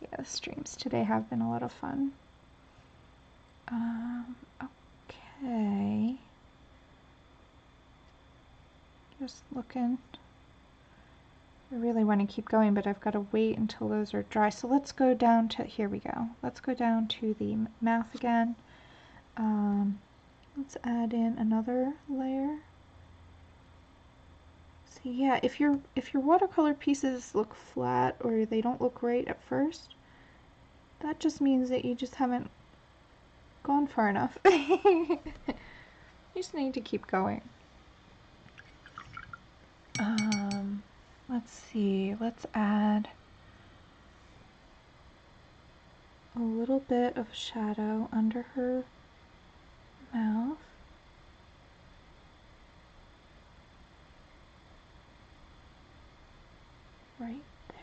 Yeah, the streams today have been a lot of fun. Okay. Just looking. I really want to keep going, but I've got to wait until those are dry. So let's go down to, here we go. Let's go down to the mouth again. Let's add in another layer. See, yeah, if your watercolor pieces look flat or they don't look right at first, that just means that you just haven't gone far enough. You just need to keep going. Let's see, let's add a little bit of shadow under her mouth. Right there.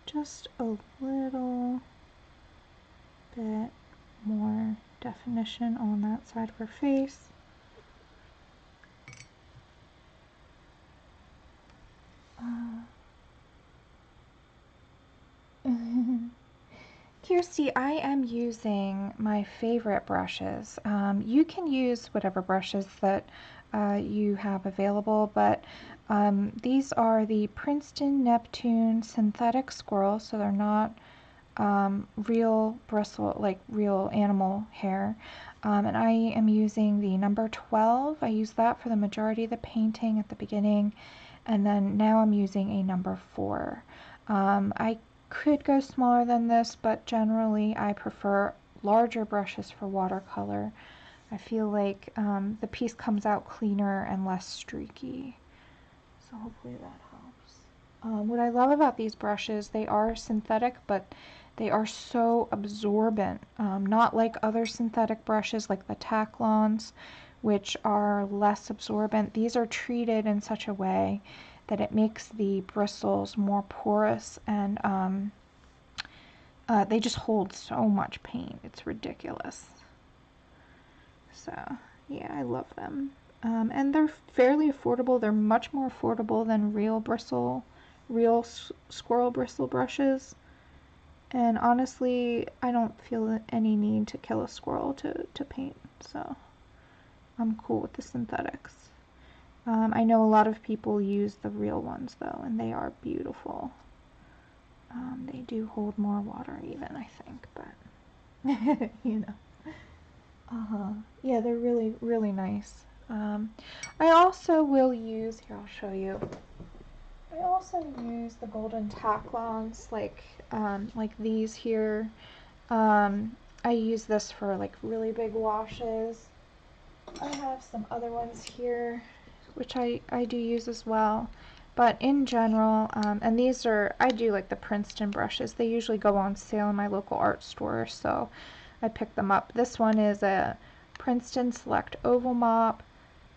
Just a little bit more definition on that side of her face. Kirsty, I am using my favorite brushes. You can use whatever brushes that you have available, but these are the Princeton Neptune Synthetic Squirrel, so they're not real bristle, like real animal hair. And I am using the number 12. I use that for the majority of the painting at the beginning, and then now I'm using a number 4. I could go smaller than this, but generally I prefer larger brushes for watercolor. I feel like the piece comes out cleaner and less streaky, so hopefully that helps. What I love about these brushes, they are synthetic, but they are so absorbent, not like other synthetic brushes like the Taklons, which are less absorbent. These are treated in such a way that it makes the bristles more porous, and they just hold so much paint. It's ridiculous. So yeah, I love them. And they're fairly affordable. They're much more affordable than real squirrel bristle brushes. And honestly, I don't feel any need to kill a squirrel to paint, so I'm cool with the synthetics. I know a lot of people use the real ones though, and they are beautiful. They do hold more water even, I think, but you know. Yeah, they're really, really nice. I also will use, here I'll show you. I also use the golden Taklons, like these here. I use this for like really big washes. I have some other ones here, which I do use as well. But in general, and these are, I do like the Princeton brushes. They usually go on sale in my local art store, so I pick them up. This one is a Princeton Select Oval Mop.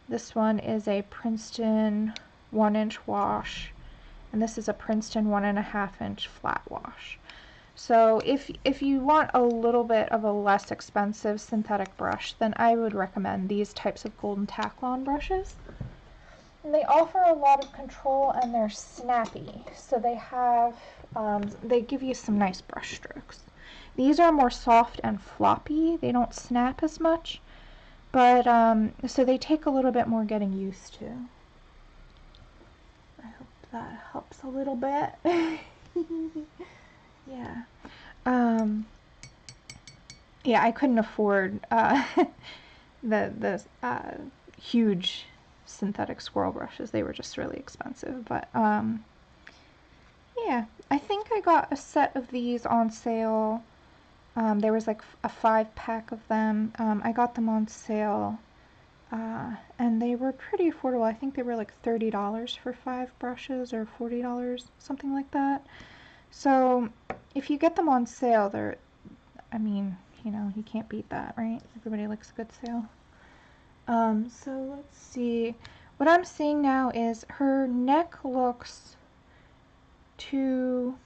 This one is a Princeton 1-inch wash. And this is a Princeton 1.5-inch flat wash. So if you want a little bit of a less expensive synthetic brush, then I would recommend these types of golden Taklon brushes. And they offer a lot of control, and they're snappy. So they have, they give you some nice brush strokes. These are more soft and floppy. They don't snap as much, but so they take a little bit more getting used to. I hope that helps a little bit. Yeah. Yeah, I couldn't afford the huge synthetic squirrel brushes. They were just really expensive, but yeah, I think I got a set of these on sale. There was like a 5-pack of them. I got them on sale, and they were pretty affordable. I think they were like $30 for 5 brushes, or $40, something like that. So if you get them on sale, they're, I mean, you know, you can't beat that, right? Everybody likes a good sale. So let's see. What I'm seeing now is her neck looks too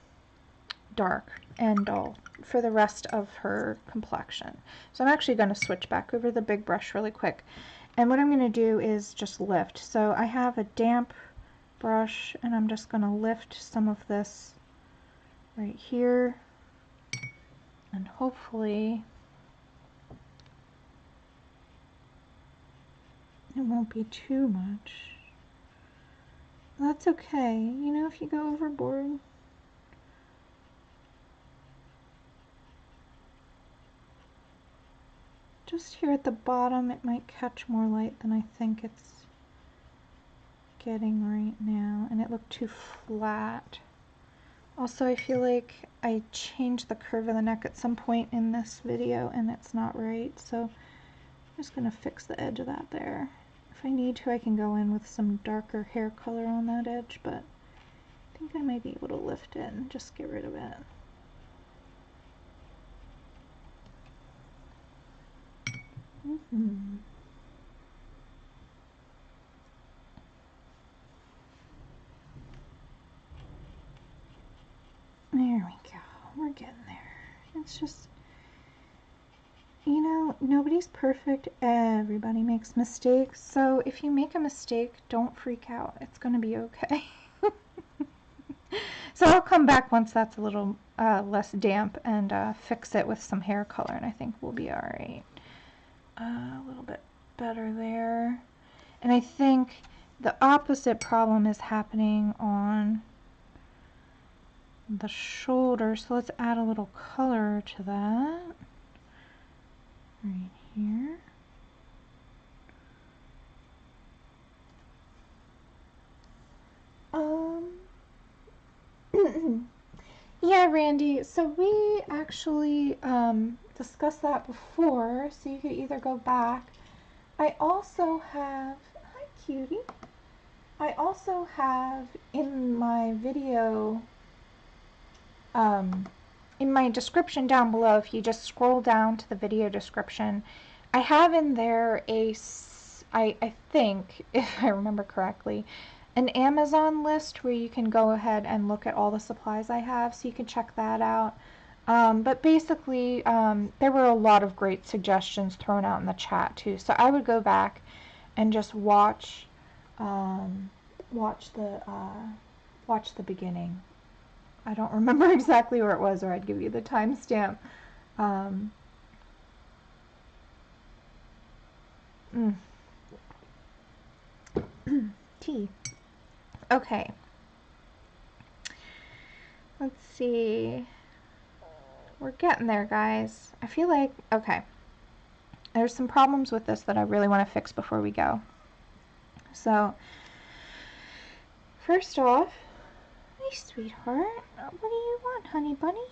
dark and dull for the rest of her complexion. So I'm actually going to switch back over the big brush really quick. And what I'm going to do is just lift. So I have a damp brush, and I'm just going to lift some of this right here, and hopefully It won't be too much. That's okay, you know, if you go overboard. Just here at the bottom, it might catch more light than I think it's getting right now, and it looked too flat. Also, I feel like I changed the curve of the neck at some point in this video, and it's not right, so I'm just going to fix the edge of that there. If I need to, I can go in with some darker hair color on that edge, but I think I might be able to lift it and just get rid of it. There we go. We're getting there. It's just, you know, nobody's perfect. Everybody makes mistakes. So if you make a mistake, don't freak out. It's going to be okay. So I'll come back once that's a little less damp and fix it with some hair color, and I think we'll be all right. A little bit better there. And I think the opposite problem is happening on the shoulder, so let's add a little color to that right here. Yeah, Randy, so we actually discussed that before, so you could either go back. I also have, hi cutie, I also have in my video, in my description down below, if you just scroll down to the video description, I have in there I think, if I remember correctly, an Amazon list where you can go ahead and look at all the supplies I have, so you can check that out. But basically, there were a lot of great suggestions thrown out in the chat too, so I would go back and just watch the beginning. I don't remember exactly where it was, or I'd give you the timestamp. Tea. Okay. Let's see. We're getting there, guys. I feel like, okay. There's some problems with this that I really want to fix before we go. So, first off, hey, sweetheart. What do you want, honey bunny?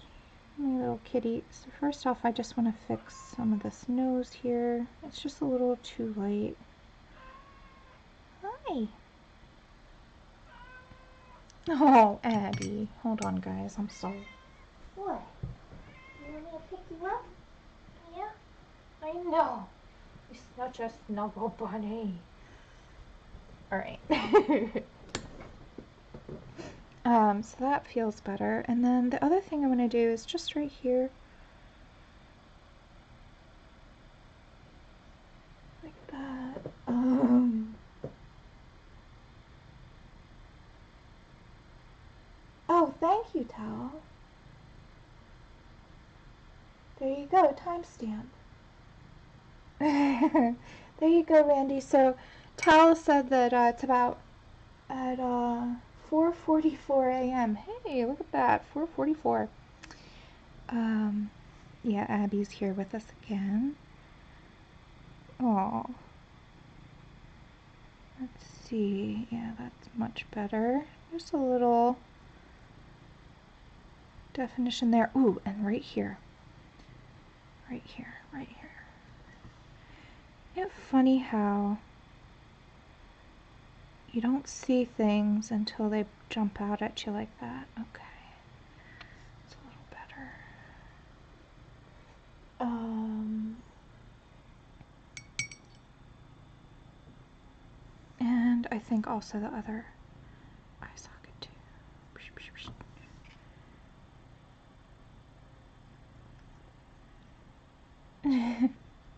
My little kitty. So first off, I just want to fix some of this nose here. It's just a little too light. Hi. Oh, Abby. Hold on, guys. I'm sorry. What? You want me to pick you up? Yeah? I know. You're such a snuggle bunny. Alright. So that feels better. And then the other thing I'm going to do is just right here. Like that. Oh, thank you, Tal. There you go, timestamp. There you go, Randy. So Tal said that it's about at 4:44 a.m. Hey, look at that, 4:44. Yeah, Abby's here with us again. Oh, let's see. Yeah, that's much better. Just a little definition there. Ooh, and right here. Right here, right here. Isn't it funny how you don't see things until they jump out at you like that? Okay. It's a little better. And I think also the other eye socket too.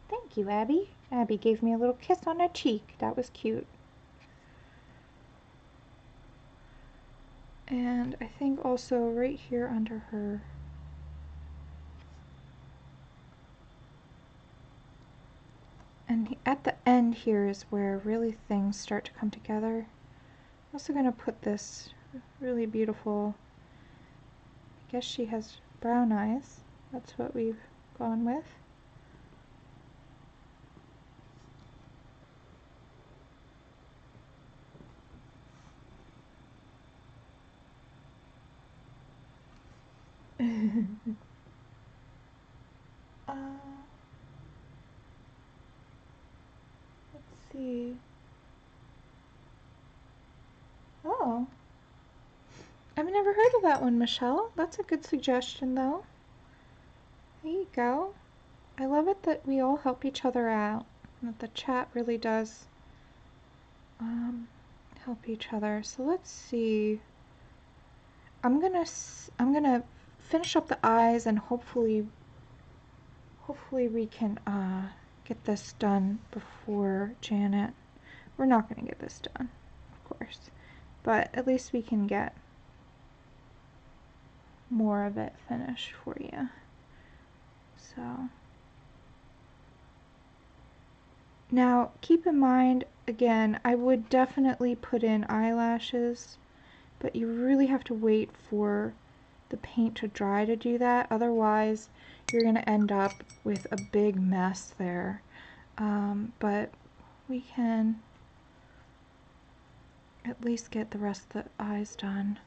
Thank you, Abby. Abby gave me a little kiss on her cheek. That was cute. And I think also right here under her And at the end here is where really things start to come together. I'm also going to put this really beautiful, I guess she has brown eyes. That's what we've gone with. Let's see. Oh, I've never heard of that one, Michelle. That's a good suggestion, though. There you go. I love it that we all help each other out, and that the chat really does help each other. So let's see. I'm gonna finish up the eyes, and hopefully we can get this done before Janet. We're not gonna get this done, of course, but at least we can get more of it finished for you. So now keep in mind, again, I would definitely put in eyelashes, but you really have to wait for the paint to dry to do that. Otherwise, you're going to end up with a big mess there. But we can at least get the rest of the eyes done.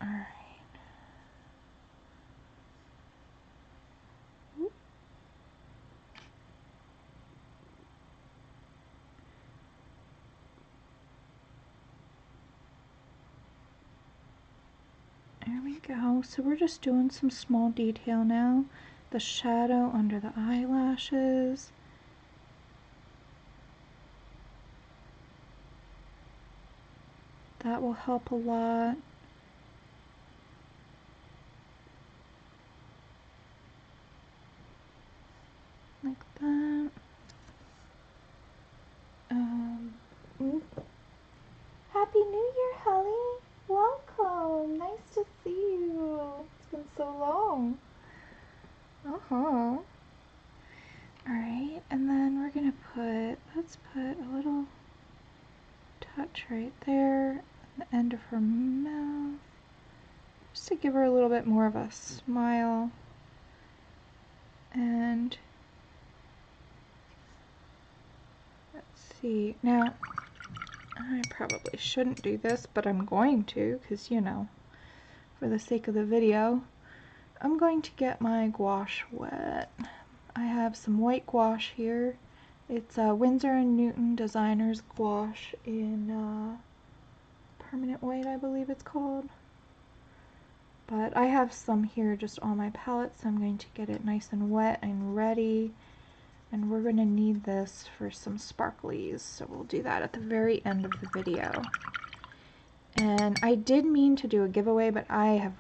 Alright. There we go. So we're just doing some small detail now. The shadow under the eyelashes. That will help a lot. Like that. Happy New Year, Holly! Welcome! Nice to see you! It's been so long. Alright, and then we're gonna let's put a little touch right there at the end of her mouth, just to give her a little bit more of a smile. And let's see, now I probably shouldn't do this, but I'm going to, because, you know, for the sake of the video, I'm going to get my gouache wet. I have some white gouache here. It's a Winsor & Newton Designer's Gouache in Permanent White, I believe it's called. But I have some here just on my palette, so I'm going to get it nice and wet and ready. And we're going to need this for some sparklies, so we'll do that at the very end of the video. And I did mean to do a giveaway, but I have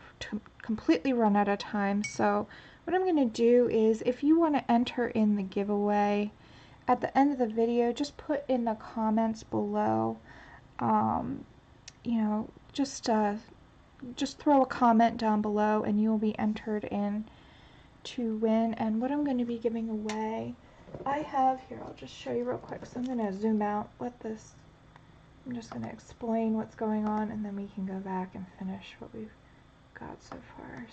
completely run out of time, so what I'm going to do is, if you want to enter in the giveaway, at the end of the video, just put in the comments below, you know, just throw a comment down below and you'll be entered in to win. And what I'm going to be giving away, I have here, I'll just show you real quick. So I'm going to zoom out, I'm just going to explain what's going on, and then we can go back and finish what we've got so far.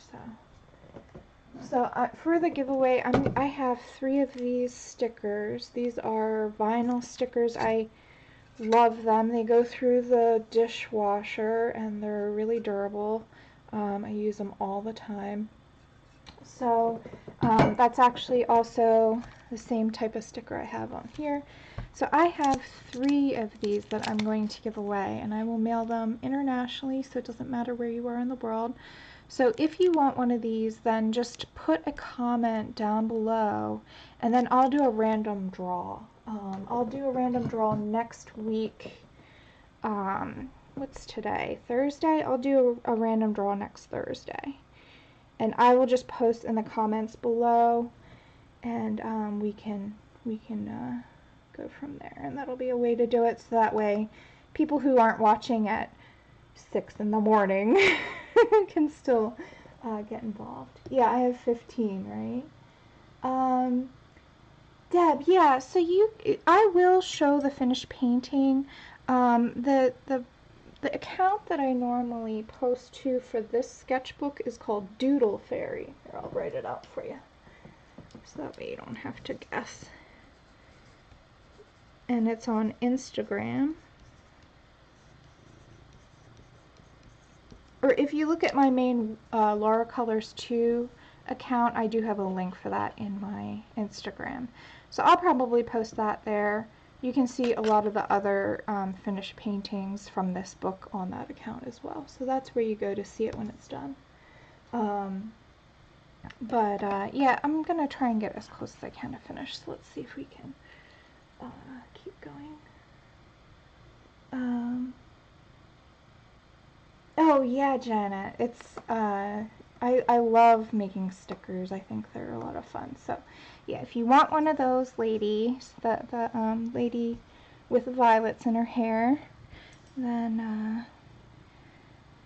So for the giveaway, I have 3 of these stickers. These are vinyl stickers. I love them. They go through the dishwasher and they're really durable. I use them all the time. So that's actually also the same type of sticker I have on here. So I have 3 of these that I'm going to give away, and I will mail them internationally, so it doesn't matter where you are in the world. So if you want one of these, then just put a comment down below, and then I'll do a random draw. I'll do a random draw next week. What's today? Thursday? I'll do a random draw next Thursday. And I will just post in the comments below, and we can go from there. And that'll be a way to do it, so that way people who aren't watching at 6 in the morning can still get involved. Yeah, I have 15, right? Deb, yeah, so I will show the finished painting. The account that I normally post to for this sketchbook is called Doodle Fairy. Here, I'll write it out for you, so that way you don't have to guess. And it's on Instagram. Or if you look at my main lauracolorstoo account, I do have a link for that in my Instagram. So I'll probably post that there. You can see a lot of the other finished paintings from this book on that account as well. So that's where you go to see it when it's done. Yeah, I'm going to try and get as close as I can to finish. So let's see if we can keep going. Oh yeah, Janet. It's I love making stickers. I think they're a lot of fun. So yeah, if you want one of those ladies, the lady with violets in her hair, then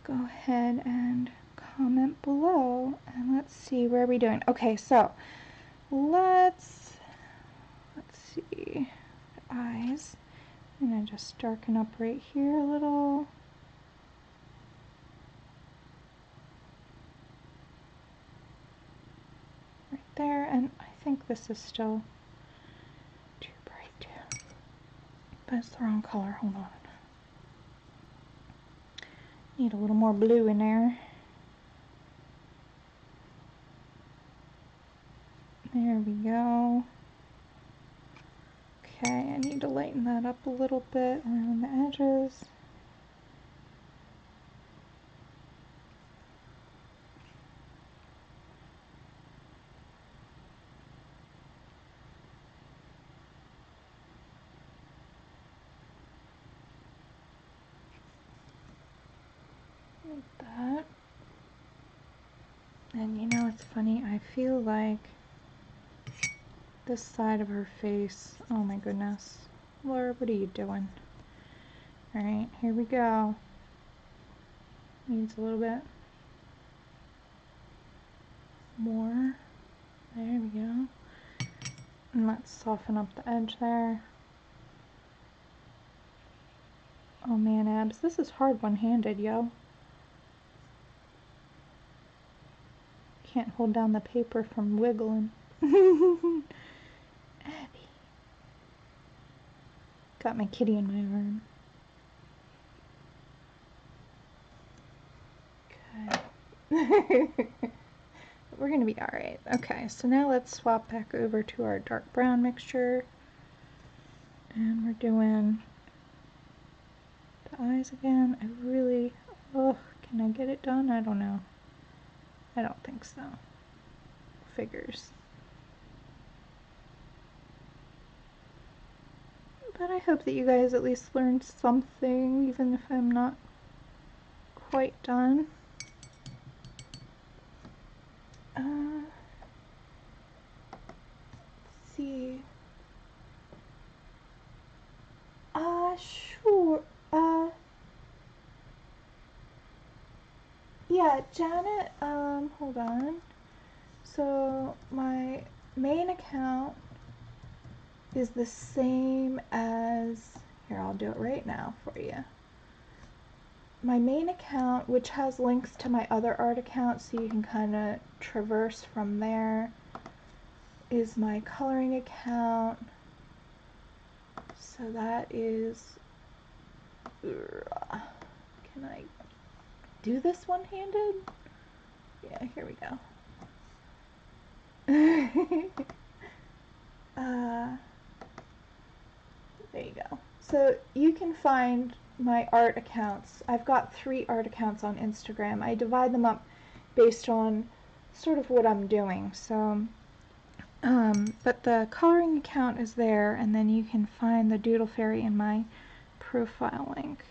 go ahead and comment below. And let's see, where are we doing? Okay, so let's see, eyes. I'm gonna just darken up right here a little. There, and I think this is still too bright, but it's the wrong color. Hold on. Need a little more blue in there. There we go. Okay, I need to lighten that up a little bit around the edges. Like that. And you know, it's funny, I feel like this side of her face, oh my goodness. Laura, what are you doing? Alright, here we go. Needs a little bit more. There we go. And let's soften up the edge there. Oh man, Abs, this is hard one-handed, yo. Can't hold down the paper from wiggling. Abby. Got my kitty in my arm. Okay. We're gonna be alright. Okay, so now let's swap back over to our dark brown mixture. And we're doing the eyes again. I really, oh, can I get it done? I don't know. I don't think so. Figures. But I hope that you guys at least learned something, even if I'm not quite done. Let's see. Sure. Yeah, Janet, hold on. So my main account is the same as, here, I'll do it right now for you. My main account, which has links to my other art accounts, so you can kind of traverse from there, is my coloring account. So that is, can I do this one-handed? Yeah, here we go. There you go. So you can find my art accounts. I've got 3 art accounts on Instagram. I divide them up based on sort of what I'm doing. So, but the coloring account is there, and then you can find the Doodle Fairy in my profile link.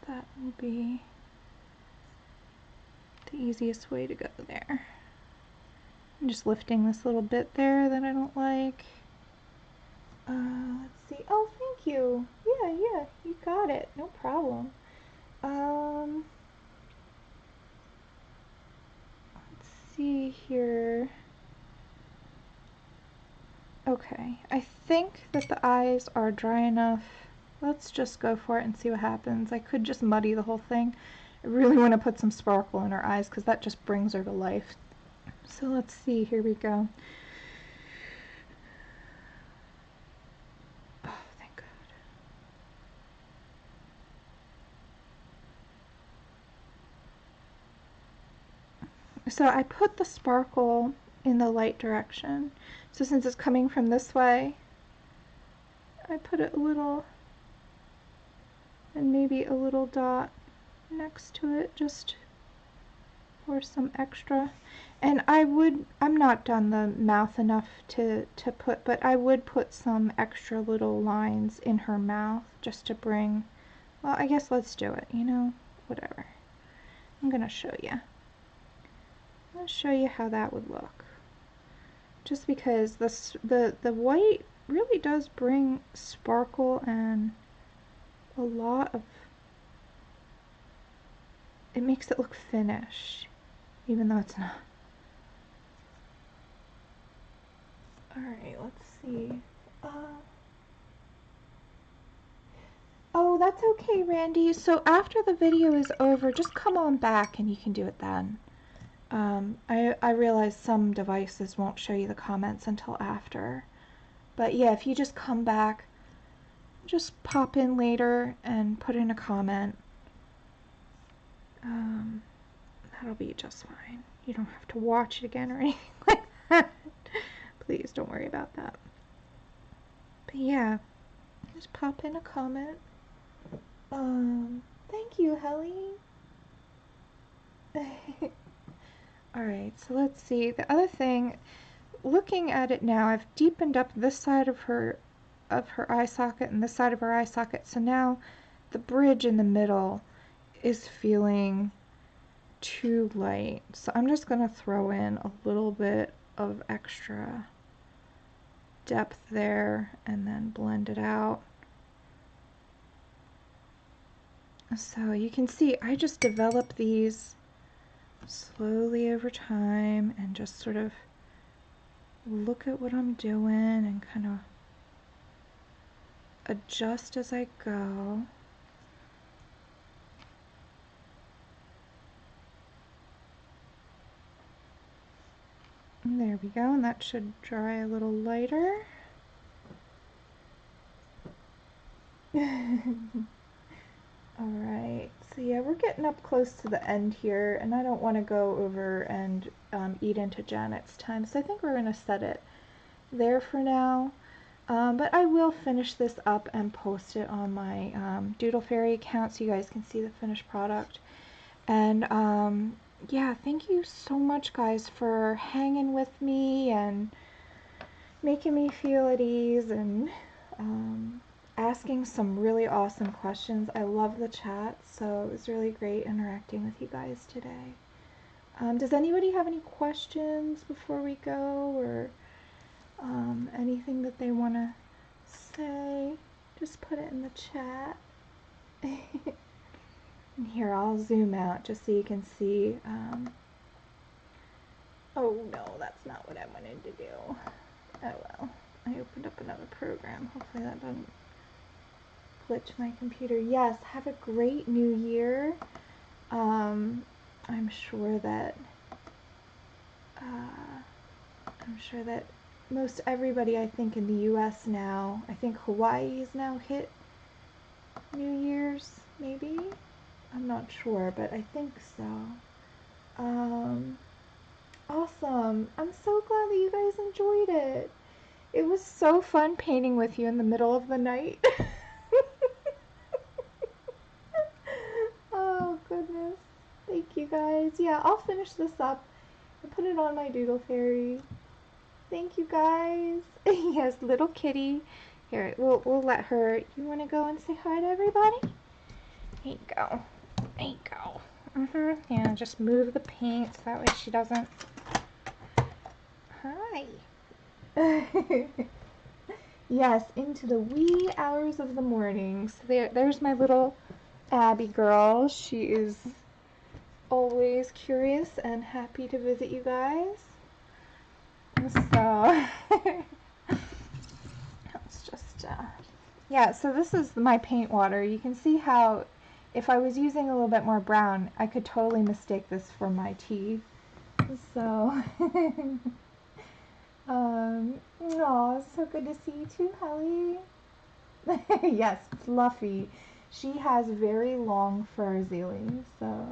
That will be the easiest way to go there. I'm just lifting this little bit there that I don't like. Let's see. Oh, thank you. Yeah, you got it. No problem. Let's see here. Okay, I think that the eyes are dry enough. Let's just go for it and see what happens. I could just muddy the whole thing. I really want to put some sparkle in her eyes because that just brings her to life. So let's see, here we go. Oh, thank God. So I put the sparkle in the light direction. So since it's coming from this way, I put it a little, and maybe a little dot next to it just for some extra. And I'm not done the mouth enough to put, but I would put some extra little lines in her mouth just to bring, well, I guess let's do it, you know, whatever. I'm gonna show you. I'll show you how that would look. Just because the white really does bring sparkle and a lot of, it makes it look finished, even though it's not. Alright, let's see. Oh, that's okay, Randy. So after the video is over, just come on back and you can do it then. I realize some devices won't show you the comments until after. But yeah, if you just come back, just pop in later and put in a comment. That'll be just fine. You don't have to watch it again or anything like that. Please don't worry about that. But yeah, just pop in a comment. Thank you, Helly. Alright, so let's see. The other thing, looking at it now, I've deepened up this side of her eye socket and this side of her eye socket. So now the bridge in the middle is feeling too light. So I'm just going to throw in a little bit of extra depth there and then blend it out. So you can see I just develop these slowly over time and just sort of look at what I'm doing and kind of adjust as I go. And there we go, and that should dry a little lighter. Alright, so yeah, we're getting up close to the end here, and I don't want to go over and eat into Janet's time, so I think we're going to set it there for now. But I will finish this up and post it on my Doodle Fairy account so you guys can see the finished product. And yeah, thank you so much, guys, for hanging with me and making me feel at ease and asking some really awesome questions. I love the chat, so it was really great interacting with you guys today. Does anybody have any questions before we go, or anything that they want to say? Just put it in the chat. And here, I'll zoom out just so you can see. Oh no, that's not what I wanted to do. Oh well, I opened up another program. Hopefully that doesn't glitch my computer. Yes, have a great new year. I'm sure that most everybody, I think, in the US now, I think Hawaii's now hit New Year's, maybe? I'm not sure, but I think so. Awesome. I'm so glad that you guys enjoyed it. It was so fun painting with you in the middle of the night. Oh, goodness. Thank you, guys. Yeah, I'll finish this up and put it on my Doodle Fairy. Thank you, guys. Yes, little kitty. Here, we'll let her. You want to go and say hi to everybody? There you go. There you go. Yeah, just move the paint so that way she doesn't. Hi. Yes, into the wee hours of the morning. So there's my little Abby girl. She is always curious and happy to visit you guys. So, let's just, yeah, so this is my paint water. You can see how if I was using a little bit more brown, I could totally mistake this for my tea. So, oh, it's so good to see you too, Helly. Yes, Fluffy. She has very long fur, Zelie, so.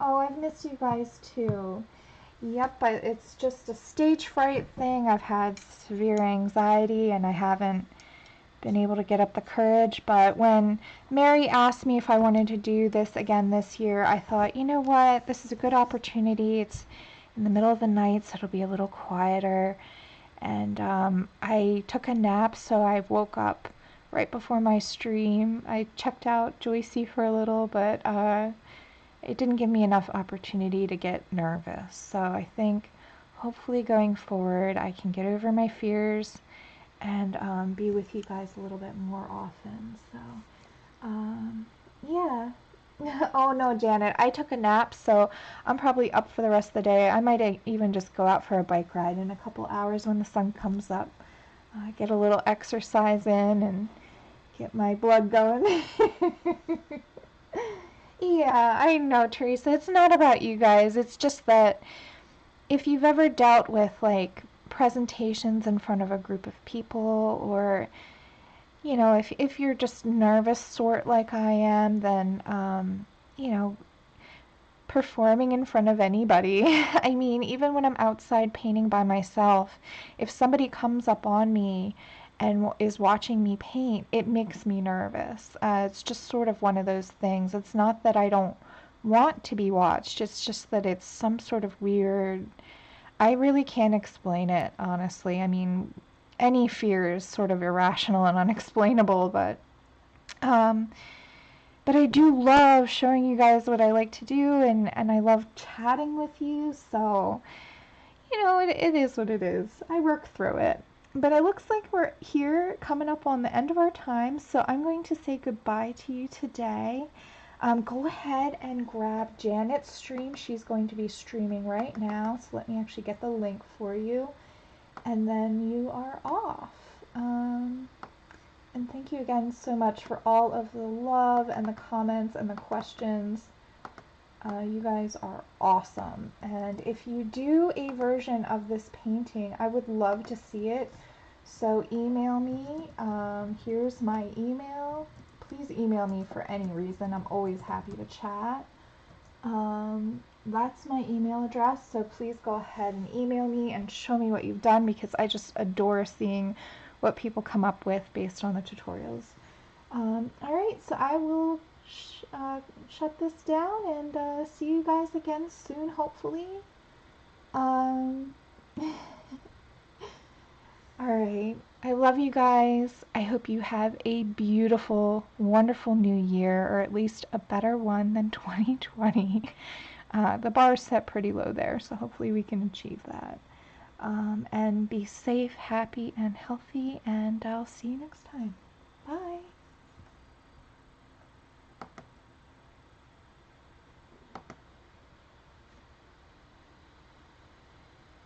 Oh, I've missed you guys too. Yep, but it's just a stage fright thing. I've had severe anxiety and I haven't been able to get up the courage. But when Mary asked me if I wanted to do this again this year, I thought, you know what, this is a good opportunity. It's in the middle of the night, so it'll be a little quieter. And I took a nap, so I woke up right before my stream. I checked out Joycey for a little, but it didn't give me enough opportunity to get nervous. So I think hopefully going forward I can get over my fears and be with you guys a little bit more often. So yeah. Oh no, Janet, I took a nap, so I'm probably up for the rest of the day. I might even just go out for a bike ride in a couple hours when the sun comes up. Get a little exercise in and get my blood going. Yeah, I know, Teresa. It's not about you guys. It's just that if you've ever dealt with like presentations in front of a group of people, or you know, if you're just nervous sort like I am, then you know, performing in front of anybody. I mean, even when I'm outside painting by myself, if somebody comes up on me and is watching me paint, it makes me nervous. It's just sort of one of those things. It's not that I don't want to be watched, it's just that it's some sort of weird. I really can't explain it, honestly. I mean, any fear is sort of irrational and unexplainable, um, but I do love showing you guys what I like to do, and I love chatting with you, so, you know, it is what it is. I work through it. But it looks like we're here coming up on the end of our time, so I'm going to say goodbye to you today. Go ahead and grab Janet's stream. She's going to be streaming right now, so let me actually get the link for you. And then you are off. And thank you again so much for all of the love and the comments and the questions. You guys are awesome. And if you do a version of this painting, I would love to see it. So email me. Here's my email. Please email me for any reason. I'm always happy to chat. That's my email address, so please go ahead and email me and show me what you've done, because I just adore seeing what people come up with based on the tutorials. Alright, so I will shut this down and see you guys again soon, hopefully. Alright, I love you guys. I hope you have a beautiful, wonderful new year, or at least a better one than 2020. The bar is set pretty low there, so hopefully we can achieve that. And be safe, happy, and healthy, and I'll see you next time. Bye.